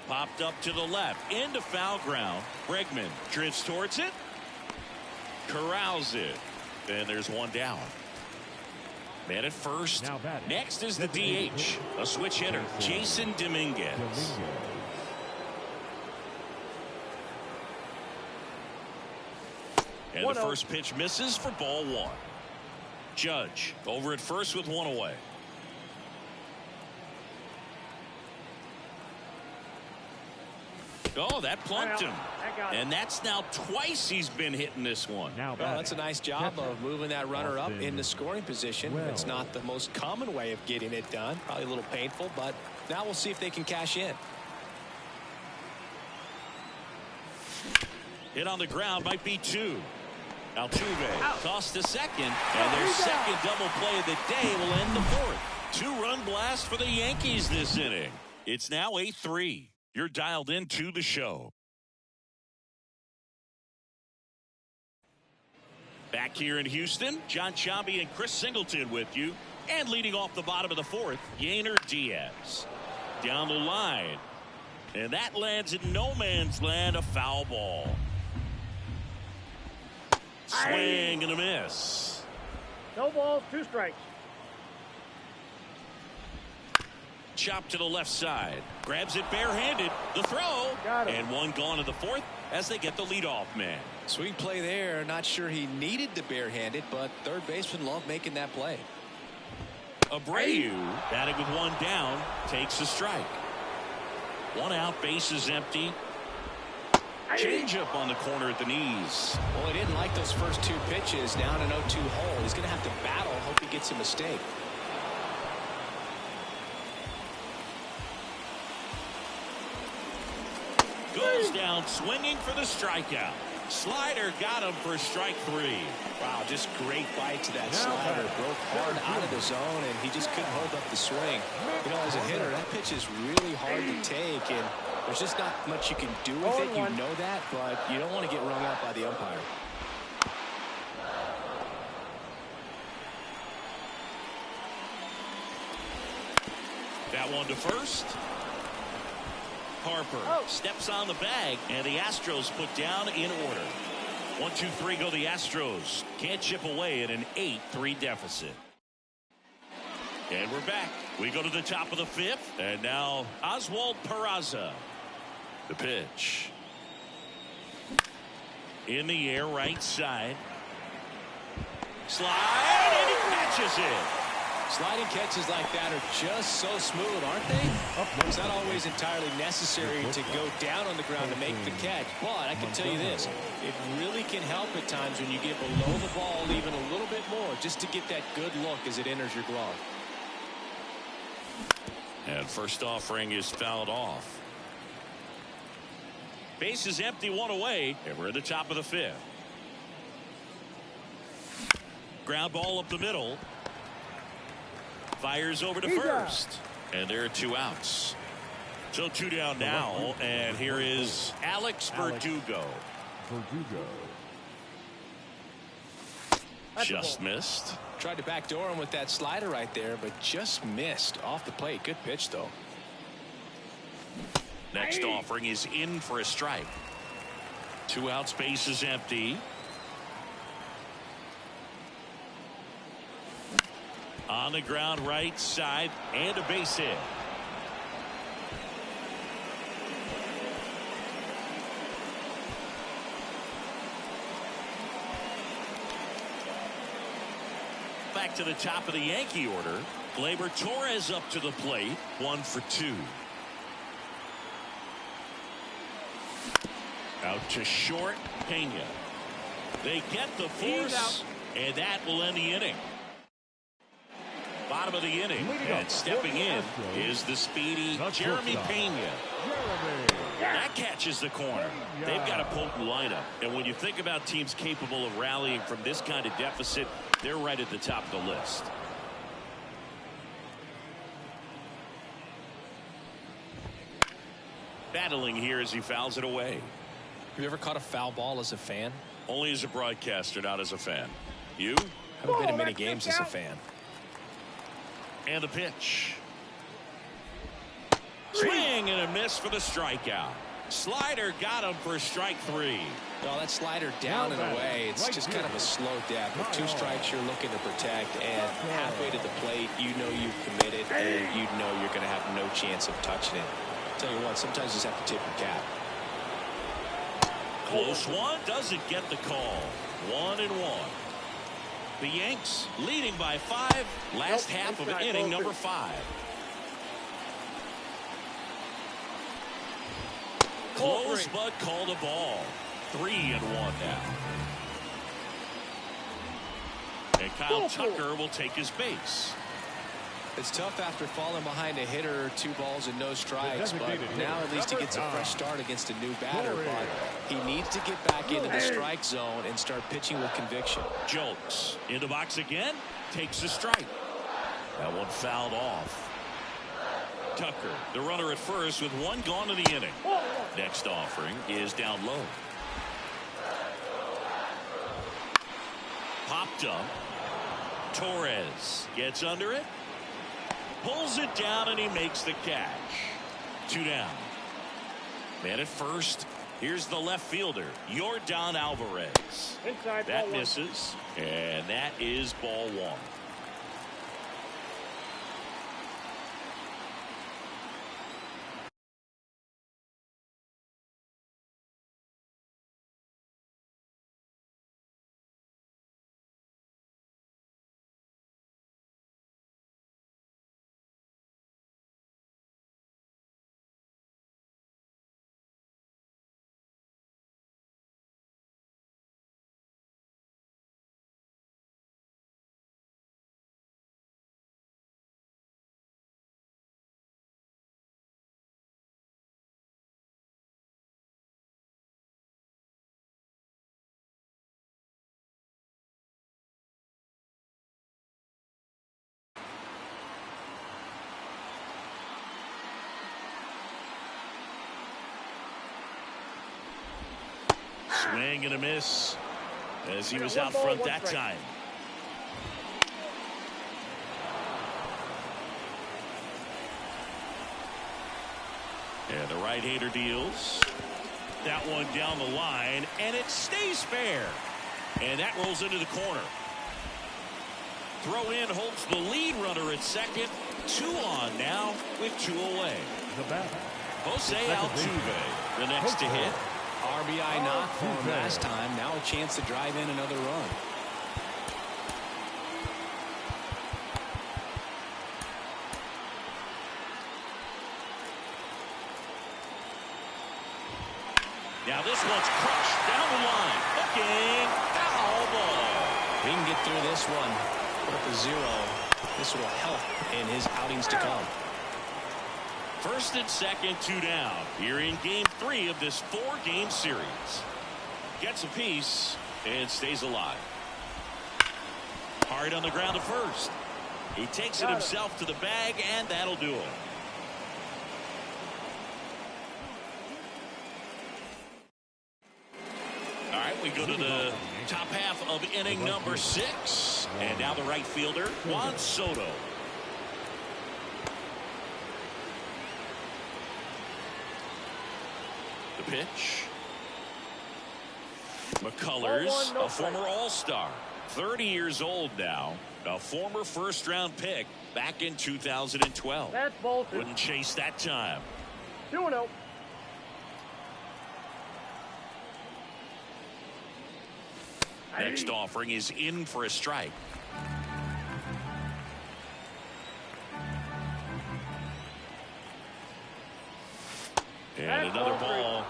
Popped up to the left into foul ground. Bregman drifts towards it, corrals it, and there's 1 down. Man at first. Next is the DH, a switch hitter, Jason Dominguez. And the first pitch misses for ball 1. Judge over at first with 1 away. Oh, that plunked him. And that's now twice he's been hitting this one. Well, that's a nice job of moving that runner up into scoring position. It's not the most common way of getting it done. Probably a little painful, but now we'll see if they can cash in. Hit on the ground, might be 2. Altuve tossed to second, and their second double play of the day will end the 4th. 2-run blast for the Yankees this inning. It's now 8-3. You're dialed into the show. Back here in Houston, John Chambi and Chris Singleton with you. And leading off the bottom of the fourth, Yainer Diaz. Down the line. And that lands in no man's land, a foul ball. Swing and a miss. No balls, 2 strikes. Chop to the left side. Grabs it barehanded. The throw. And one gone in the fourth as they get the leadoff man. Sweet play there. Not sure he needed the barehanded, but third baseman loved making that play. Abreu, batting with one down, takes a strike. One out, base is empty. Changeup on the corner at the knees. Well, he didn't like those first 2 pitches. Down an 0-2 hole. He's going to have to battle. Hope he gets a mistake. Goes down swinging for the strikeout. Slider got him for strike 3. Wow, just great bite to that slider. Broke hard out of the zone, and he just couldn't hold up the swing. You know, as a hitter, that pitch is really hard to take, and there's just not much you can do with it. You know that, but you don't want to get rung up by the umpire. That one to first. Harper steps on the bag, and the Astros put down in order. 1-2-3 go the Astros. Can't chip away at an 8-3 deficit. And we're back. We go to the top of the 5th, and now Oswald Peraza. The pitch. In the air, right side. Slide, and he catches it. Sliding catches like that are just so smooth, aren't they? It's not always entirely necessary to go down on the ground to make the catch, but I can tell you this, it really can help at times when you get below the ball even a little bit more, just to get that good look as it enters your glove. And first offering is fouled off. Base is empty, one away, and we're at the top of the 5th. Ground ball up the middle. Fires over to first. And there are 2 outs. So 2 down now. And here is Alex Verdugo. Just missed. Tried to backdoor him with that slider right there, but just missed off the plate. Good pitch, though. Next offering is in for a strike. 2 outs, base is empty. On the ground, right side, and a base hit. Back to the top of the Yankee order. Gleyber Torres up to the plate. 1 for 2. Out to short, Pena. They get the force, and that will end the inning. Bottom of the inning, and stepping in is the speedy Jeremy Pena. That catches the corner. They've got a potent lineup, and when you think about teams capable of rallying from this kind of deficit, they're right at the top of the list. Battling here as he fouls it away. Have you ever caught a foul ball as a fan? Only as a broadcaster, not as a fan. You? Haven't been in many games as a fan. And the pitch. Swing and a miss for the strikeout. Slider got him for strike 3. Well, that slider down and away, it's just kind of a slow death. With 2 strikes, you're looking to protect, and halfway to the plate, you know you've committed, and you know you're going to have no chance of touching it. Tell you what, sometimes you just have to tip your cap. Close one, doesn't get the call. 1-1. The Yanks leading by 5. Last half of inning number 5. Close, but called a ball. 3-1 now. And Kyle Tucker will take his base. It's tough after falling behind a hitter, 2 balls and no strikes, but now at least he gets a fresh start against a new batter. But he needs to get back into the strike zone and start pitching with conviction. Jolks in the box again, takes a strike. That one fouled off. Tucker, the runner at first with 1 gone in the inning. Next offering is down low. Popped up. Torres gets under it. Pulls it down, and he makes the catch. 2 down. Man at first. Here's the left fielder, Yordan Alvarez. Inside, that ball misses, and that is ball 1. Swing and a miss as he was out front that time. And the right-hander deals. That one down the line, and it stays fair. And that rolls into the corner. Throw in holds the lead runner at second. 2 on now with 2 away. The batter, Jose Altuve, the next to hit. RBI knock for him last time. Now a chance to drive in another run. Now this one's crushed down the line. Looking foul ball. If he can get through this one, put up a 0. This will help in his outings to come. First and second, 2 down. Here in game 3 of this 4-game series. Gets a piece and stays alive. Hard on the ground to first. He takes it himself to the bag, and that'll do it. All right, we go to the top half of inning number 6. And now the right fielder, Juan Soto. The pitch. McCullers, a former All-Star, 30 years old now, a former first-round pick back in 2012. That's ball 2. Wouldn't chase that time. 2-0. Next offering is in for a strike. And another ball.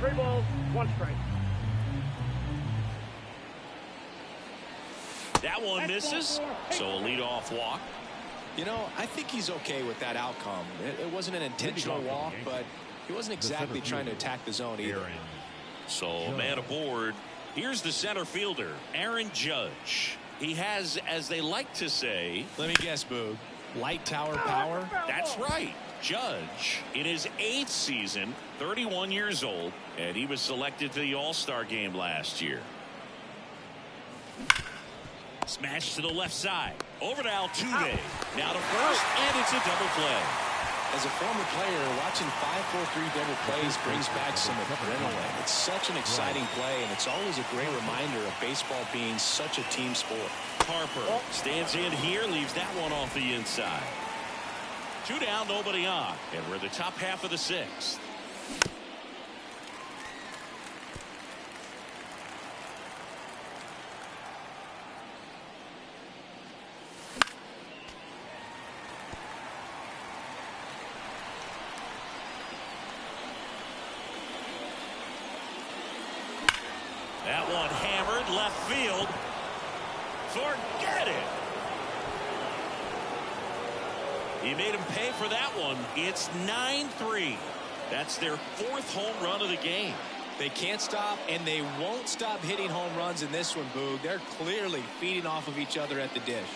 3 balls, 1 strike. That one misses, so a leadoff walk. You know, I think he's okay with that outcome. It wasn't an intentional walk, but he wasn't exactly trying to attack the zone either. So man aboard. Here's the center fielder, Aaron Judge. He has, as they like to say, Let me guess, Boog. Light tower power? That's right. Judge in his 8th season, 31 years old, and he was selected to the All-Star game last year. Smash to the left side. Over to Altuve. Now to first, and it's a double play. As a former player, watching 5-4-3 double plays brings back some adrenaline. It's such an exciting play, and it's always a great reminder of baseball being such a team sport. Harper stands in here, leaves that one off the inside. 2 down, nobody on, and we're the top half of the 6th. That one hammered left field. Forget it. He made him pay for that one. It's 9-3. That's their 4th home run of the game. They can't stop, and they won't stop hitting home runs in this one, Boog. They're clearly feeding off of each other at the dish.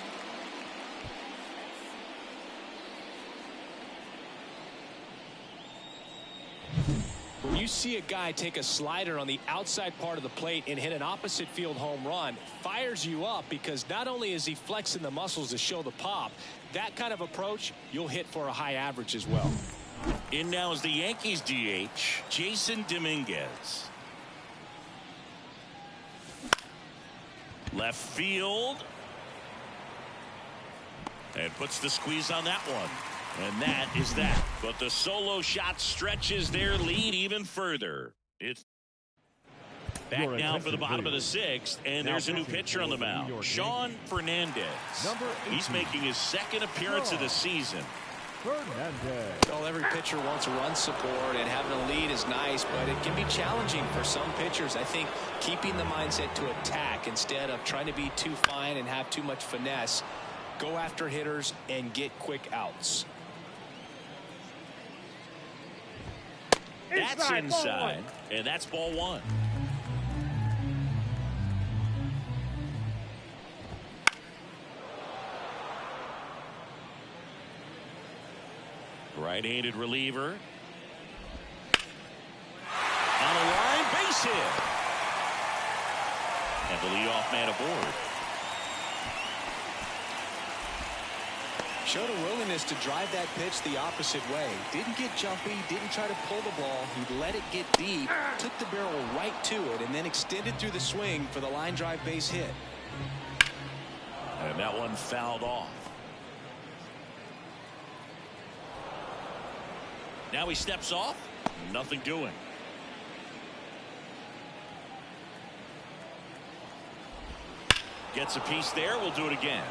When you see a guy take a slider on the outside part of the plate and hit an opposite field home run, fires you up because not only is he flexing the muscles to show the pop, that kind of approach, you'll hit for a high average as well. In now is the Yankees DH, Jason Dominguez. Left field. And puts the squeeze on that one. And that is that. But the solo shot stretches their lead even further. It's back now for the bottom of the sixth. And there's a new pitcher on the mound, Sean Fernandez. He's making his second appearance of the season. Well, every pitcher wants run support, and having a lead is nice, but it can be challenging for some pitchers. I think keeping the mindset to attack instead of trying to be too fine and have too much finesse. Go after hitters and get quick outs. That's inside, and that's ball one. Right-handed reliever. On a line, base hit. And the leadoff man aboard. Showed a willingness to drive that pitch the opposite way. Didn't get jumpy, didn't try to pull the ball. He let it get deep, took the barrel right to it, and then extended through the swing for the line drive base hit. And that one fouled off. Now he steps off. Nothing doing. Gets a piece there. We'll do it again.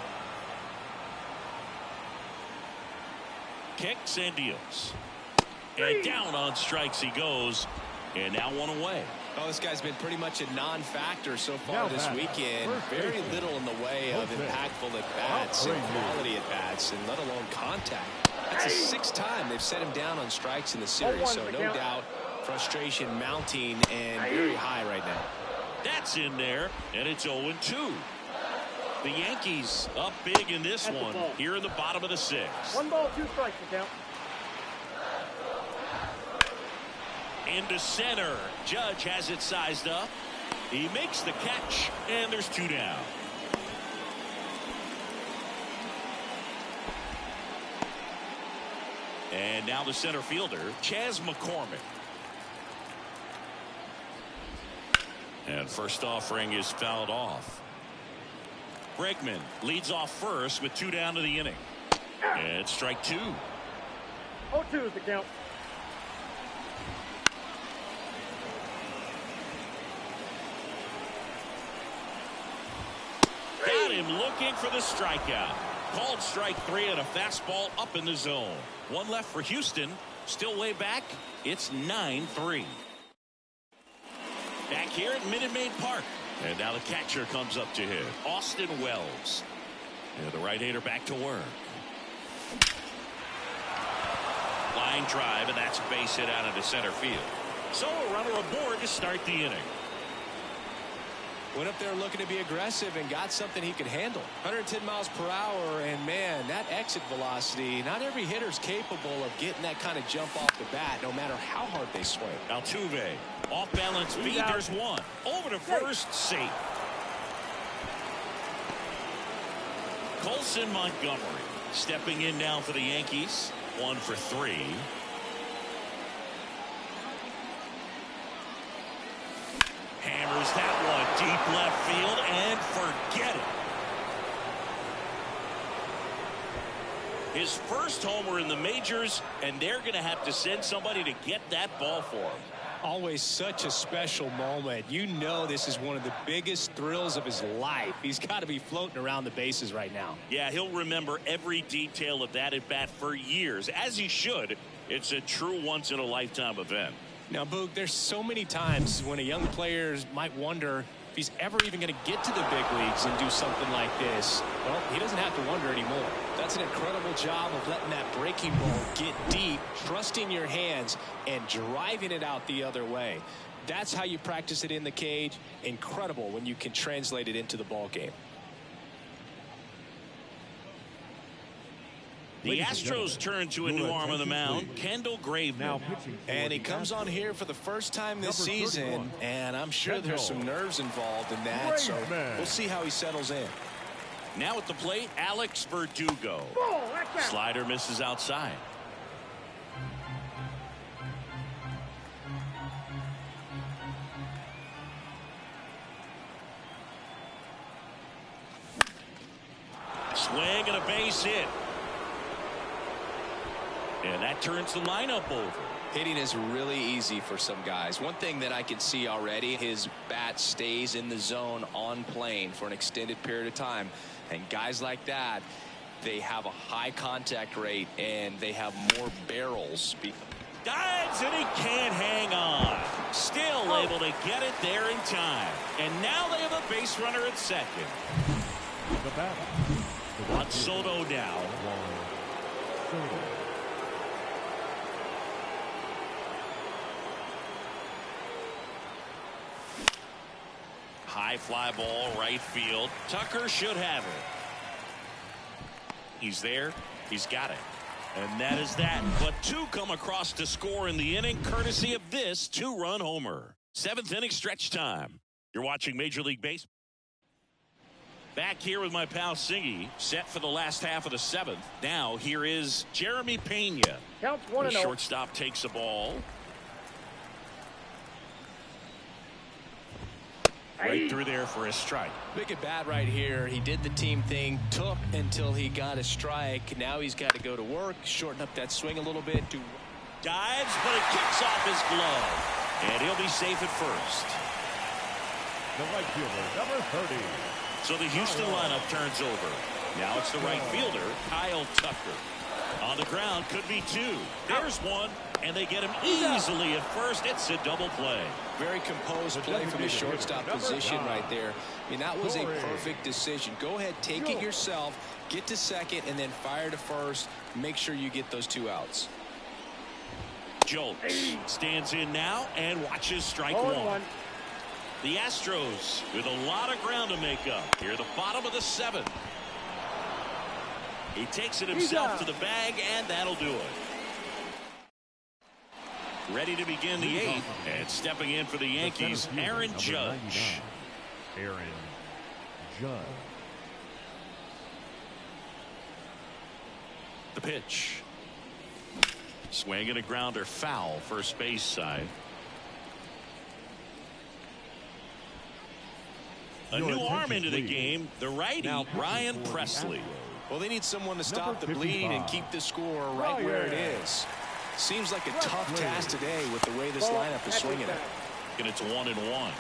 Kicks and deals. And down on strikes he goes. And now one away. Oh, this guy's been pretty much a non-factor so far this weekend. Very little in the way of impactful at-bats and quality at-bats, and let alone contact. That's the sixth time they've set him down on strikes in the series, so no doubt frustration mounting and very high right now. That's in there, and it's 0-2. The Yankees up big in this one here in the bottom of the sixth. 1 ball, 2 strikes to count. Into center. Judge has it sized up. He makes the catch, and there's 2 down. And now the center fielder, Chas McCormick. And first offering is fouled off. Bregman leads off first with 2 down to the inning. And strike 2. 0-2 is the count. Got him looking for the strikeout. Called strike 3 and a fastball up in the zone. 1 left for Houston. Still way back. It's 9-3. Back here at Minute Maid Park. And now the catcher comes up to hit. Austin Wells. And the right-hander back to work. Line drive, and that's a base hit out into center field. So a runner aboard to start the inning. Went up there looking to be aggressive and got something he could handle. 110 miles per hour, and man, that exit velocity, not every hitter's capable of getting that kind of jump off the bat, no matter how hard they swing. Altuve, off balance feed, there's 1. Over to first, safe. Colson Montgomery stepping in now for the Yankees. 1 for 3. Hammers that one deep left field and forget it. His first homer in the majors, and they're going to have to send somebody to get that ball for him. Always such a special moment. You know this is one of the biggest thrills of his life. He's got to be floating around the bases right now. Yeah, he'll remember every detail of that at bat for years, as he should. It's a true once-in-a-lifetime event. Now, Boog, there's so many times when a young player might wonder if he's ever even going to get to the big leagues and do something like this. Well, he doesn't have to wonder anymore. That's an incredible job of letting that breaking ball get deep, trusting your hands, and driving it out the other way. That's how you practice it in the cage. Incredible when you can translate it into the ball game. The Astros turn to a new arm on the mound, Kendall Graveman. And he comes on here for the first time this season, and I'm sure there's some nerves involved in that, so we'll see how he settles in. Now at the plate, Alex Verdugo. Slider misses outside. Swing and a base hit. And that turns the lineup over. Hitting is really easy for some guys. One thing that I can see already, his bat stays in the zone on plane for an extended period of time. And guys like that, they have a high contact rate and they have more barrels. Dives and he can't hang on. Still able to get it there in time. And now they have a base runner at second. The batter. Juan Soto now. High fly ball, right field. Tucker should have it. He's there. He's got it. And that is that. But two come across to score in the inning, courtesy of this two-run homer. Seventh inning stretch time. You're watching Major League Baseball. Back here with my pal Singy, set for the last half of the seventh. Now here is Jeremy Pena. Counts 1-0. The shortstop takes the ball. Right through there for a strike. Big at bat right here. He did the team thing, took until he got a strike. Now he's got to go to work, shorten up that swing a little bit. Dives, but it kicks off his glove. And he'll be safe at first. The right fielder, number 30. So the Houston lineup turns over. Now it's the right fielder, Kyle Tucker. On the ground, could be two. There's one, and they get him easily at first. It's a double play. Very composed play from the shortstop position right there. I mean, that was a perfect decision. Go ahead, take it yourself, get to second, and then fire to first. Make sure you get those two outs. Jolts stands in now and watches strike one. The Astros with a lot of ground to make up. Here at the bottom of the seventh. He takes it himself to the bag, and that'll do it. Ready to begin the eighth, and stepping in for the Yankees, Aaron Judge. Aaron Judge. The pitch. Swing and a grounder, foul, first base side. A new arm into the game, the righty, Ryan Presley. Well, they need someone to stop the bleed and keep the score right where it is. Seems like a tough task today with the way this lineup is swinging it. And it's 1-1.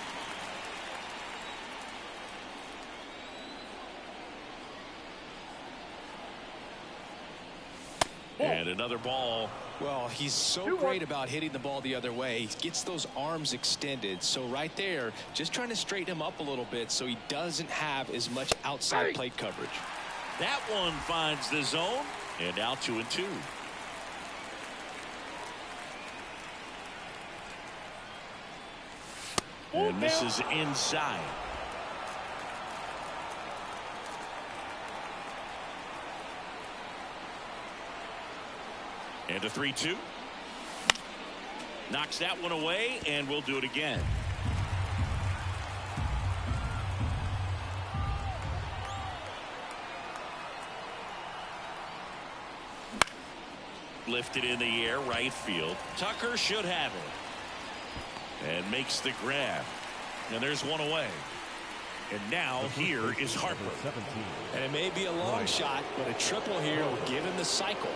And another ball. Well, he's so great about hitting the ball the other way. He gets those arms extended. So right there, just trying to straighten him up a little bit so he doesn't have as much outside plate coverage. That one finds the zone, and now 2-2. And misses inside. And a 3-2. Knocks that one away, and we'll do it again. Lifted in the air, right field. Tucker should have it. And makes the grab. And there's one away. And now here is Harper. And it may be a long shot, but a triple here will give him the cycle.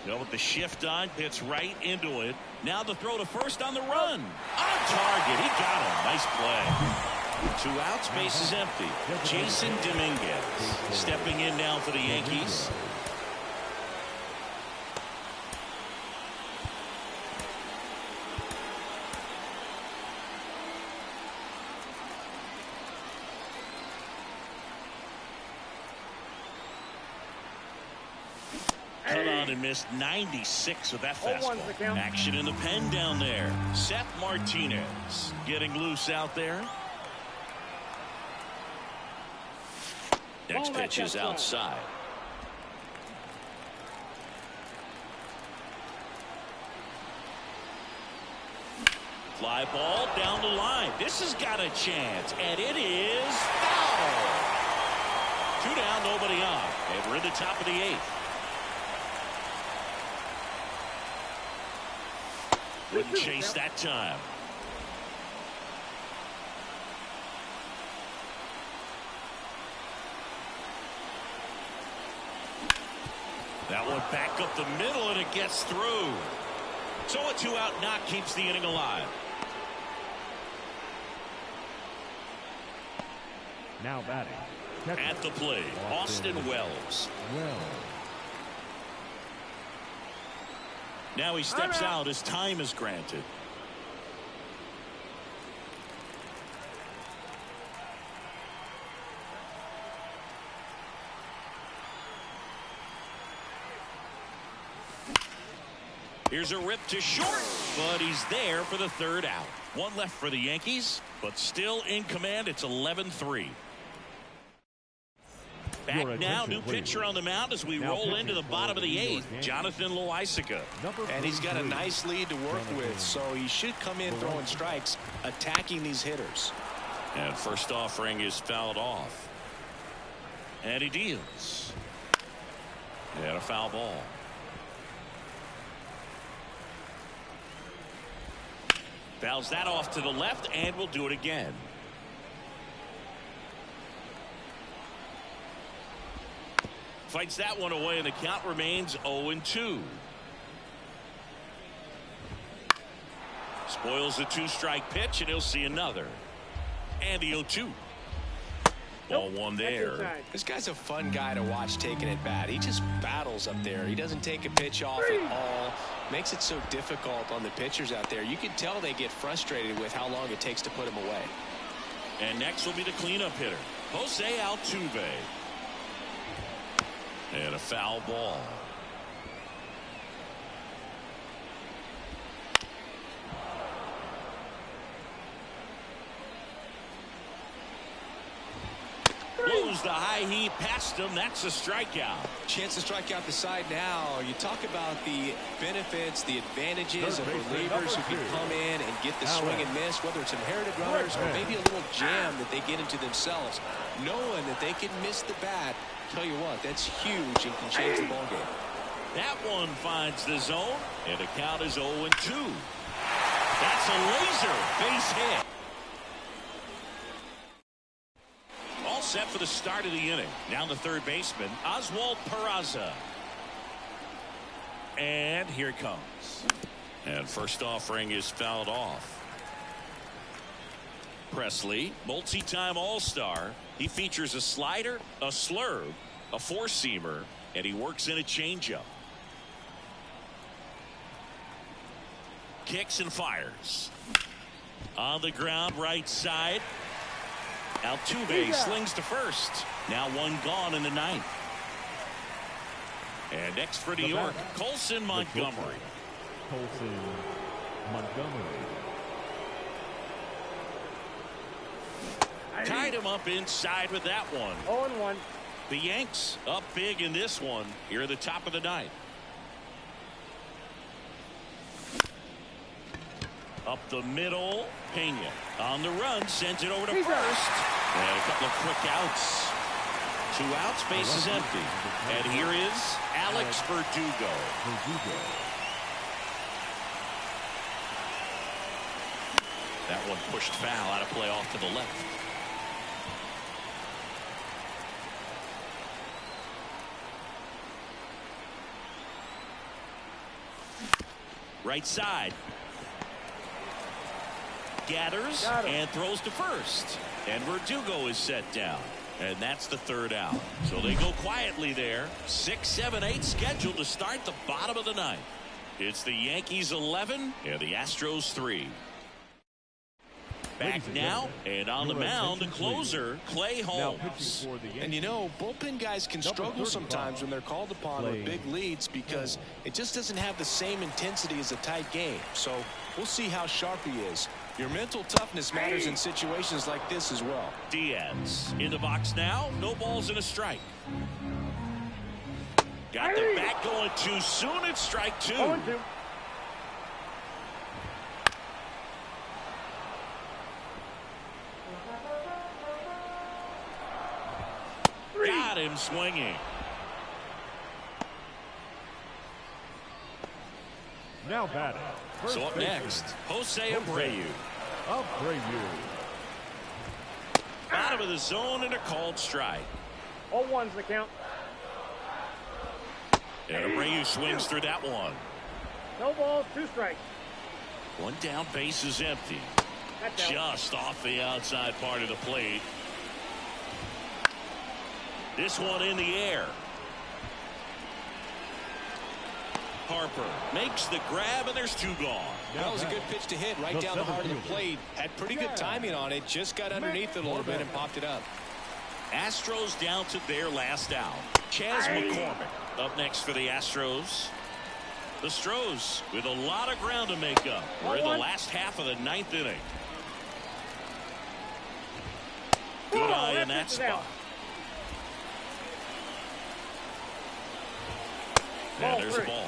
Well, with the shift on, hits right into it. Now the throw to first on the run. On target. He got him. Nice play. 2 outs, base is empty. Jason Dominguez stepping in now for the Yankees. Cut on and missed 96 with that fastball. Action in the pen down there. Seth Martinez getting loose out there. Next pitch is outside. Fly ball down the line. This has got a chance, and it is foul. 2 down, nobody on, and we're in the top of the 8th. Wouldn't chase that time. That one back up the middle, and it gets through. So a 2-out knock keeps the inning alive. Now batting. At the plate, Austin Wells. Now he steps out as time is granted. Here's a rip to short, but he's there for the 3rd out. 1 left for the Yankees, but still in command. It's 11-3. Back now, new pitcher on the mound as we roll into the bottom of the 8th, Jonathan Loaisiga. And he's got a nice lead to work with, so he should come in throwing strikes, attacking these hitters. And first offering is fouled off. And he deals. And a foul ball. Fouls that off to the left, and we'll do it again. Fights that one away, and the count remains 0-2. Spoils the 2-strike pitch, and he'll see another. And the 0-2. Ball one there. This guy's a fun guy to watch taking at bat. He just battles up there. He doesn't take a pitch off at all. Makes it so difficult on the pitchers out there. You can tell they get frustrated with how long it takes to put him away. And next will be the cleanup hitter, Jose Altuve. And a foul ball. Blows the high heat past him. That's a strikeout. Chance to strike out the side now. You talk about the benefits, the advantages of relievers who can come in and get the swing and miss, whether it's inherited runners or maybe a little jam that they get into themselves. Knowing that they can miss the bat, tell you what, that's huge and can change the ball game. That one finds the zone, and the count is 0-2. That's a laser base hit. All set for the start of the inning. Now the third baseman, Oswald Peraza. And here it comes. And first offering is fouled off. Presley, multi-time All-Star. He features a slider, a slurve, a four-seamer, and he works in a changeup. Kicks and fires. On the ground, right side. Altuve slings to first. Now one gone in the ninth. And next for New York, Colson Montgomery. Colson Montgomery. Tied him up inside with that one. 0-1. The Yanks up big in this one here at the top of the ninth. Up the middle, Pena on the run, sends it over to first. And a couple of quick outs. 2 outs, base is empty. And here is Alex Verdugo. That one pushed foul, out of play off to the left. Right side. Gathers and throws to first. And Verdugo is set down. And that's the third out. So they go quietly there. 6, 7, 8 scheduled to start the bottom of the ninth. It's the Yankees 11 and the Astros 3. Back now, and on the mound, the closer, Clay Holmes. And you know, bullpen guys can struggle sometimes when they're called upon with big leads because it just doesn't have the same intensity as a tight game. So we'll see how sharp he is. Your mental toughness matters in situations like this as well. Diaz in the box now. No balls and a strike. Got the bat going too soon. It's strike 2. 0-2. Got him swinging. Now batting. So up next, Jose Abreu. Abreu. Bottom of the zone and a called strike. 0-1's the count. And Abreu swings through that one. No balls, 2 strikes. One down, base is empty. That's out. Just off the outside part of the plate. This one in the air. Harper makes the grab, and there's 2 gone. That was a good pitch to hit right down the heart of the plate. Had pretty good timing on it. Just got underneath it a little bit and popped it up. Astros down to their last out. Chas McCormick up next for the Astros. The Stros with a lot of ground to make up. We're in the last half of the 9th inning. Good eye in that spot. And there's a ball.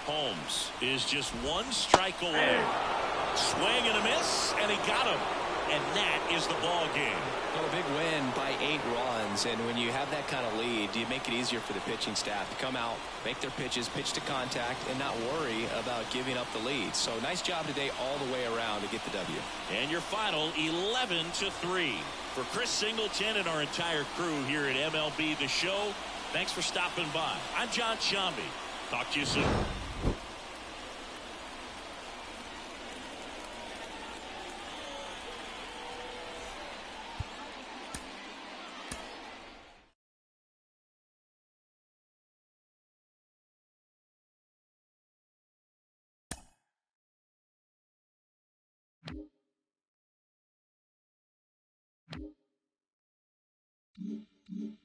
Holmes is just 1 strike away. Swing and a miss, and he got him. And that is the ball game. Well, a big win by 8 runs, and when you have that kind of lead, you make it easier for the pitching staff to come out, make their pitches, pitch to contact, and not worry about giving up the lead. So nice job today all the way around to get the W. And your final 11-3. For Chris Singleton and our entire crew here at MLB The Show, thanks for stopping by. I'm John Shambi. Talk to you soon. Mm-hmm.